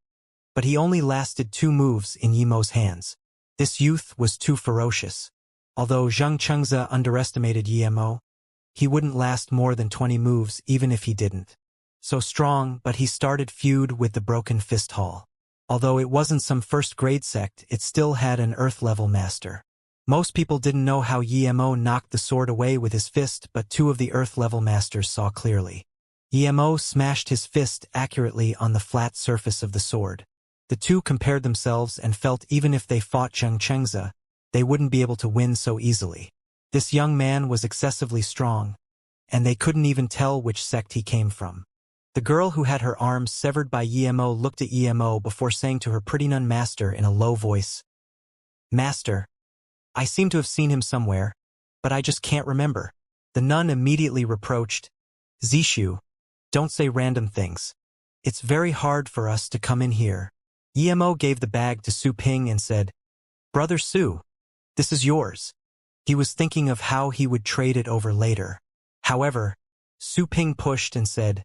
But he only lasted 2 moves in Yemo's hands. This youth was too ferocious. Although Zhang Chengze underestimated Yemo, he wouldn't last more than 20 moves even if he didn't. So strong, but he started feud with the Broken Fist Hall. Although it wasn't some first-grade sect, it still had an Earth-level master. Most people didn't know how Yemo knocked the sword away with his fist, but 2 of the Earth-level masters saw clearly. Yemo smashed his fist accurately on the flat surface of the sword. The 2 compared themselves and felt even if they fought Zhang Chengze, they wouldn't be able to win so easily. This young man was excessively strong, and they couldn't even tell which sect he came from. The girl who had her arms severed by Yemo looked at Yemo before saying to her pretty nun master in a low voice, "Master, I seem to have seen him somewhere, but I just can't remember." The nun immediately reproached, "Zishu, don't say random things. It's very hard for us to come in here." Yemo gave the bag to Su Ping and said, "Brother Su, this is yours." He was thinking of how he would trade it over later. However, Su Ping pushed and said,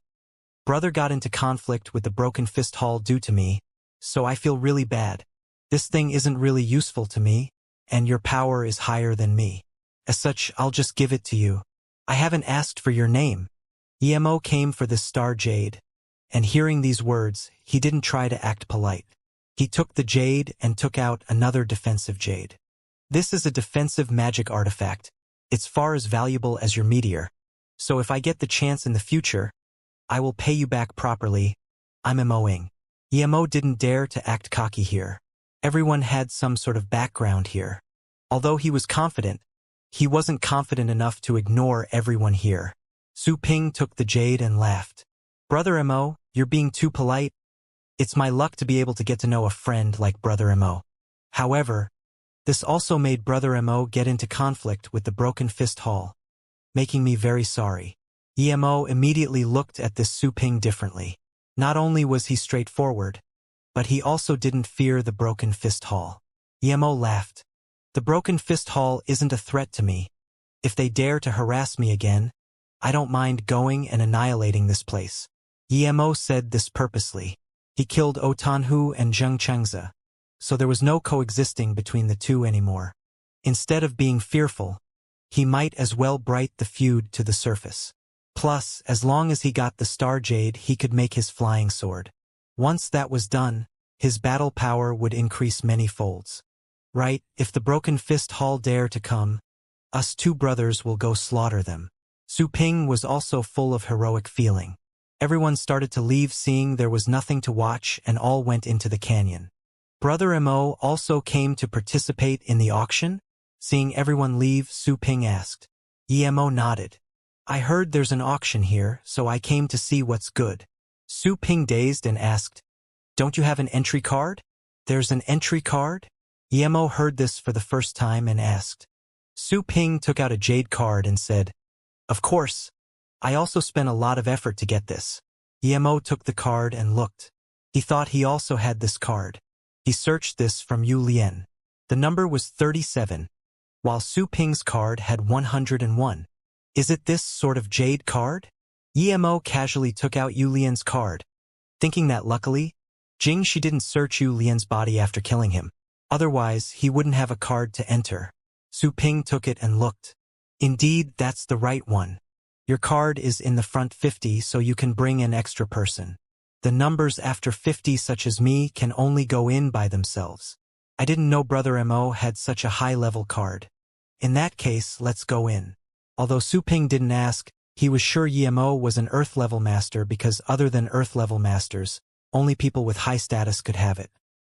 "Brother got into conflict with the Broken Fist Hall due to me, so I feel really bad. This thing isn't really useful to me, and your power is higher than me. As such, I'll just give it to you. I haven't asked for your name." Yemo came for this Star Jade, and hearing these words, he didn't try to act polite. He took the jade and took out another defensive jade. This is a defensive magic artifact. It's far as valuable as your meteor. So if I get the chance in the future, I will pay you back properly. I'm MOing. Yemo didn't dare to act cocky here. Everyone had some sort of background here. Although he was confident, he wasn't confident enough to ignore everyone here. Su Ping took the jade and laughed. "Brother Mo, you're being too polite. It's my luck to be able to get to know a friend like Brother Mo." However, this also made Brother Mo get into conflict with the Broken Fist Hall, making me very sorry. Yemo immediately looked at this Su Ping differently. Not only was he straightforward, but he also didn't fear the Broken Fist Hall. Emo laughed. The Broken Fist Hall isn't a threat to me. If they dare to harass me again, I don't mind going and annihilating this place. Emo said this purposely. He killed Otanhu and Xianxia, so there was no coexisting between the two anymore. Instead of being fearful, he might as well bright the feud to the surface. Plus, as long as he got the Star Jade, he could make his flying sword. Once that was done, his battle power would increase many folds. Right, if the Broken Fist Hall dare to come, us two brothers will go slaughter them. Su Ping was also full of heroic feeling. Everyone started to leave, seeing there was nothing to watch, and all went into the canyon. Brother Mo also came to participate in the auction? Seeing everyone leave, Su Ping asked. Emo nodded. I heard there's an auction here, so I came to see what's good. Su Ping dazed and asked, Don't you have an entry card? There's an entry card? Emo heard this for the first time and asked. Su Ping took out a jade card and said, Of course. I also spent a lot of effort to get this. Emo took the card and looked. He thought he also had this card. He searched this from Yu Lian. The number was 37, while Su Ping's card had 101. Is it this sort of jade card? Emo casually took out Yu Lian's card, thinking that luckily, Jingxi didn't search Yu Lian's body after killing him. Otherwise, he wouldn't have a card to enter. Su Ping took it and looked. Indeed, that's the right one. Your card is in the front 50, so you can bring an extra person. The numbers after 50, such as me, can only go in by themselves. I didn't know Brother Mo had such a high-level card. In that case, let's go in. Although Su Ping didn't ask, he was sure Mo was an Earth-level master because other than Earth-level masters, only people with high status could have it.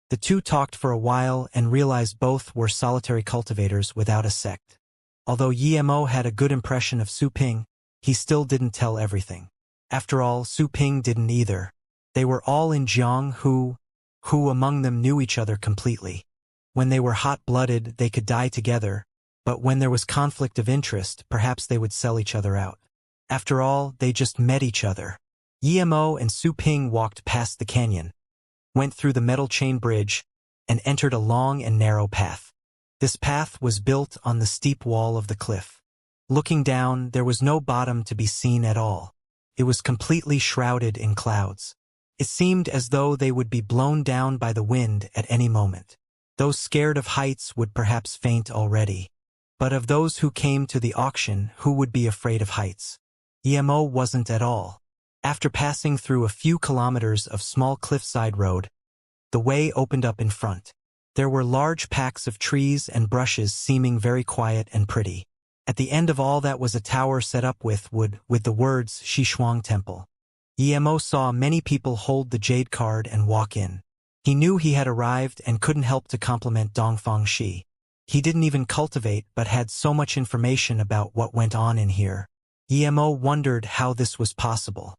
The two talked for a while and realized both were solitary cultivators without a sect. Although Mo had a good impression of Su Ping, he still didn't tell everything. After all, Su Ping didn't either. They were all in Jiang who among them knew each other completely. When they were hot-blooded, they could die together, but when there was conflict of interest, perhaps they would sell each other out. After all, they just met each other. Mo and Su Ping walked past the canyon, went through the metal chain bridge, and entered a long and narrow path. This path was built on the steep wall of the cliff. Looking down, there was no bottom to be seen at all. It was completely shrouded in clouds. It seemed as though they would be blown down by the wind at any moment. Those scared of heights would perhaps faint already. But of those who came to the auction, who would be afraid of heights? Mo wasn't at all. After passing through a few kilometers of small cliffside road, the way opened up in front. There were large packs of trees and brushes seeming very quiet and pretty. At the end of all that was a tower set up with wood, with the words Xishuang Temple. Mo saw many people hold the jade card and walk in. He knew he had arrived and couldn't help to compliment Dongfang Shi. He didn't even cultivate but had so much information about what went on in here. Mo wondered how this was possible.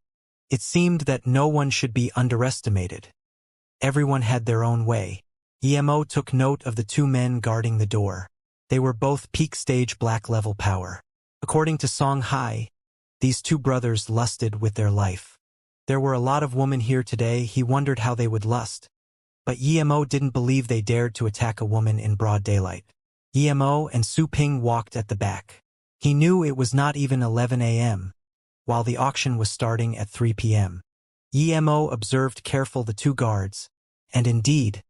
It seemed that no one should be underestimated. Everyone had their own way. Mo took note of the two men guarding the door. They were both peak stage black level power. According to Song Hai, these two brothers lusted with their life. There were a lot of women here today. He wondered how they would lust. But Mo didn't believe they dared to attack a woman in broad daylight. Mo and Su Ping walked at the back. He knew it was not even 11 a.m., while the auction was starting at 3 p.m. Mo observed careful the two guards, and indeed,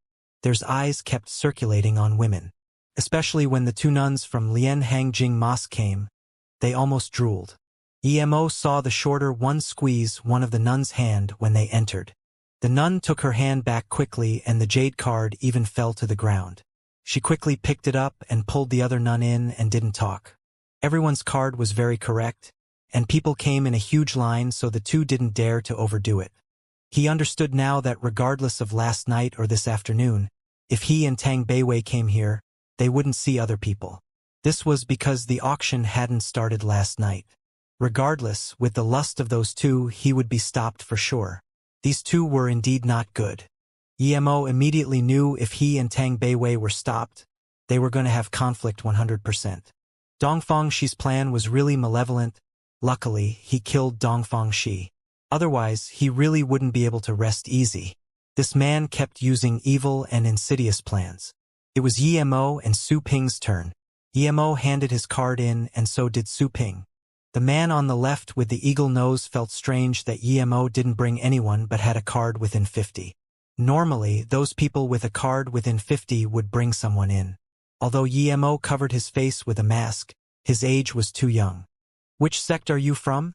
their eyes kept circulating on women. Especially when the two nuns from Lian Hangjing Mosque came, they almost drooled. Mo saw the shorter one squeeze one of the nuns' hand when they entered. The nun took her hand back quickly and the jade card even fell to the ground. She quickly picked it up and pulled the other nun in and didn't talk. Everyone's card was very correct, and people came in a huge line, so the two didn't dare to overdo it. He understood now that regardless of last night or this afternoon, if he and Tang Beiwei came here, they wouldn't see other people. This was because the auction hadn't started last night. Regardless, with the lust of those two, he would be stopped for sure. These two were indeed not good. Mo immediately knew if he and Tang Beiwei were stopped, they were going to have conflict 100%. Dongfang Shi's plan was really malevolent. Luckily, he killed Dongfang Shi. Otherwise, he really wouldn't be able to rest easy. This man kept using evil and insidious plans. It was Yemo and Su Ping's turn. Yemo handed his card in, and so did Su Ping. The man on the left with the eagle nose felt strange that Yemo didn't bring anyone but had a card within 50. Normally, those people with a card within 50 would bring someone in. Although Yemo covered his face with a mask, his age was too young. Which sect are you from?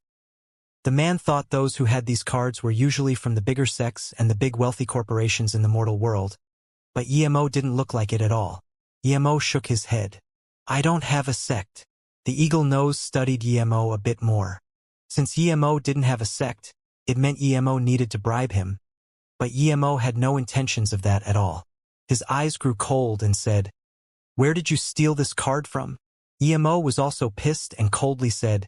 The man thought those who had these cards were usually from the bigger sects and the big wealthy corporations in the mortal world. But Yemo didn't look like it at all. Yemo shook his head. I don't have a sect. The eagle nose studied Yemo a bit more. Since Yemo didn't have a sect, it meant Yemo needed to bribe him. But Yemo had no intentions of that at all. His eyes grew cold and said, Where did you steal this card from? Yemo was also pissed and coldly said,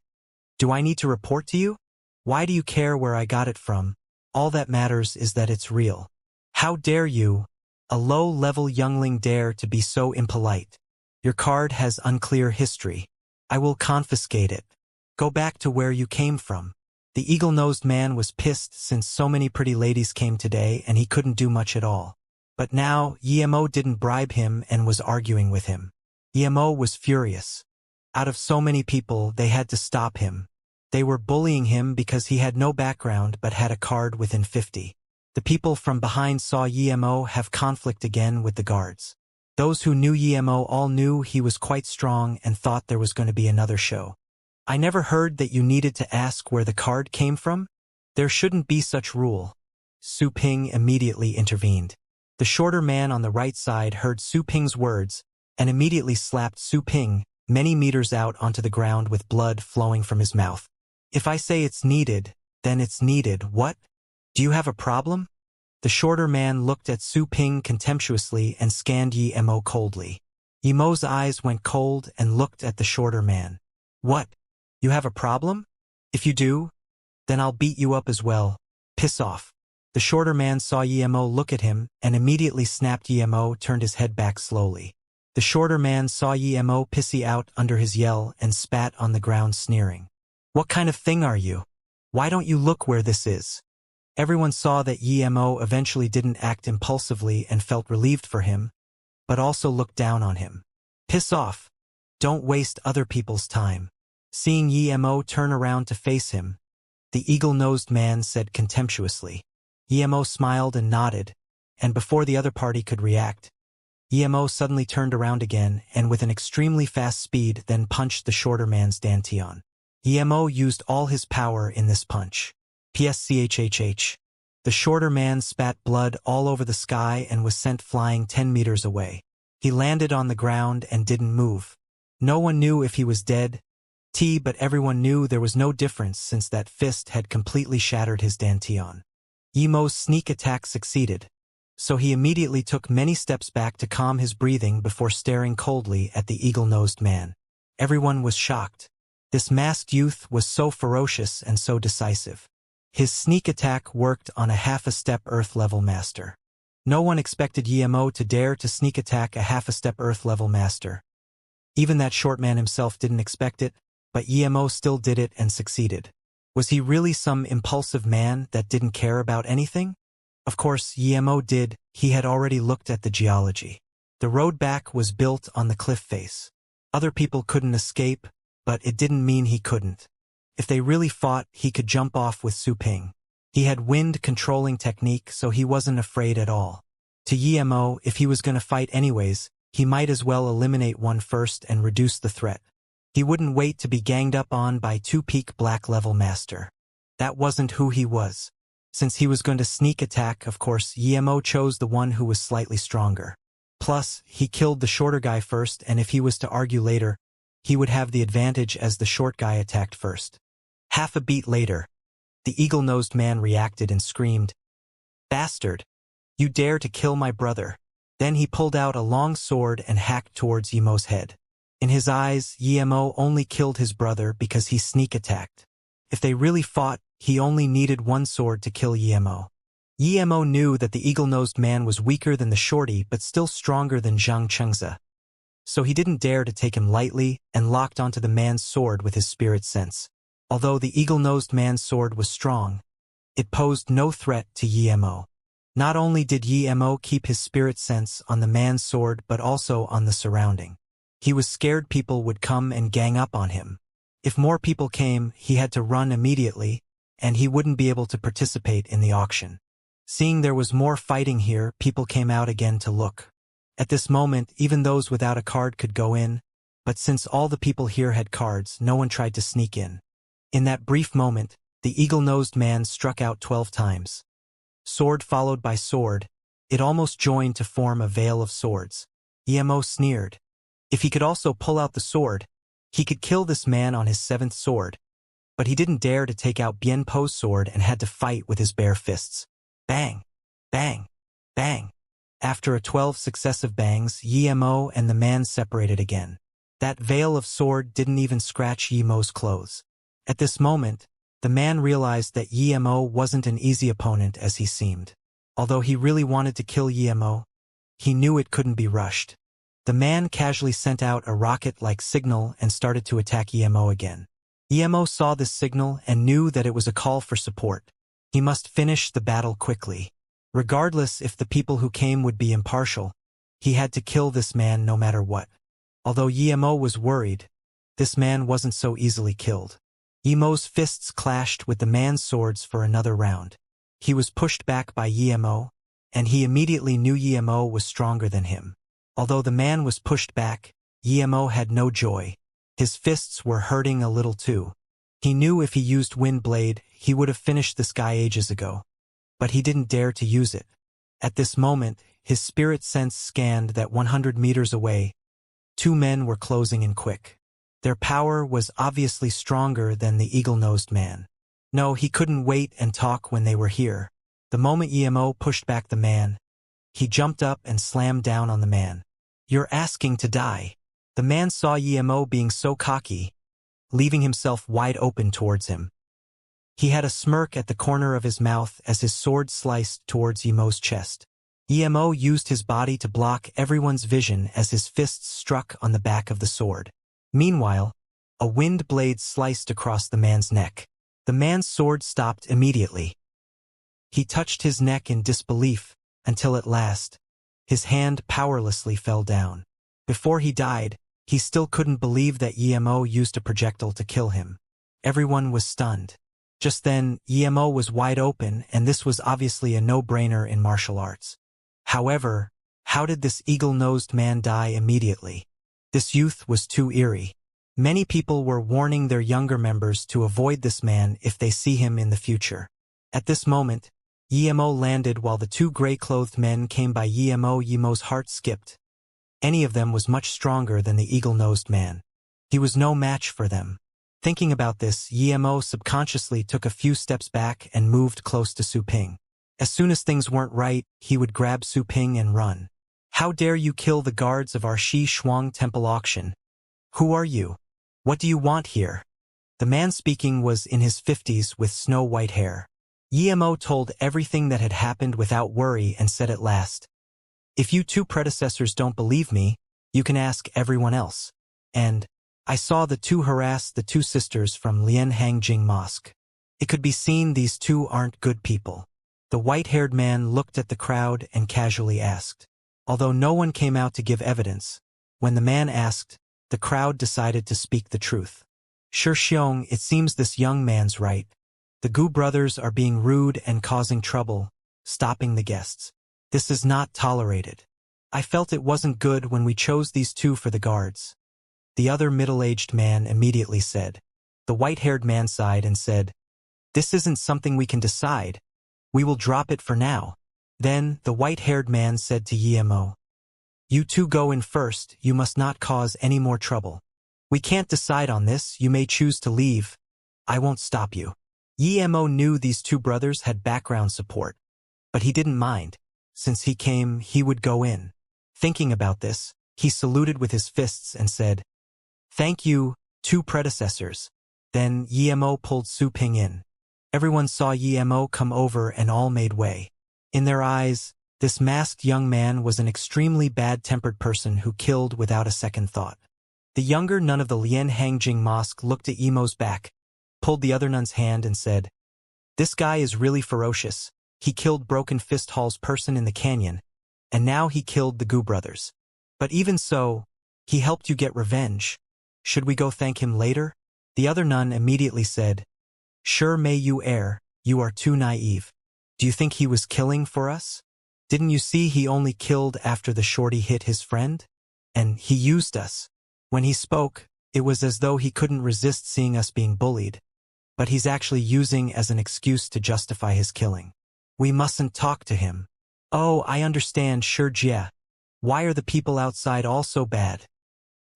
Do I need to report to you? Why do you care where I got it from? All that matters is that it's real. How dare you, a low-level youngling, dare to be so impolite? Your card has unclear history. I will confiscate it. Go back to where you came from. The eagle-nosed man was pissed since so many pretty ladies came today and he couldn't do much at all. But now, Yemo didn't bribe him and was arguing with him. Yemo was furious. Out of so many people, they had to stop him. They were bullying him because he had no background but had a card within 50. The people from behind saw Yemo have conflict again with the guards. Those who knew Yemo all knew he was quite strong and thought there was going to be another show. I never heard that you needed to ask where the card came from. There shouldn't be such rule. Su Ping immediately intervened. The shorter man on the right side heard Su Ping's words and immediately slapped Su Ping many meters out onto the ground with blood flowing from his mouth. If I say it's needed, then it's needed. What? Do you have a problem? The shorter man looked at Su Ping contemptuously and scanned Yemo coldly. Yemo's eyes went cold and looked at the shorter man. What? You have a problem? If you do, then I'll beat you up as well. Piss off. The shorter man saw Yemo look at him and immediately snapped. Yemo turned his head back slowly. The shorter man saw Yemo pissy out under his yell and spat on the ground, sneering. What kind of thing are you? Why don't you look where this is? Everyone saw that Yemo eventually didn't act impulsively and felt relieved for him, but also looked down on him. Piss off. Don't waste other people's time. Seeing Yemo turn around to face him, the eagle-nosed man said contemptuously. Yemo smiled and nodded, and before the other party could react, Yemo suddenly turned around again and with an extremely fast speed then punched the shorter man's dantian. Yemo used all his power in this punch. PSCHHH. The shorter man spat blood all over the sky and was sent flying 10 meters away. He landed on the ground and didn't move. No one knew if he was dead, but everyone knew there was no difference since that fist had completely shattered his dantian. Yemo's sneak attack succeeded, so he immediately took many steps back to calm his breathing before staring coldly at the eagle-nosed man. Everyone was shocked. This masked youth was so ferocious and so decisive. His sneak attack worked on a half-a-step Earth-level master. No one expected Yemo to dare to sneak attack a half-a-step Earth-level master. Even that short man himself didn't expect it, but Yemo still did it and succeeded. Was he really some impulsive man that didn't care about anything? Of course, Yemo did. He had already looked at the geology. The road back was built on the cliff face. Other people couldn't escape, but it didn't mean he couldn't. If they really fought, he could jump off with Su Ping. He had wind-controlling technique, so he wasn't afraid at all. To Yemo, if he was going to fight anyways, he might as well eliminate one first and reduce the threat. He wouldn't wait to be ganged up on by two-peak black-level master. That wasn't who he was. Since he was going to sneak attack, of course, Yemo chose the one who was slightly stronger. Plus, he killed the shorter guy first, and if he was to argue later, he would have the advantage as the short guy attacked first. Half a beat later, the eagle-nosed man reacted and screamed, "Bastard! You dare to kill my brother!" Then he pulled out a long sword and hacked towards Yemo's head. In his eyes, Yemo only killed his brother because he sneak attacked. If they really fought, he only needed one sword to kill Yemo. Yemo knew that the eagle-nosed man was weaker than the shorty but still stronger than Xianxia. So he didn't dare to take him lightly and locked onto the man's sword with his spirit sense. Although the eagle-nosed man's sword was strong, it posed no threat to Yemo. Not only did Mo keep his spirit sense on the man's sword but also on the surrounding. He was scared people would come and gang up on him. If more people came, he had to run immediately, and he wouldn't be able to participate in the auction. Seeing there was more fighting here, people came out again to look. At this moment, even those without a card could go in, but since all the people here had cards, no one tried to sneak in. In that brief moment, the eagle-nosed man struck out 12 times. Sword followed by sword, it almost joined to form a veil of swords. Mo sneered. If he could also pull out the sword, he could kill this man on his 7th sword. But he didn't dare to take out Bien Po's sword and had to fight with his bare fists. Bang! Bang! Bang! After 12 successive bangs, Mo and the man separated again. That veil of sword didn't even scratch Mo's clothes. At this moment, the man realized that Mo wasn't an easy opponent as he seemed. Although he really wanted to kill Mo, he knew it couldn't be rushed. The man casually sent out a rocket-like signal and started to attack Mo again. Mo saw this signal and knew that it was a call for support. He must finish the battle quickly. Regardless if the people who came would be impartial, he had to kill this man no matter what. Although Mo was worried, this man wasn't so easily killed. Mo's fists clashed with the man's swords for another round. He was pushed back by Mo, and he immediately knew Mo was stronger than him. Although the man was pushed back, Mo had no joy. His fists were hurting a little too. He knew if he used Wind Blade, he would have finished this guy ages ago. But he didn't dare to use it. At this moment, his spirit sense scanned that 100 meters away, 2 men were closing in quick. Their power was obviously stronger than the eagle-nosed man. No, he couldn't wait and talk when they were here. The moment Mo pushed back the man, he jumped up and slammed down on the man. "You're asking to die." The man saw Mo being so cocky, leaving himself wide open towards him. He had a smirk at the corner of his mouth as his sword sliced towards Mo's chest. Mo used his body to block everyone's vision as his fists struck on the back of the sword. Meanwhile, a wind blade sliced across the man's neck. The man's sword stopped immediately. He touched his neck in disbelief, until at last, his hand powerlessly fell down. Before he died, he still couldn't believe that Mo used a projectile to kill him. Everyone was stunned. Just then, Mo was wide open, and this was obviously a no-brainer in martial arts. However, how did this eagle-nosed man die immediately? This youth was too eerie. Many people were warning their younger members to avoid this man if they see him in the future. At this moment, Mo landed while the 2 gray-clothed men came by Mo's heart skipped. Any of them was much stronger than the eagle-nosed man. He was no match for them. Thinking about this, Mo subconsciously took a few steps back and moved close to Su Ping. As soon as things weren't right, he would grab Su Ping and run. "How dare you kill the guards of our Shi Shuang temple auction? Who are you? What do you want here?" The man speaking was in his 50s with snow-white hair. Mo told everything that had happened without worry and said at last, "If you 2 predecessors don't believe me, you can ask everyone else. And I saw the 2 harass the 2 sisters from Lianhangjing Mosque. It could be seen these 2 aren't good people." The white-haired man looked at the crowd and casually asked. Although no one came out to give evidence, when the man asked, the crowd decided to speak the truth. "Xiong, it seems this young man's right. The Gu brothers are being rude and causing trouble, stopping the guests. This is not tolerated. I felt it wasn't good when we chose these 2 for the guards." The other middle-aged man immediately said. The white-haired man sighed and said, "This isn't something we can decide. We will drop it for now." Then the white-haired man said to Mo, "You 2 go in first, you must not cause any more trouble. We can't decide on this, you may choose to leave. I won't stop you." Mo knew these 2 brothers had background support, but he didn't mind. Since he came, he would go in. Thinking about this, he saluted with his fists and said, "Thank you, 2 predecessors." Then Mo pulled Su Ping in. Everyone saw Mo come over and all made way. In their eyes, this masked young man was an extremely bad-tempered person who killed without a second thought. The younger nun of the Lianhangjing Mosque looked at Mo's back, pulled the other nun's hand and said, "This guy is really ferocious. He killed Broken Fist Hall's person in the canyon, and now he killed the Gu brothers. But even so, he helped you get revenge. Should we go thank him later? The other nun immediately said, Sure, may you err, you are too naive. Do you think he was killing for us? Didn't you see he only killed after the shorty hit his friend? And he used us. When he spoke, it was as though he couldn't resist seeing us being bullied. But he's actually using as an excuse to justify his killing. We mustn't talk to him. Oh, I understand, Xianxia. Why are the people outside all so bad?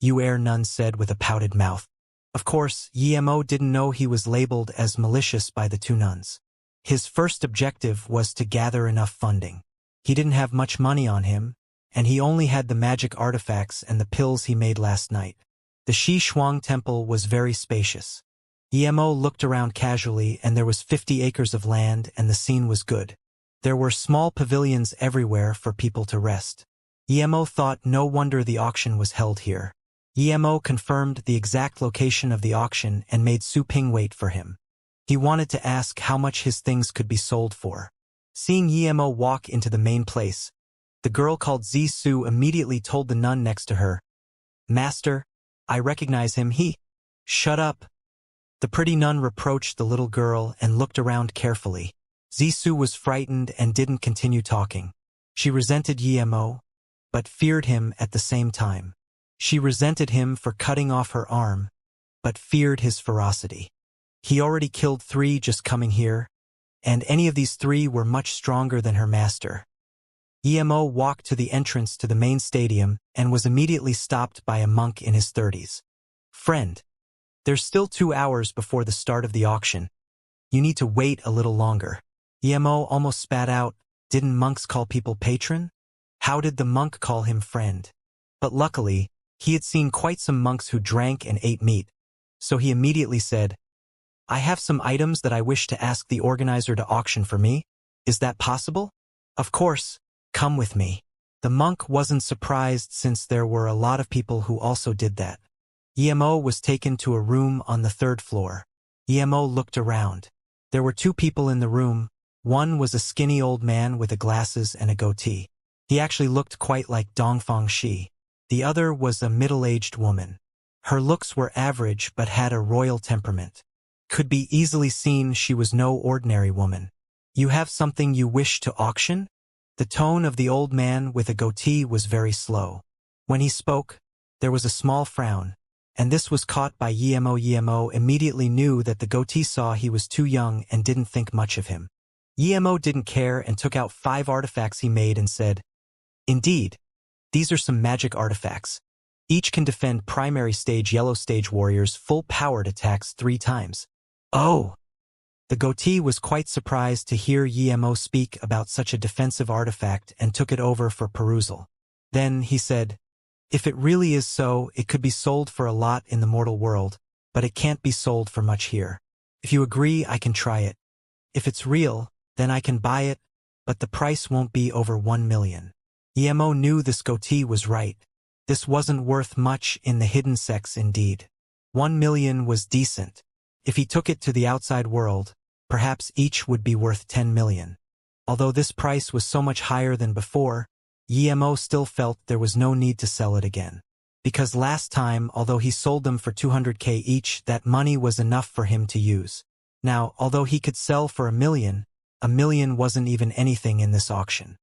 You err, nun said with a pouted mouth. Of course, Emo didn't know he was labeled as malicious by the two nuns. His first objective was to gather enough funding. He didn't have much money on him, and he only had the magic artifacts and the pills he made last night. The Shi Shuang temple was very spacious. Emo looked around casually, and there was 50 acres of land, and the scene was good. There were small pavilions everywhere for people to rest. Emo thought no wonder the auction was held here. Emo confirmed the exact location of the auction and made Su Ping wait for him. He wanted to ask how much his things could be sold for. Seeing Emo walk into the main place, the girl called Zi Su immediately told the nun next to her, Master, I recognize him, he. Shut up. The pretty nun reproached the little girl and looked around carefully. Zisu was frightened and didn't continue talking. She resented Emo, but feared him at the same time. She resented him for cutting off her arm, but feared his ferocity. He already killed 3 just coming here, and any of these 3 were much stronger than her master. Emo walked to the entrance to the main stadium and was immediately stopped by a monk in his 30s. Friend, there's still 2 hours before the start of the auction. You need to wait a little longer. Emo almost spat out, didn't monks call people patron? How did the monk call him friend? But luckily, he had seen quite some monks who drank and ate meat, so he immediately said, I have some items that I wish to ask the organizer to auction for me. Is that possible? Of course, come with me. The monk wasn't surprised since there were a lot of people who also did that. Emo was taken to a room on the 3rd floor. Emo looked around. There were 2 people in the room. One was a skinny old man with glasses and a goatee. He actually looked quite like Dongfang Shi. The other was a middle-aged woman. Her looks were average but had a royal temperament. Could be easily seen she was no ordinary woman. You have something you wish to auction? The tone of the old man with a goatee was very slow. When he spoke, there was a small frown, and this was caught by Emo. Emo immediately knew that the goatee saw he was too young and didn't think much of him. Emo didn't care and took out 5 artifacts he made and said, Indeed, these are some magic artifacts. Each can defend primary stage yellow stage warriors' full-powered attacks 3 times. Oh! The goatee was quite surprised to hear Emo speak about such a defensive artifact and took it over for perusal. Then he said, If it really is so, it could be sold for a lot in the mortal world, but it can't be sold for much here. If you agree, I can try it. If it's real, then I can buy it, but the price won't be over 1 million. Emo knew this goatee was right. This wasn't worth much in the hidden sex indeed. 1 million was decent. If he took it to the outside world, perhaps each would be worth 10 million. Although this price was so much higher than before, Emo still felt there was no need to sell it again. Because last time, although he sold them for 200k each, that money was enough for him to use. Now, although he could sell for 1 million wasn't even anything in this auction.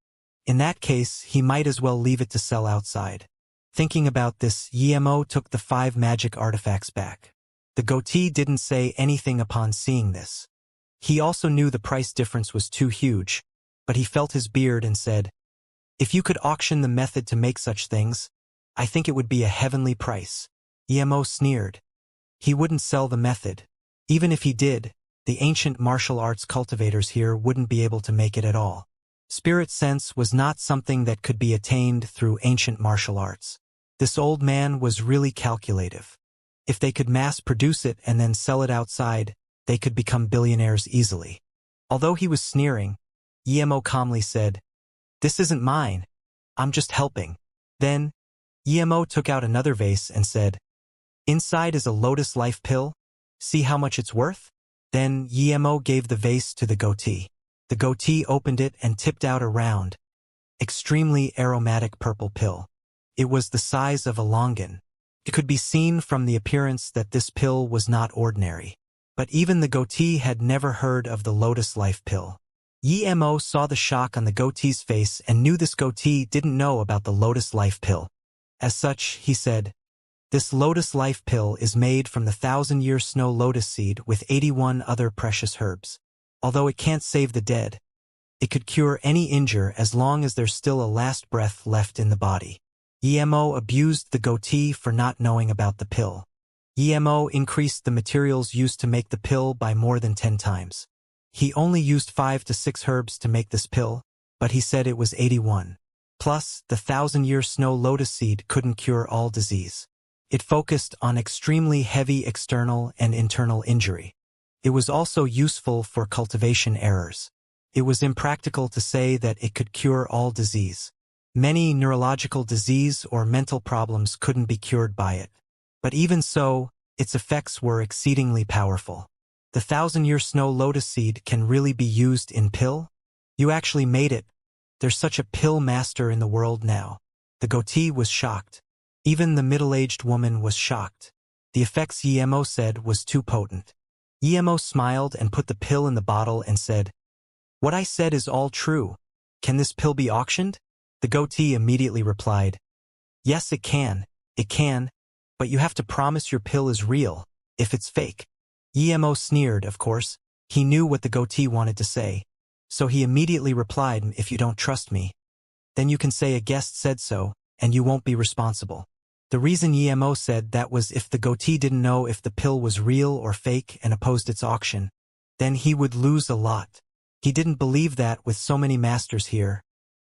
In that case, he might as well leave it to sell outside. Thinking about this, Emo took the 5 magic artifacts back. The goatee didn't say anything upon seeing this. He also knew the price difference was too huge, but he felt his beard and said, If you could auction the method to make such things, I think it would be a heavenly price. Emo sneered. He wouldn't sell the method. Even if he did, the ancient martial arts cultivators here wouldn't be able to make it at all. Spirit sense was not something that could be attained through ancient martial arts. This old man was really calculative. If they could mass-produce it and then sell it outside, they could become billionaires easily. Although he was sneering, Emo calmly said, This isn't mine. I'm just helping. Then, Emo took out another vase and said, Inside is a lotus life pill. See how much it's worth? Then Emo gave the vase to the goatee. The goatee opened it and tipped out a round, extremely aromatic purple pill. It was the size of a longan. It could be seen from the appearance that this pill was not ordinary. But even the goatee had never heard of the Lotus Life pill. Yi-Mo saw the shock on the goatee's face and knew this goatee didn't know about the Lotus Life pill. As such, he said, "This Lotus Life pill is made from the 1,000-year snow lotus seed with 81 other precious herbs. Although it can't save the dead, it could cure any injury as long as there's still a last breath left in the body." Yi-Mo abused the goatee for not knowing about the pill. Yi-Mo increased the materials used to make the pill by more than 10 times. He only used 5 to 6 herbs to make this pill, but he said it was 81. Plus, the 1,000-year snow lotus seed couldn't cure all disease. It focused on extremely heavy external and internal injury. It was also useful for cultivation errors. It was impractical to say that it could cure all disease. Many neurological disease or mental problems couldn't be cured by it. But even so, its effects were exceedingly powerful. The 1,000-year snow lotus seed can really be used in pill? You actually made it. There's such a pill master in the world now. The goatee was shocked. Even the middle-aged woman was shocked. The effects Yi-Mo said was too potent. Yi-Mo smiled and put the pill in the bottle and said, "What I said is all true. Can this pill be auctioned?" The goatee immediately replied, "Yes, it can, but you have to promise your pill is real. If it's fake." Yi-Mo sneered, of course. He knew what the goatee wanted to say. So he immediately replied, "If you don't trust me, then you can say a guest said so, and you won't be responsible." The reason Yi-Mo said that was if the goatee didn't know if the pill was real or fake and opposed its auction, then he would lose a lot. He didn't believe that with so many masters here,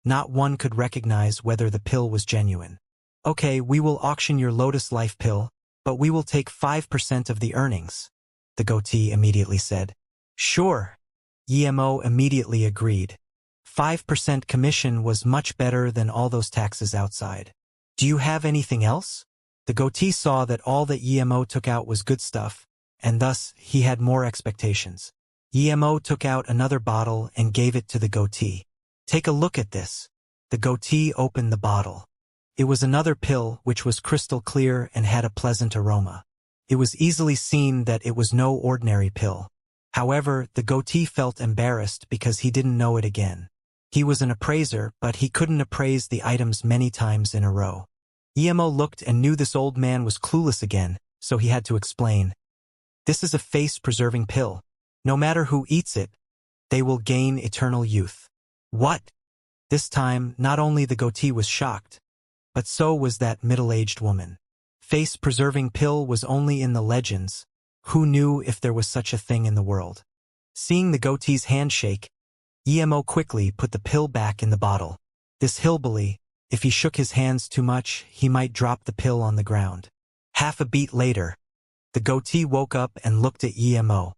not one could recognize whether the pill was genuine. "Okay, we will auction your Lotus Life pill, but we will take 5% of the earnings," the goatee immediately said. "Sure." Yi-Mo immediately agreed. 5% commission was much better than all those taxes outside. "Do you have anything else?" The goatee saw that all that Yi-Mo took out was good stuff, and thus he had more expectations. Yi-Mo took out another bottle and gave it to the goatee. "Take a look at this." The goatee opened the bottle. It was another pill which was crystal clear and had a pleasant aroma. It was easily seen that it was no ordinary pill. However, the goatee felt embarrassed because he didn't know it again. He was an appraiser, but he couldn't appraise the items many times in a row. Yi-Mo looked and knew this old man was clueless again, so he had to explain. "This is a face-preserving pill. No matter who eats it, they will gain eternal youth." "What?" This time, not only the goatee was shocked, but so was that middle-aged woman. Face-preserving pill was only in the legends. Who knew if there was such a thing in the world? Seeing the goatee's hand shake, Yi-Mo quickly put the pill back in the bottle. This hillbilly, if he shook his hands too much, he might drop the pill on the ground. Half a beat later, the goatee woke up and looked at Yi-Mo.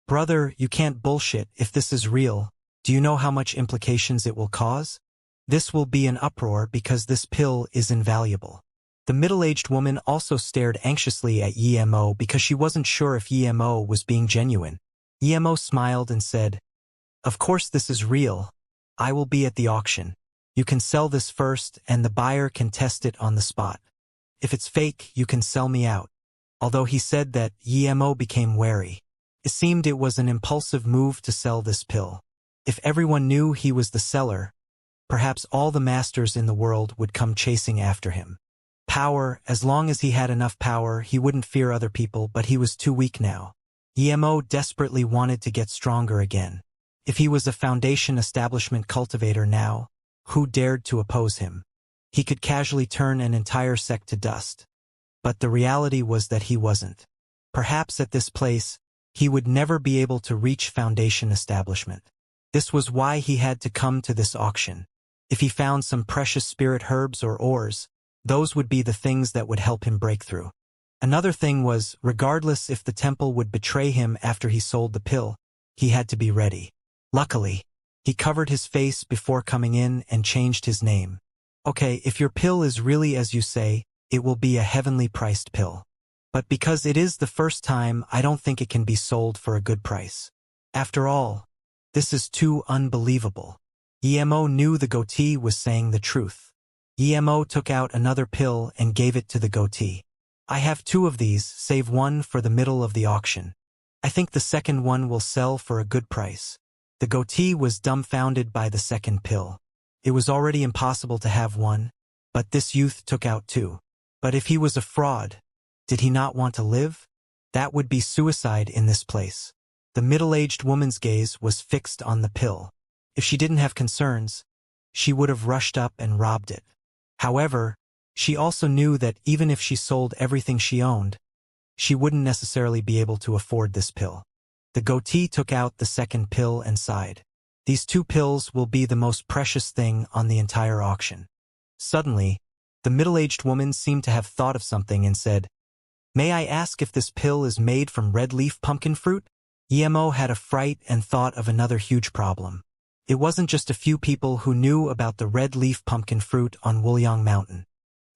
"Brother, you can't bullshit. If this is real, do you know how much implications it will cause? This will be an uproar because this pill is invaluable." The middle-aged woman also stared anxiously at Yi-Mo because she wasn't sure if Yi-Mo was being genuine. Yi-Mo smiled and said, "Of course this is real. I will be at the auction. You can sell this first and the buyer can test it on the spot. If it's fake, you can sell me out." Although he said that, Yi-Mo became wary. It seemed it was an impulsive move to sell this pill. If everyone knew he was the seller, perhaps all the masters in the world would come chasing after him. Power, as long as he had enough power, he wouldn't fear other people, but he was too weak now. Yi-Mo desperately wanted to get stronger again. If he was a foundation establishment cultivator now, who dared to oppose him? He could casually turn an entire sect to dust. But the reality was that he wasn't. Perhaps at this place, he would never be able to reach foundation establishment. This was why he had to come to this auction. If he found some precious spirit herbs or ores, those would be the things that would help him break through. Another thing was, regardless if the temple would betray him after he sold the pill, he had to be ready. Luckily, he covered his face before coming in and changed his name. "Okay, if your pill is really as you say, it will be a heavenly priced pill. But because it is the first time, I don't think it can be sold for a good price. After all, This is too unbelievable. Emo knew the goatee was saying the truth. Emo took out another pill and gave it to the goatee. I have 2 of these, save one for the middle of the auction. I think the second one will sell for a good price. The goatee was dumbfounded by the second pill. It was already impossible to have one, but this youth took out 2. But if he was a fraud, did he not want to live? That would be suicide in this place. The middle-aged woman's gaze was fixed on the pill. If she didn't have concerns, she would have rushed up and robbed it. However, she also knew that even if she sold everything she owned, she wouldn't necessarily be able to afford this pill. The goatee took out the second pill and sighed. These 2 pills will be the most precious thing on the entire auction. Suddenly, the middle-aged woman seemed to have thought of something and said, "May I ask if this pill is made from red leaf pumpkin fruit?" Emo had a fright and thought of another huge problem. It wasn't just a few people who knew about the red leaf pumpkin fruit on Wuliang Mountain.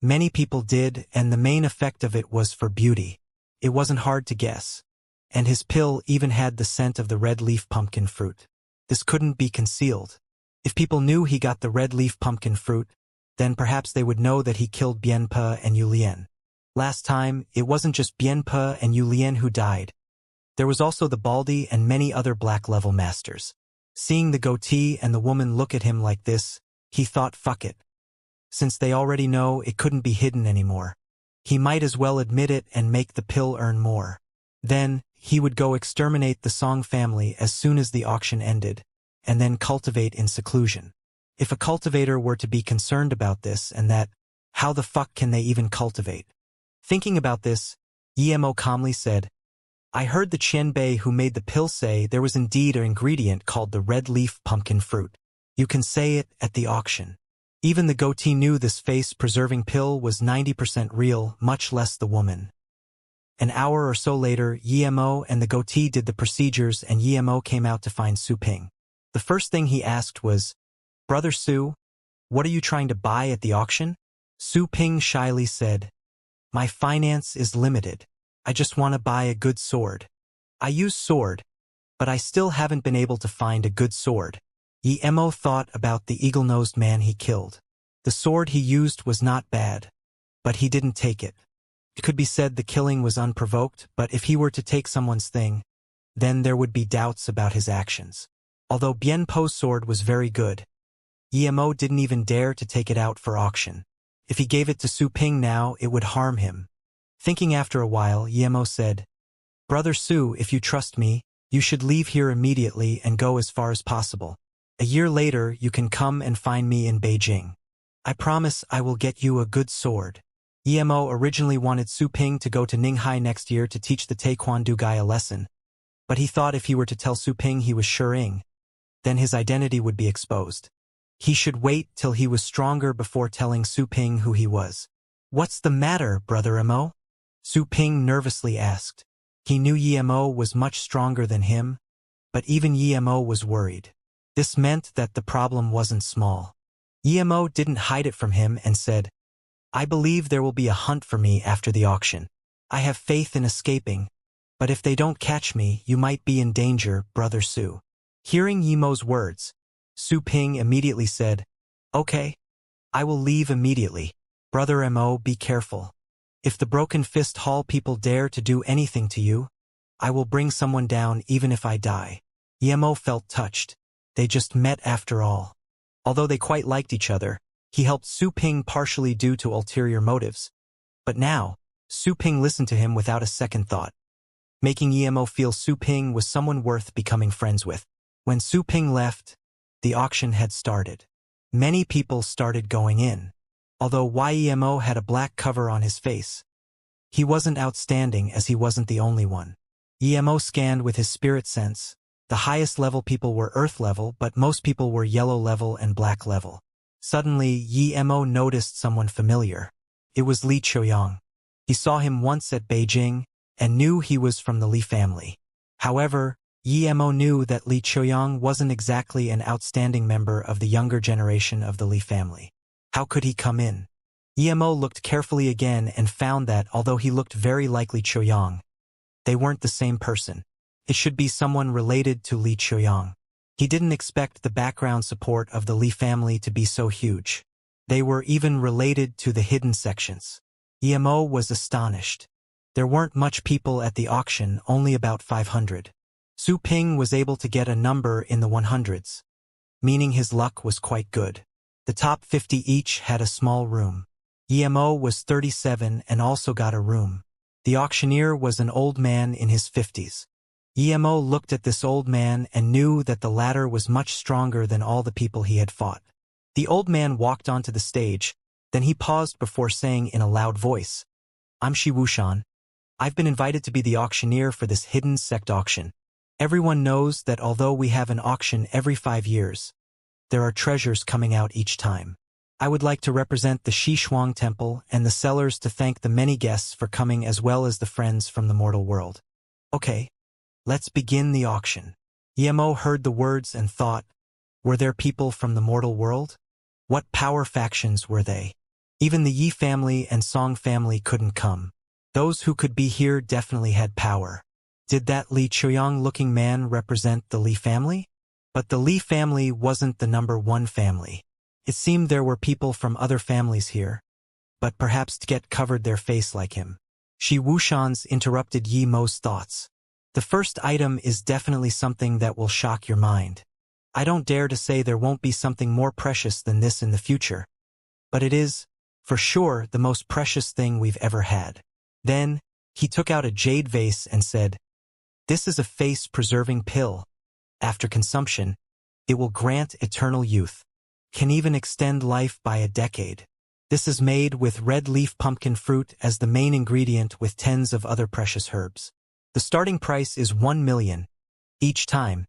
Many people did, and the main effect of it was for beauty. It wasn't hard to guess. And his pill even had the scent of the red leaf pumpkin fruit. This couldn't be concealed. If people knew he got the red leaf pumpkin fruit, then perhaps they would know that he killed Bienpe and Yulien. Last time, it wasn't just Bienpe and Yulien who died. There was also the Baldy and many other black-level masters. Seeing the goatee and the woman look at him like this, he thought, fuck it. Since they already know it couldn't be hidden anymore, he might as well admit it and make the pill earn more. Then, he would go exterminate the Song family as soon as the auction ended, and then cultivate in seclusion. If a cultivator were to be concerned about this and that, how the fuck can they even cultivate? Thinking about this, Emo calmly said, "I heard the Qianbei who made the pill say there was indeed an ingredient called the red leaf pumpkin fruit. You can say it at the auction." Even the goatee knew this face-preserving pill was 90% real, much less the woman. An hour or so later, Emo and the goatee did the procedures and Emo came out to find Su Ping. The first thing he asked was, "Brother Su, what are you trying to buy at the auction?" Su Ping shyly said, "My finance is limited. I just want to buy a good sword. I use sword, but I still haven't been able to find a good sword." Emo thought about the eagle-nosed man he killed. The sword he used was not bad, but he didn't take it. It could be said the killing was unprovoked, but if he were to take someone's thing, then there would be doubts about his actions. Although Bien Po's sword was very good, Emo didn't even dare to take it out for auction. If he gave it to Su Ping now, it would harm him. Thinking after a while, Emo said, "Brother Su, if you trust me, you should leave here immediately and go as far as possible. A year later, you can come and find me in Beijing. I promise I will get you a good sword." Emo originally wanted Su Ping to go to Ninghai next year to teach the Taekwondo guy a lesson, but he thought if he were to tell Su Ping he was Shering, then his identity would be exposed. He should wait till he was stronger before telling Su Ping who he was. "What's the matter, Brother Emo?" Su Ping nervously asked. He knew Emo was much stronger than him, but even Emo was worried. This meant that the problem wasn't small. Emo didn't hide it from him and said, "I believe there will be a hunt for me after the auction. I have faith in escaping, but if they don't catch me, you might be in danger, Brother Su." Hearing Emo's words, Su Ping immediately said, "Okay, I will leave immediately. Brother Emo, be careful. If the Broken Fist Hall people dare to do anything to you, I will bring someone down even if I die." Emo felt touched. They just met after all. Although they quite liked each other, he helped Su Ping partially due to ulterior motives. But now, Su Ping listened to him without a second thought, making Emo feel Su Ping was someone worth becoming friends with. When Su Ping left, the auction had started. Many people started going in. Although Emo had a black cover on his face, he wasn't outstanding as he wasn't the only one. Emo scanned with his spirit sense. The highest level people were earth level, but most people were yellow level and black level. Suddenly, Emo noticed someone familiar. It was Li Choyang. He saw him once at Beijing and knew he was from the Li family. However, Emo knew that Li Choyang wasn't exactly an outstanding member of the younger generation of the Li family. How could he come in? Emo looked carefully again and found that, although he looked very like Li Choyang, they weren't the same person. It should be someone related to Li Choyang. He didn't expect the background support of the Li family to be so huge. They were even related to the hidden sections. Emo was astonished. There weren't much people at the auction, only about 500. Su Ping was able to get a number in the 100s, meaning his luck was quite good. The top 50 each had a small room. Emo was 37 and also got a room. The auctioneer was an old man in his 50s. Emo looked at this old man and knew that the latter was much stronger than all the people he had fought. The old man walked onto the stage, then he paused before saying in a loud voice, "I'm Shi Wushan. I've been invited to be the auctioneer for this hidden sect auction. Everyone knows that although we have an auction every 5 years, there are treasures coming out each time. I would like to represent the Shi Shuang Temple and the sellers to thank the many guests for coming as well as the friends from the mortal world. Okay, let's begin the auction." Emo heard the words and thought, were there people from the mortal world? What power factions were they? Even the Yi family and Song family couldn't come. Those who could be here definitely had power. Did that Li Chuyang-looking man represent the Li family? But the Li family wasn't the number one family. It seemed there were people from other families here, but perhaps Tget covered their face like him. Shi Wushan's interrupted Yi Mo's thoughts. The first item is definitely something that will shock your mind. I don't dare to say there won't be something more precious than this in the future, but it is, for sure, the most precious thing we've ever had. Then, he took out a jade vase and said, "This is a face-preserving pill. After consumption, it will grant eternal youth. Can even extend life by a decade. This is made with red leaf pumpkin fruit as the main ingredient with tens of other precious herbs. The starting price is 1 million. Each time,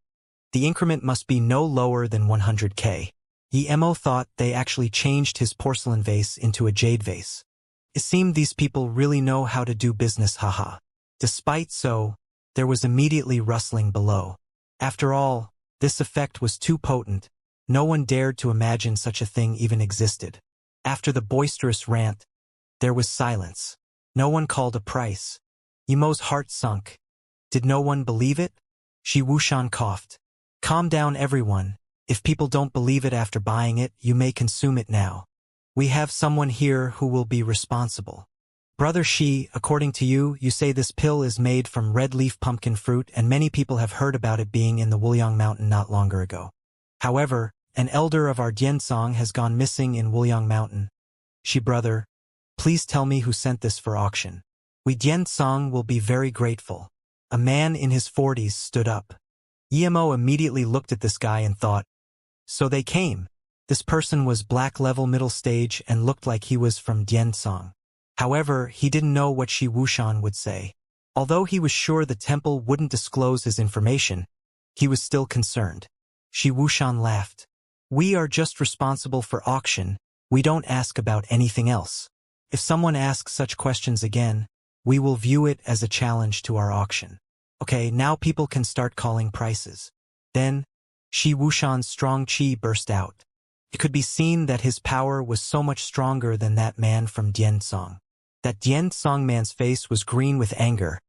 the increment must be no lower than 100k. Emo thought they actually changed his porcelain vase into a jade vase. It seemed these people really know how to do business, haha. Despite so, there was immediately rustling below. After all, this effect was too potent. No one dared to imagine such a thing even existed. After the boisterous rant, there was silence. No one called a price. Emo's heart sunk. Did no one believe it? Shi Wushan coughed. Calm down, everyone. If people don't believe it after buying it, you may consume it now. We have someone here who will be responsible. Brother Shi, according to you, you say this pill is made from red leaf pumpkin fruit and many people have heard about it being in the Wuliang Mountain not longer ago. However, an elder of our Diansong has gone missing in Wuliang Mountain. Shi brother, please tell me who sent this for auction. We Diansong will be very grateful. A man in his 40s stood up. Emo immediately looked at this guy and thought, so they came. This person was black level middle stage and looked like he was from Diansong. However, he didn't know what Shi Wushan would say. Although he was sure the temple wouldn't disclose his information, he was still concerned. Shi Wushan laughed. We are just responsible for auction. We don't ask about anything else. If someone asks such questions again, we will view it as a challenge to our auction. Okay, now people can start calling prices. Then, Shi Wushan's strong qi burst out. It could be seen that his power was so much stronger than that man from Diansong. That Diansong man's face was green with anger,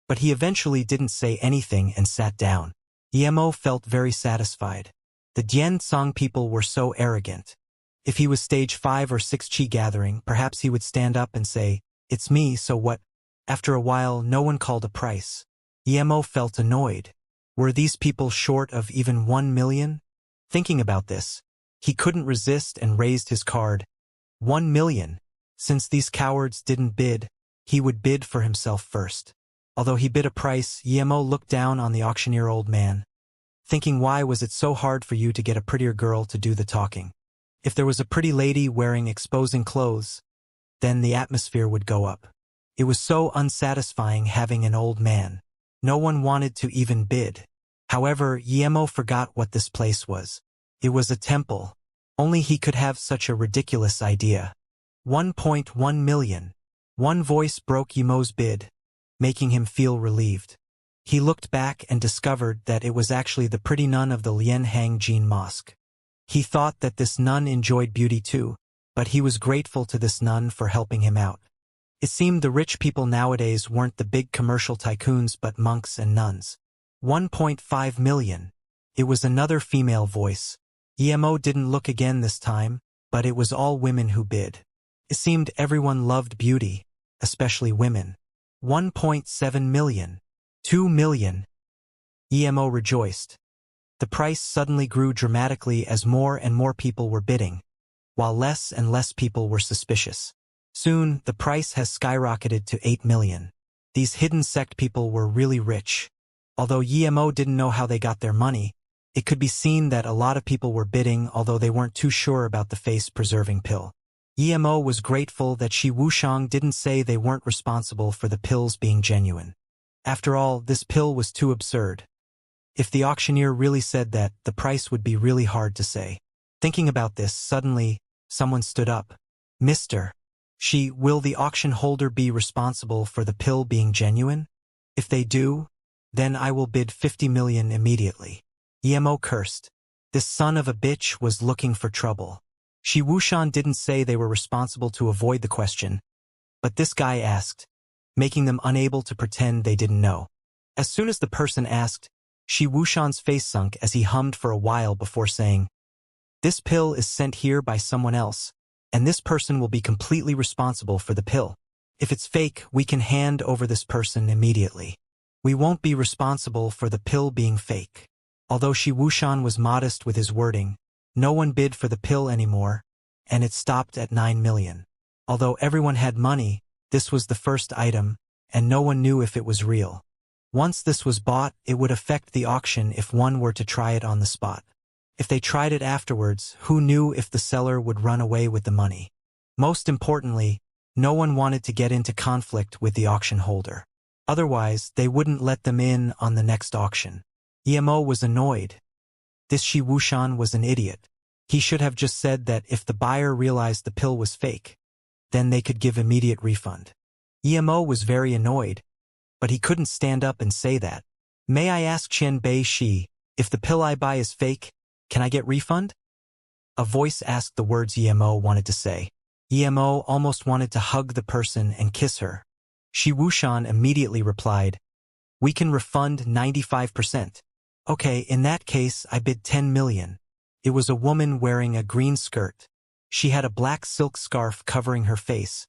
but he eventually didn't say anything and sat down. Emo felt very satisfied. The Diansong people were so arrogant. If he was stage 5 or 6 qi gathering, perhaps he would stand up and say, "It's me, so what?" After a while, no one called a price. Emo felt annoyed. Were these people short of even 1 million? Thinking about this, he couldn't resist and raised his card. 1 million. Since these cowards didn't bid, he would bid for himself first. Although he bid a price, Emo looked down on the auctioneer old man, thinking, why was it so hard for you to get a prettier girl to do the talking? If there was a pretty lady wearing exposing clothes, then the atmosphere would go up. It was so unsatisfying having an old man. No one wanted to even bid. However, Emo forgot what this place was. It was a temple. Only he could have such a ridiculous idea. 1.1 million. One voice broke Emo's bid, making him feel relieved. He looked back and discovered that it was actually the pretty nun of the Lianhang Jin Mosque. He thought that this nun enjoyed beauty too, but he was grateful to this nun for helping him out. It seemed the rich people nowadays weren't the big commercial tycoons but monks and nuns. 1.5 million. It was another female voice. Emo didn't look again this time, but it was all women who bid. It seemed everyone loved beauty, especially women. 1.7 million. 2 million. Emo rejoiced. The price suddenly grew dramatically as more and more people were bidding, while less and less people were suspicious. Soon, the price has skyrocketed to 8 million. These hidden sect people were really rich. Although Emo didn't know how they got their money, it could be seen that a lot of people were bidding although they weren't too sure about the face-preserving pill. Emo was grateful that Shi Wuxiang didn't say they weren't responsible for the pills being genuine. After all, this pill was too absurd. If the auctioneer really said that, the price would be really hard to say. Thinking about this, suddenly, someone stood up. Mr. Shi, will the auction holder be responsible for the pill being genuine? If they do, then I will bid 50 million immediately. Emo cursed. This son of a bitch was looking for trouble. Shi Wuxiang didn't say they were responsible to avoid the question, but this guy asked, making them unable to pretend they didn't know. As soon as the person asked, Shi Wuxiang's face sunk as he hummed for a while before saying, "This pill is sent here by someone else, and this person will be completely responsible for the pill. If it's fake, we can hand over this person immediately. We won't be responsible for the pill being fake." Although Shi Wuxiang was modest with his wording, no one bid for the pill anymore, and it stopped at 9 million. Although everyone had money, this was the first item, and no one knew if it was real. Once this was bought, it would affect the auction if one were to try it on the spot. If they tried it afterwards, who knew if the seller would run away with the money? Most importantly, no one wanted to get into conflict with the auction holder. Otherwise, they wouldn't let them in on the next auction. Emo was annoyed. This Shi Wuxiang was an idiot. He should have just said that if the buyer realized the pill was fake, then they could give immediate refund. Emo was very annoyed, but he couldn't stand up and say that. "May I ask Qian Bei Shi, if the pill I buy is fake, can I get refund?" A voice asked the words Emo wanted to say. Emo almost wanted to hug the person and kiss her. Shi Wuxiang immediately replied, "We can refund 95%. Okay, in that case, I bid 10 million. It was a woman wearing a green skirt. She had a black silk scarf covering her face,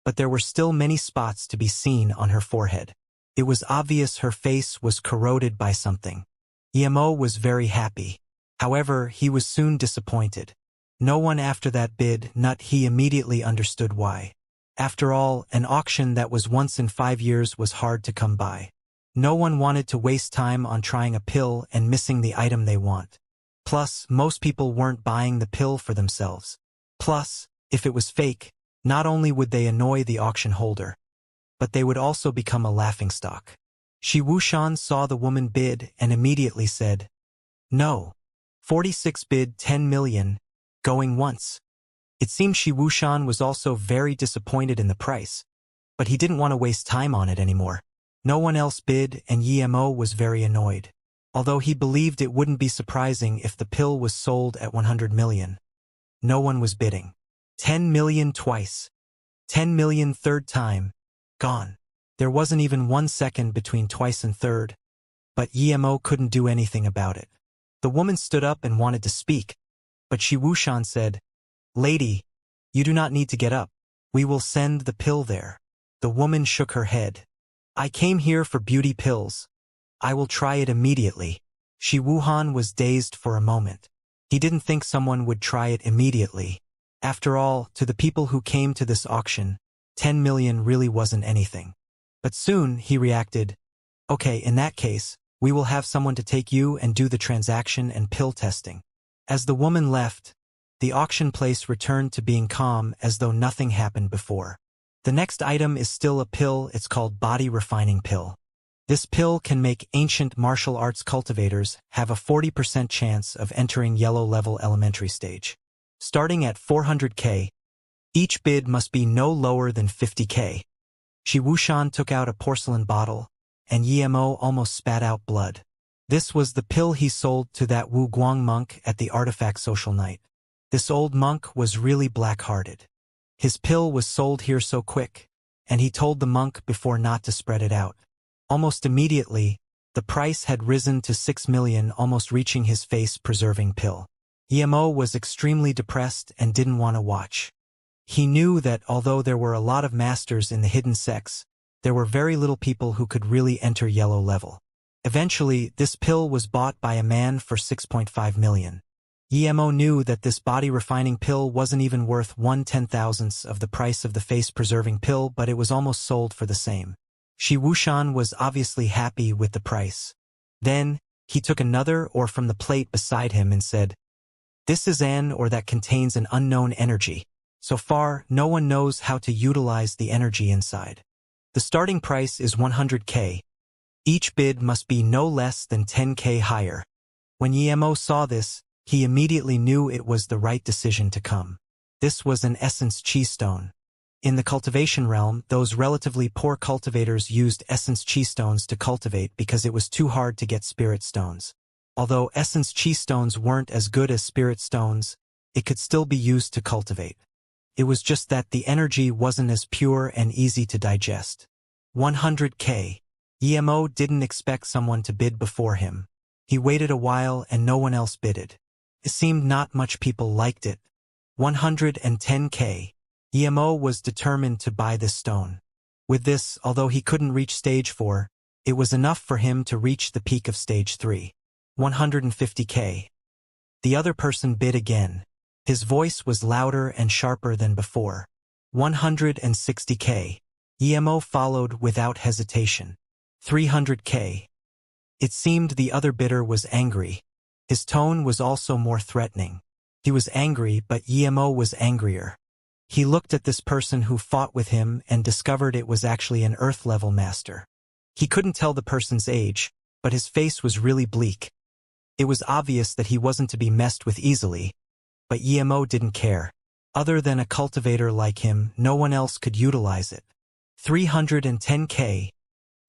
but there were still many spots to be seen on her forehead. It was obvious her face was corroded by something. Emo was very happy. However, he was soon disappointed. No one after that bid, he immediately understood why. After all, an auction that was once in 5 years was hard to come by. No one wanted to waste time on trying a pill and missing the item they want. Plus, most people weren't buying the pill for themselves. Plus, if it was fake, not only would they annoy the auction holder, but they would also become a laughingstock. Shi Wuxiang saw the woman bid and immediately said, "No. 46 bid 10 million, going once." It seemed Shi Wuxiang was also very disappointed in the price, but he didn't want to waste time on it anymore. No one else bid and Emo was very annoyed. Although he believed it wouldn't be surprising if the pill was sold at 100 million. No one was bidding. 10 million twice. 10 million third time. Gone. There wasn't even 1 second between twice and third, but Emo couldn't do anything about it. The woman stood up and wanted to speak, but Shi Wuxiang said, "Lady, you do not need to get up. We will send the pill there." The woman shook her head. "I came here for beauty pills. I will try it immediately." Shi Wuhan was dazed for a moment. He didn't think someone would try it immediately. After all, to the people who came to this auction, 10 million really wasn't anything. But soon, he reacted, "Okay, in that case, we will have someone to take you and do the transaction and pill testing." As the woman left, the auction place returned to being calm as though nothing happened before. The next item is still a pill. It's called Body Refining Pill. This pill can make ancient martial arts cultivators have a 40% chance of entering yellow level elementary stage. Starting at 400k, each bid must be no lower than 50k. Shi Wuxiang took out a porcelain bottle, and Emo almost spat out blood. This was the pill he sold to that Wu Guang monk at the artifact social night. This old monk was really black-hearted. His pill was sold here so quick, and he told the monk before not to spread it out. Almost immediately, The price had risen to 6 million, almost reaching his face-preserving pill. Emo was extremely depressed and didn't want to watch. He knew that although there were a lot of masters in the hidden sects, there were very little people who could really enter yellow level. Eventually, this pill was bought by a man for 6.5 million. Emo knew that this body-refining pill wasn't even worth 1/10,000th of the price of the face-preserving pill, but it was almost sold for the same. Shi Wuxian was obviously happy with the price. Then, he took another ore from the plate beside him and said, "This is an ore that contains an unknown energy. So far, no one knows how to utilize the energy inside. The starting price is 100k. Each bid must be no less than 10k higher." When Emo saw this, he immediately knew it was the right decision to come. This was an essence chi stone. In the cultivation realm, those relatively poor cultivators used essence chi stones to cultivate because it was too hard to get spirit stones. Although essence chi stones weren't as good as spirit stones, it could still be used to cultivate. It was just that the energy wasn't as pure and easy to digest. 100k. Emo didn't expect someone to bid before him. He waited a while and no one else bidded. It seemed not much people liked it. 110k. Emo was determined to buy this stone. With this, although he couldn't reach stage 4, it was enough for him to reach the peak of stage 3. 150k. The other person bid again. His voice was louder and sharper than before. 160k. Emo followed without hesitation. 300k. It seemed the other bidder was angry. His tone was also more threatening. He was angry, but Emo was angrier. He looked at this person who fought with him and discovered it was actually an Earth-level master. He couldn't tell the person's age, but his face was really bleak. It was obvious that he wasn't to be messed with easily, but Emo didn't care. Other than a cultivator like him, no one else could utilize it. 310k.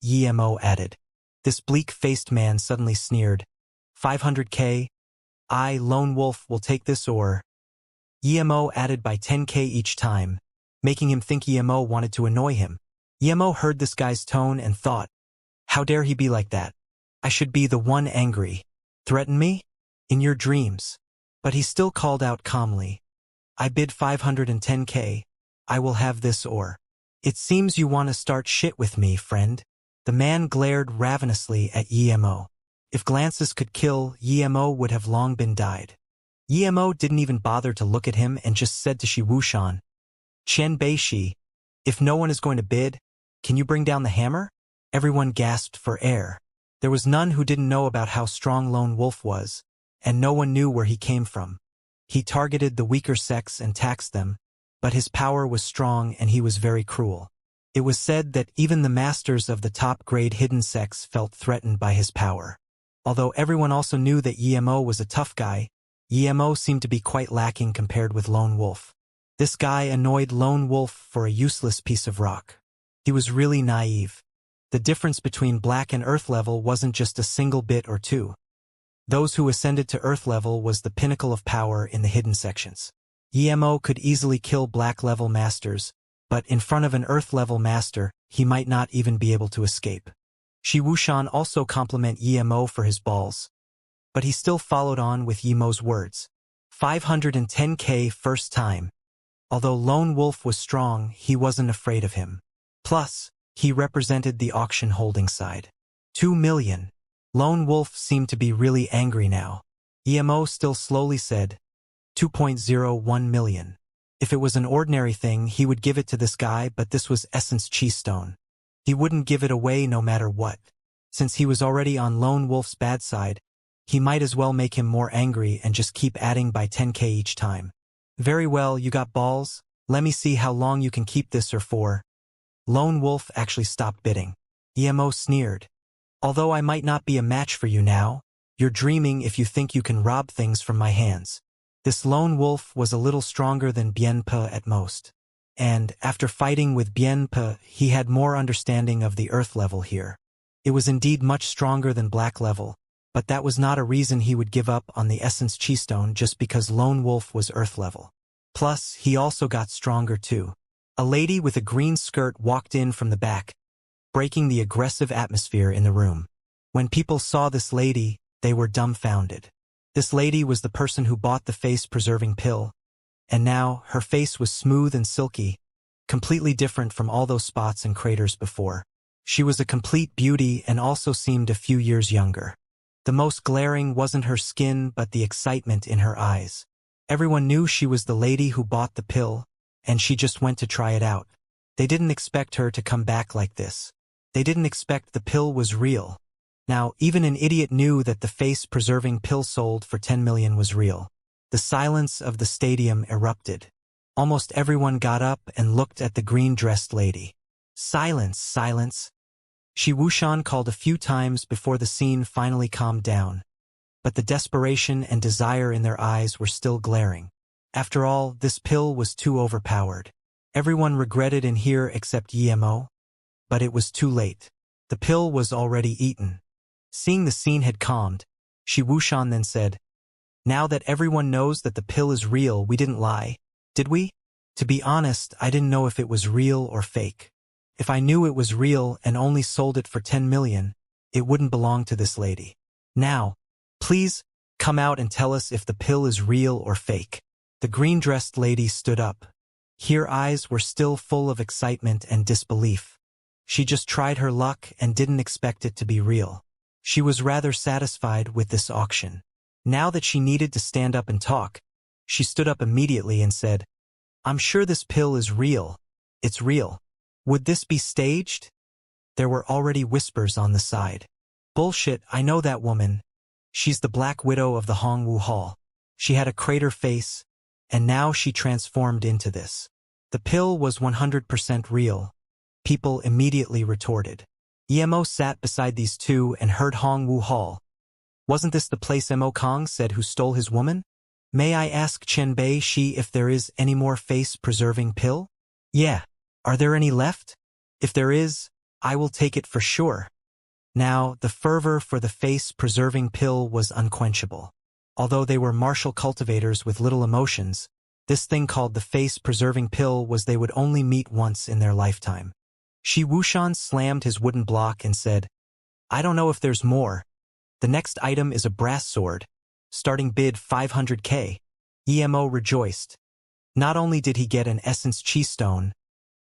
Emo added. This bleak-faced man suddenly sneered. 500k. I, Lone Wolf, will take this ore. Emo added by 10k each time, making him think Emo wanted to annoy him. Emo heard this guy's tone and thought, how dare he be like that? I should be the one angry. Threaten me? In your dreams. But he still called out calmly. I bid 510k. I will have this ore. It seems you want to start shit with me, friend. The man glared ravenously at Emo. If glances could kill, Emo would have long been died. Emo didn't even bother to look at him and just said to Shi Wuxian, Chen Beishi, if no one is going to bid, can you bring down the hammer? Everyone gasped for air. There was none who didn't know about how strong Lone Wolf was, and no one knew where he came from. He targeted the weaker sects and taxed them, but his power was strong and he was very cruel. It was said that even the masters of the top-grade hidden sects felt threatened by his power. Although everyone also knew that Emo was a tough guy, Emo seemed to be quite lacking compared with Lone Wolf. This guy annoyed Lone Wolf for a useless piece of rock. He was really naive. The difference between Black and Earth level wasn't just a single bit or two. Those who ascended to Earth level was the pinnacle of power in the hidden sections. Emo could easily kill Black level masters, but in front of an Earth level master, he might not even be able to escape. Shi Wuxian also complimented Emo for his balls. But he still followed on with Emo's words. 510k first time. Although Lone Wolf was strong, he wasn't afraid of him. Plus, he represented the auction holding side. 2 million. Lone Wolf seemed to be really angry now. Emo still slowly said, 2.01 million. If it was an ordinary thing, he would give it to this guy, but this was Essence Chi Stone. He wouldn't give it away no matter what. Since he was already on Lone Wolf's bad side, he might as well make him more angry and just keep adding by 10k each time. Very well, you got balls. Let me see how long you can keep this or for. Lone Wolf actually stopped bidding. Emo sneered. Although I might not be a match for you now, you're dreaming if you think you can rob things from my hands. This Lone Wolf was a little stronger than Bienpe at most. And, after fighting with Bienpe, he had more understanding of the Earth level here. It was indeed much stronger than Black level, but that was not a reason he would give up on the Essence Chi Stone just because Lone Wolf was Earth level. Plus, he also got stronger too. A lady with a green skirt walked in from the back, breaking the aggressive atmosphere in the room. When people saw this lady, they were dumbfounded. This lady was the person who bought the face-preserving pill, and now her face was smooth and silky, completely different from all those spots and craters before. She was a complete beauty and also seemed a few years younger. The most glaring wasn't her skin but the excitement in her eyes. Everyone knew she was the lady who bought the pill, and she just went to try it out. They didn't expect her to come back like this. They didn't expect the pill was real. Now, even an idiot knew that the face-preserving pill sold for 10 million was real. The silence of the stadium erupted. Almost everyone got up and looked at the green-dressed lady. Silence, silence. Shi Wuxian called a few times before the scene finally calmed down. But the desperation and desire in their eyes were still glaring. After all, this pill was too overpowered. Everyone regretted in here except Yemo. But it was too late. The pill was already eaten. Seeing the scene had calmed, Shi Wuxian then said, "Now that everyone knows that the pill is real, we didn't lie, did we? To be honest, I didn't know if it was real or fake. If I knew it was real and only sold it for 10 million, it wouldn't belong to this lady. Now, please, come out and tell us if the pill is real or fake." The green-dressed lady stood up. Her eyes were still full of excitement and disbelief. She just tried her luck and didn't expect it to be real. She was rather satisfied with this auction. Now that she needed to stand up and talk, she stood up immediately and said, "I'm sure this pill is real. It's real. Would this be staged?" There were already whispers on the side. "Bullshit, I know that woman. She's the Black Widow of the Hongwu Hall. She had a crater face, and now she transformed into this." The pill was 100% real. People immediately retorted. Yemo sat beside these two and heard Hongwu Hall. "Wasn't this the place Mo Kong said who stole his woman? May I ask Chen Bei Shi if there is any more face-preserving pill?" "Yeah. Are there any left? If there is, I will take it for sure." Now, the fervor for the face-preserving pill was unquenchable. Although they were martial cultivators with little emotions, this thing called the face-preserving pill was they would only meet once in their lifetime. Shi Wuxian slammed his wooden block and said, "I don't know if there's more. The next item is a brass sword. Starting bid 500k. Emo rejoiced. Not only did he get an essence chi stone,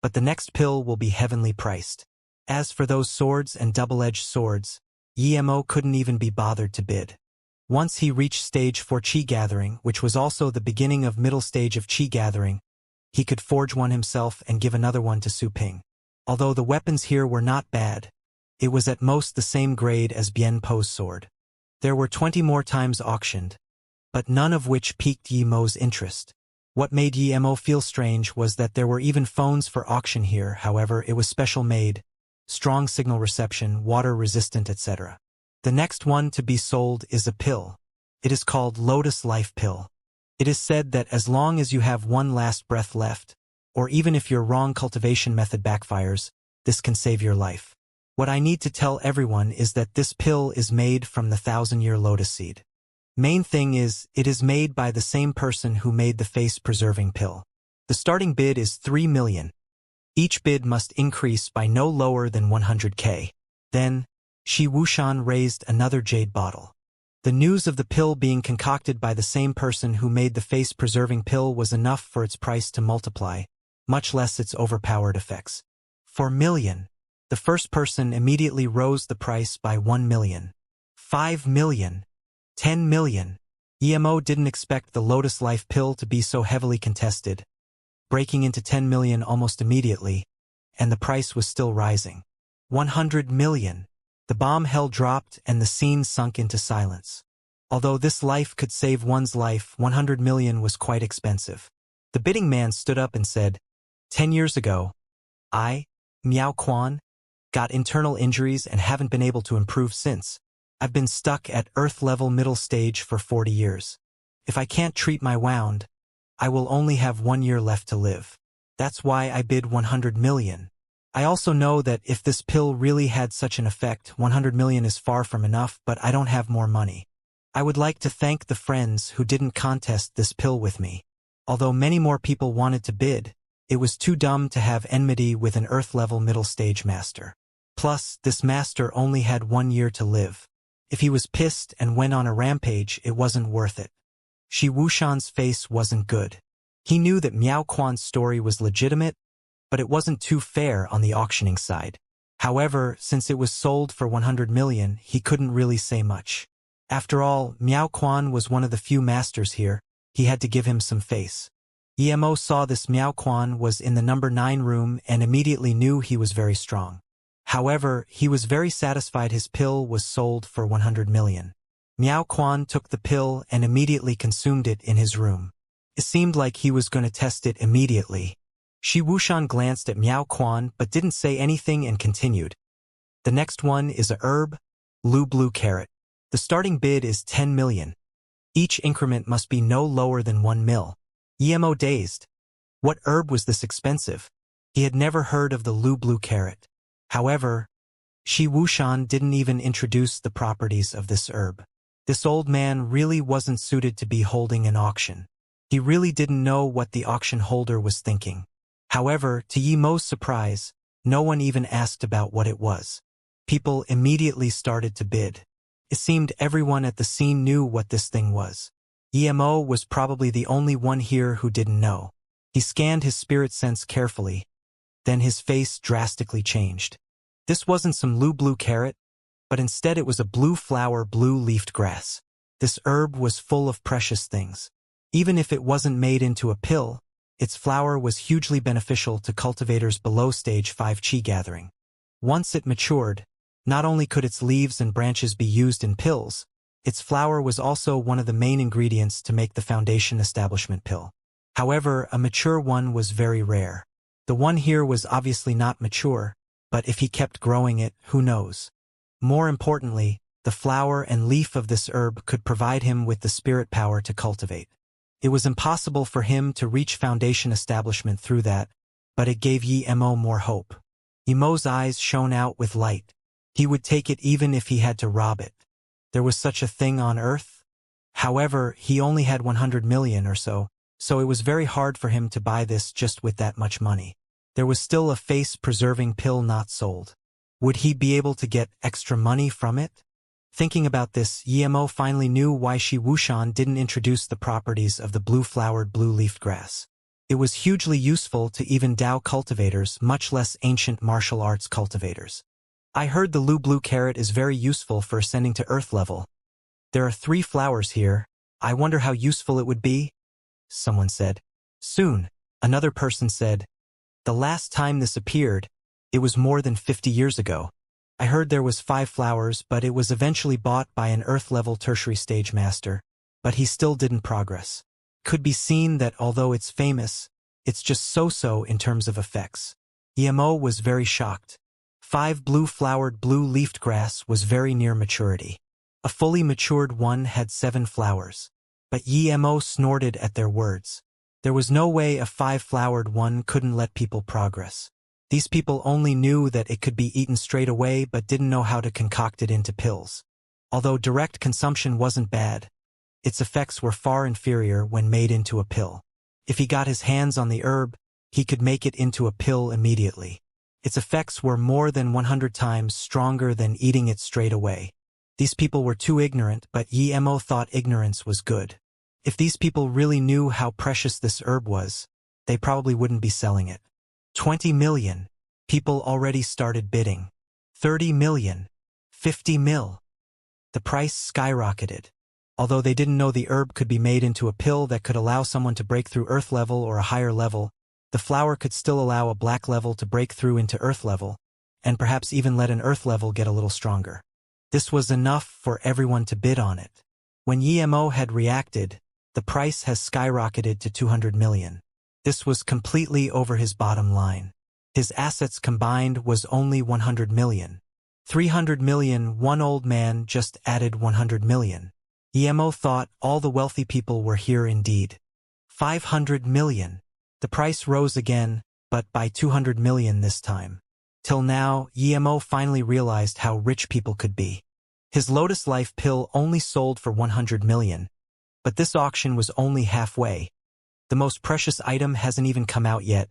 but the next pill will be heavenly priced. As for those swords and double-edged swords, Emo couldn't even be bothered to bid. Once he reached stage 4 chi gathering, which was also the beginning of middle stage of chi gathering, he could forge one himself and give another one to Su Ping. Although the weapons here were not bad, it was at most the same grade as Bien Po's sword. There were 20 more times auctioned, but none of which piqued Yemo's interest. What made Yemo feel strange was that there were even phones for auction here. However, it was special made, strong signal reception, water resistant, etc. The next one to be sold is a pill. It is called Lotus Life Pill. It is said that as long as you have one last breath left, or even if your wrong cultivation method backfires, this can save your life. What I need to tell everyone is that this pill is made from the 1,000-year lotus seed. Main thing is, it is made by the same person who made the face-preserving pill. The starting bid is 3 million. Each bid must increase by no lower than 100k. Then, Shi Wuxian raised another jade bottle. The news of the pill being concocted by the same person who made the face-preserving pill was enough for its price to multiply, much less its overpowered effects. 4 million. The first person immediately rose the price by 1 million. 5 million. 10 million. Emo didn't expect the Lotus Life pill to be so heavily contested, breaking into 10 million almost immediately, and the price was still rising. 100 million. The bomb hell dropped and the scene sunk into silence. Although this life could save one's life, 100 million was quite expensive. The bidding man stood up and said, 10 years ago, I, Miao Quan, got internal injuries and haven't been able to improve since. I've been stuck at Earth-level middle stage for 40 years. If I can't treat my wound, I will only have 1 year left to live. That's why I bid 100 million. I also know that if this pill really had such an effect, 100 million is far from enough, but I don't have more money. I would like to thank the friends who didn't contest this pill with me. Although many more people wanted to bid, it was too dumb to have enmity with an Earth-level middle stage master. Plus, this master only had 1 year to live. If he was pissed and went on a rampage, it wasn't worth it. Shi Wuxian's face wasn't good. He knew that Miao Quan's story was legitimate, but it wasn't too fair on the auctioning side. However, since it was sold for 100 million, he couldn't really say much. After all, Miao Quan was one of the few masters here. He had to give him some face. Emo saw this Miao Quan was in the number 9 room and immediately knew he was very strong. However, he was very satisfied his pill was sold for 100 million. Miao Quan took the pill and immediately consumed it in his room. It seemed like he was going to test it immediately. Shi Wuxian glanced at Miao Quan but didn't say anything and continued. The next one is a herb, blue carrot. The starting bid is 10 million. Each increment must be no lower than 1 mil. Emo dazed. What herb was this expensive? He had never heard of the blue carrot. However, Shi Wuxian didn't even introduce the properties of this herb. This old man really wasn't suited to be holding an auction. He really didn't know what the auction holder was thinking. However, to Yemo's surprise, no one even asked about what it was. People immediately started to bid. It seemed everyone at the scene knew what this thing was. Emo was probably the only one here who didn't know. He scanned his spirit sense carefully. Then his face drastically changed. This wasn't some blue carrot, but instead it was a blue flower, blue-leafed grass. This herb was full of precious things. Even if it wasn't made into a pill, its flower was hugely beneficial to cultivators below stage 5 Qi gathering. Once it matured, not only could its leaves and branches be used in pills, its flower was also one of the main ingredients to make the foundation establishment pill. However, a mature one was very rare. The one here was obviously not mature, but if he kept growing it, who knows? More importantly, the flower and leaf of this herb could provide him with the spirit power to cultivate. It was impossible for him to reach foundation establishment through that, but it gave Emo more hope. Emo's eyes shone out with light. He would take it even if he had to rob it. There was such a thing on Earth? However, he only had 100 million or so it was very hard for him to buy this just with that much money. There was still a face-preserving pill not sold. Would he be able to get extra money from it? Thinking about this, Emo finally knew why Shi Wuxian didn't introduce the properties of the blue-flowered, blue-leafed grass. It was hugely useful to even Dao cultivators, much less ancient martial arts cultivators. I heard the blue carrot is very useful for ascending to Earth level. There are 3 flowers here. I wonder how useful it would be? Someone said. Soon, another person said. The last time this appeared, it was more than 50 years ago. I heard there was 5 flowers, but it was eventually bought by an Earth-level tertiary stage master, but he still didn't progress. Could be seen that although it's famous, it's just so-so in terms of effects. Emo was very shocked. 5 blue-flowered, blue-leafed grass was very near maturity. A fully matured one had 7 flowers. But Emo snorted at their words. There was no way a 5-flowered one couldn't let people progress. These people only knew that it could be eaten straight away but didn't know how to concoct it into pills. Although direct consumption wasn't bad, its effects were far inferior when made into a pill. If he got his hands on the herb, he could make it into a pill immediately. Its effects were more than 100 times stronger than eating it straight away. These people were too ignorant, but Emo thought ignorance was good. If these people really knew how precious this herb was, they probably wouldn't be selling it. 20 million. People already started bidding. 30 million. 50 mil. The price skyrocketed. Although they didn't know the herb could be made into a pill that could allow someone to break through Earth level or a higher level, the flower could still allow a black level to break through into Earth level, and perhaps even let an Earth level get a little stronger. This was enough for everyone to bid on it. When Emo had reacted, the price has skyrocketed to 200 million. This was completely over his bottom line. His assets combined was only 100 million. 300 million, one old man just added 100 million. Emo thought all the wealthy people were here indeed. 500 million. The price rose again, but by 200 million this time. Till now, Emo finally realized how rich people could be. His Lotus Life pill only sold for 100 million, but this auction was only halfway. The most precious item hasn't even come out yet,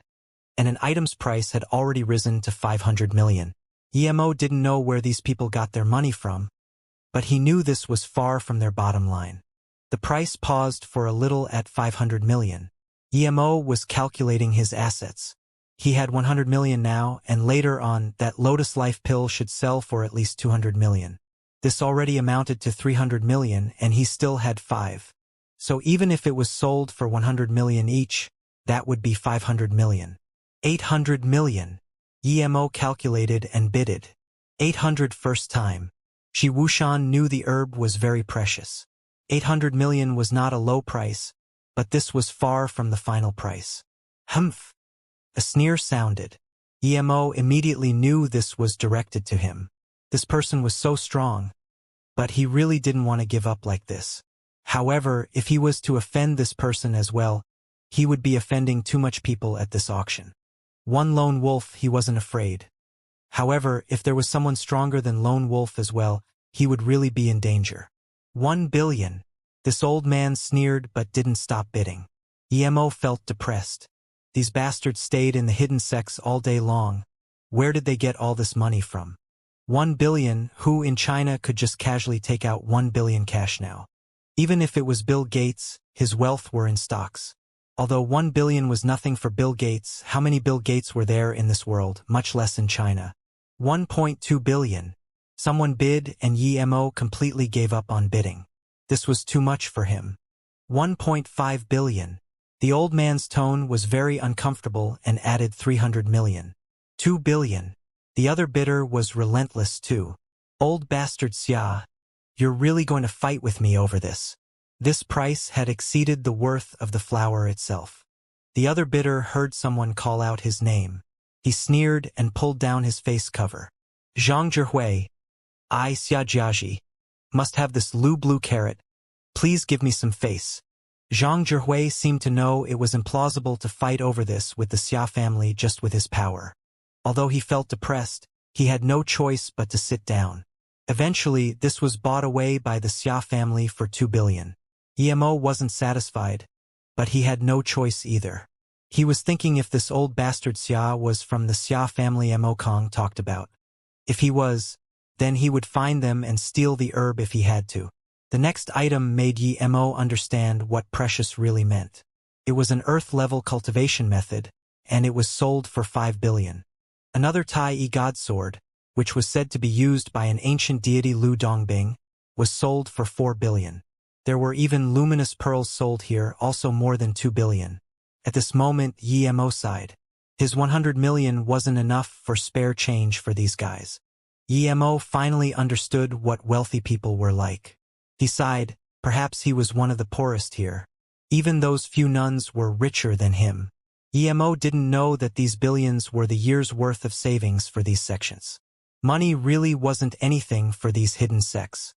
and an item's price had already risen to 500 million. Emo didn't know where these people got their money from, but he knew this was far from their bottom line. The price paused for a little at 500 million. Emo was calculating his assets. He had 100 million now, and later on, that Lotus Life pill should sell for at least 200 million. This already amounted to 300 million, and he still had 5. So even if it was sold for 100 million each, that would be 500 million. 800 million. Emo calculated and bidded. 800 first time. Shi Wushan knew the herb was very precious. 800 million was not a low price, but this was far from the final price. Humph! A sneer sounded. Emo immediately knew this was directed to him. This person was so strong, but he really didn't want to give up like this. However, if he was to offend this person as well, he would be offending too much people at this auction. One lone wolf, he wasn't afraid. However, if there was someone stronger than lone wolf as well, he would really be in danger. 1 billion. This old man sneered but didn't stop bidding. Emo felt depressed. These bastards stayed in the hidden sex all day long. Where did they get all this money from? 1 billion, who in China could just casually take out 1 billion cash now? Even if it was Bill Gates, his wealth were in stocks. Although 1 billion was nothing for Bill Gates, how many Bill Gates were there in this world, much less in China? 1.2 billion. Someone bid and Emo completely gave up on bidding. This was too much for him. 1.5 billion. The old man's tone was very uncomfortable and added 300 million. 2 billion. The other bidder was relentless too. Old bastard Xia, you're really going to fight with me over this? This price had exceeded the worth of the flower itself. The other bidder heard someone call out his name. He sneered and pulled down his face cover. Zhang Zhihui, I Xia Jiaji, must have this blue carrot. Please give me some face. Zhang Zhihui seemed to know it was implausible to fight over this with the Xia family just with his power. Although he felt depressed, he had no choice but to sit down. Eventually, this was bought away by the Xia family for 2 billion. Emo wasn't satisfied, but he had no choice either. He was thinking if this old bastard Xia was from the Xia family Emo Kong talked about. If he was, then he would find them and steal the herb if he had to. The next item made Emo understand what precious really meant. It was an earth-level cultivation method, and it was sold for 5 billion. Another Tai God sword, which was said to be used by an ancient deity Lu Dongbing, was sold for 4 billion. There were even luminous pearls sold here, also more than 2 billion. At this moment, Emo sighed. His 100 million wasn't enough for spare change for these guys. Emo finally understood what wealthy people were like. He sighed, perhaps he was one of the poorest here. Even those few nuns were richer than him. Emo didn't know that these billions were the year's worth of savings for these sections. Money really wasn't anything for these hidden sects.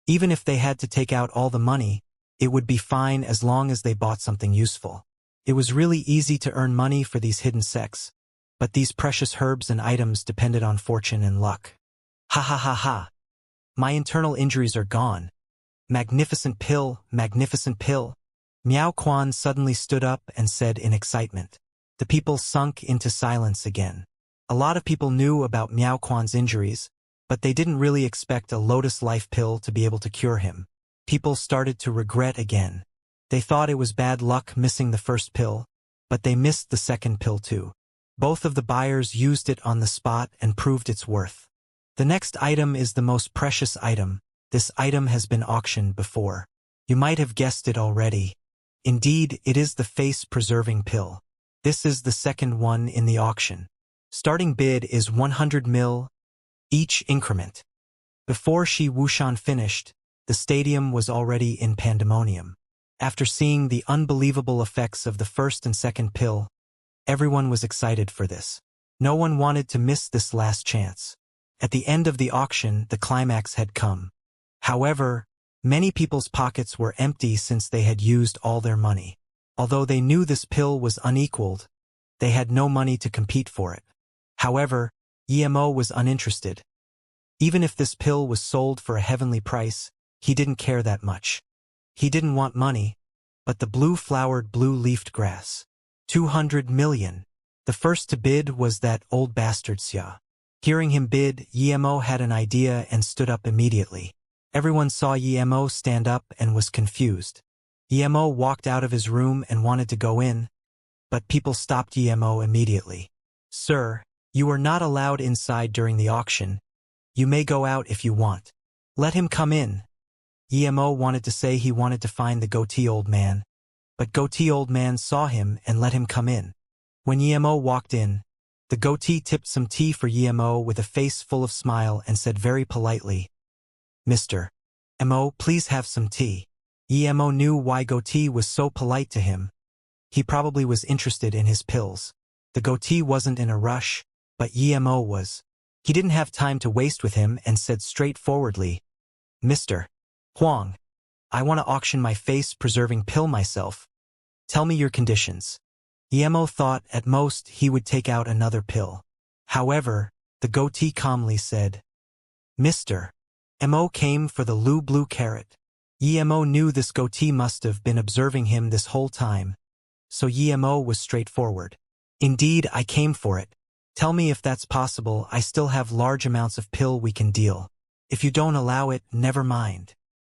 Even if they had to take out all the money, it would be fine as long as they bought something useful. It was really easy to earn money for these hidden sects, but these precious herbs and items depended on fortune and luck. Ha ha ha ha. My internal injuries are gone. Magnificent pill, magnificent pill. Miao Quan suddenly stood up and said in excitement. The people sunk into silence again. A lot of people knew about Miao Quan's injuries, but they didn't really expect a Lotus Life pill to be able to cure him. People started to regret again. They thought it was bad luck missing the first pill, but they missed the second pill too. Both of the buyers used it on the spot and proved its worth. The next item is the most precious item. This item has been auctioned before. You might have guessed it already. Indeed, it is the face-preserving pill. This is the second one in the auction. Starting bid is 100 mil each increment. Before Shi Wushan finished, the stadium was already in pandemonium. After seeing the unbelievable effects of the first and second pill, everyone was excited for this. No one wanted to miss this last chance. At the end of the auction, the climax had come. However, many people's pockets were empty since they had used all their money. Although they knew this pill was unequaled, they had no money to compete for it. However, Emo was uninterested. Even if this pill was sold for a heavenly price, he didn't care that much. He didn't want money, but the blue-flowered blue-leafed grass. 200 million. The first to bid was that old bastard Xia. Hearing him bid, Yemo had an idea and stood up immediately. Everyone saw Yemo stand up and was confused. Yemo walked out of his room and wanted to go in, but people stopped Yemo immediately. Sir, you are not allowed inside during the auction. You may go out if you want. Let him come in. Yemo wanted to say he wanted to find the goatee old man, but goatee old man saw him and let him come in. When Yemo walked in, the goatee tipped some tea for Yemo with a face full of smile and said very politely, Mr. Mo, please have some tea. Yemo knew why goatee was so polite to him. He probably was interested in his pills. The goatee wasn't in a rush, but Yemo was. He didn't have time to waste with him and said straightforwardly, Mr. Huang, I want to auction my face-preserving pill myself. Tell me your conditions. Yemo thought at most he would take out another pill. However, the goatee calmly said, Mr. Mo came for the blue carrot. Yemo knew this goatee must have been observing him this whole time, so Yemo was straightforward. Indeed, I came for it. Tell me if that's possible. I still have large amounts of pill we can deal. If you don't allow it, never mind.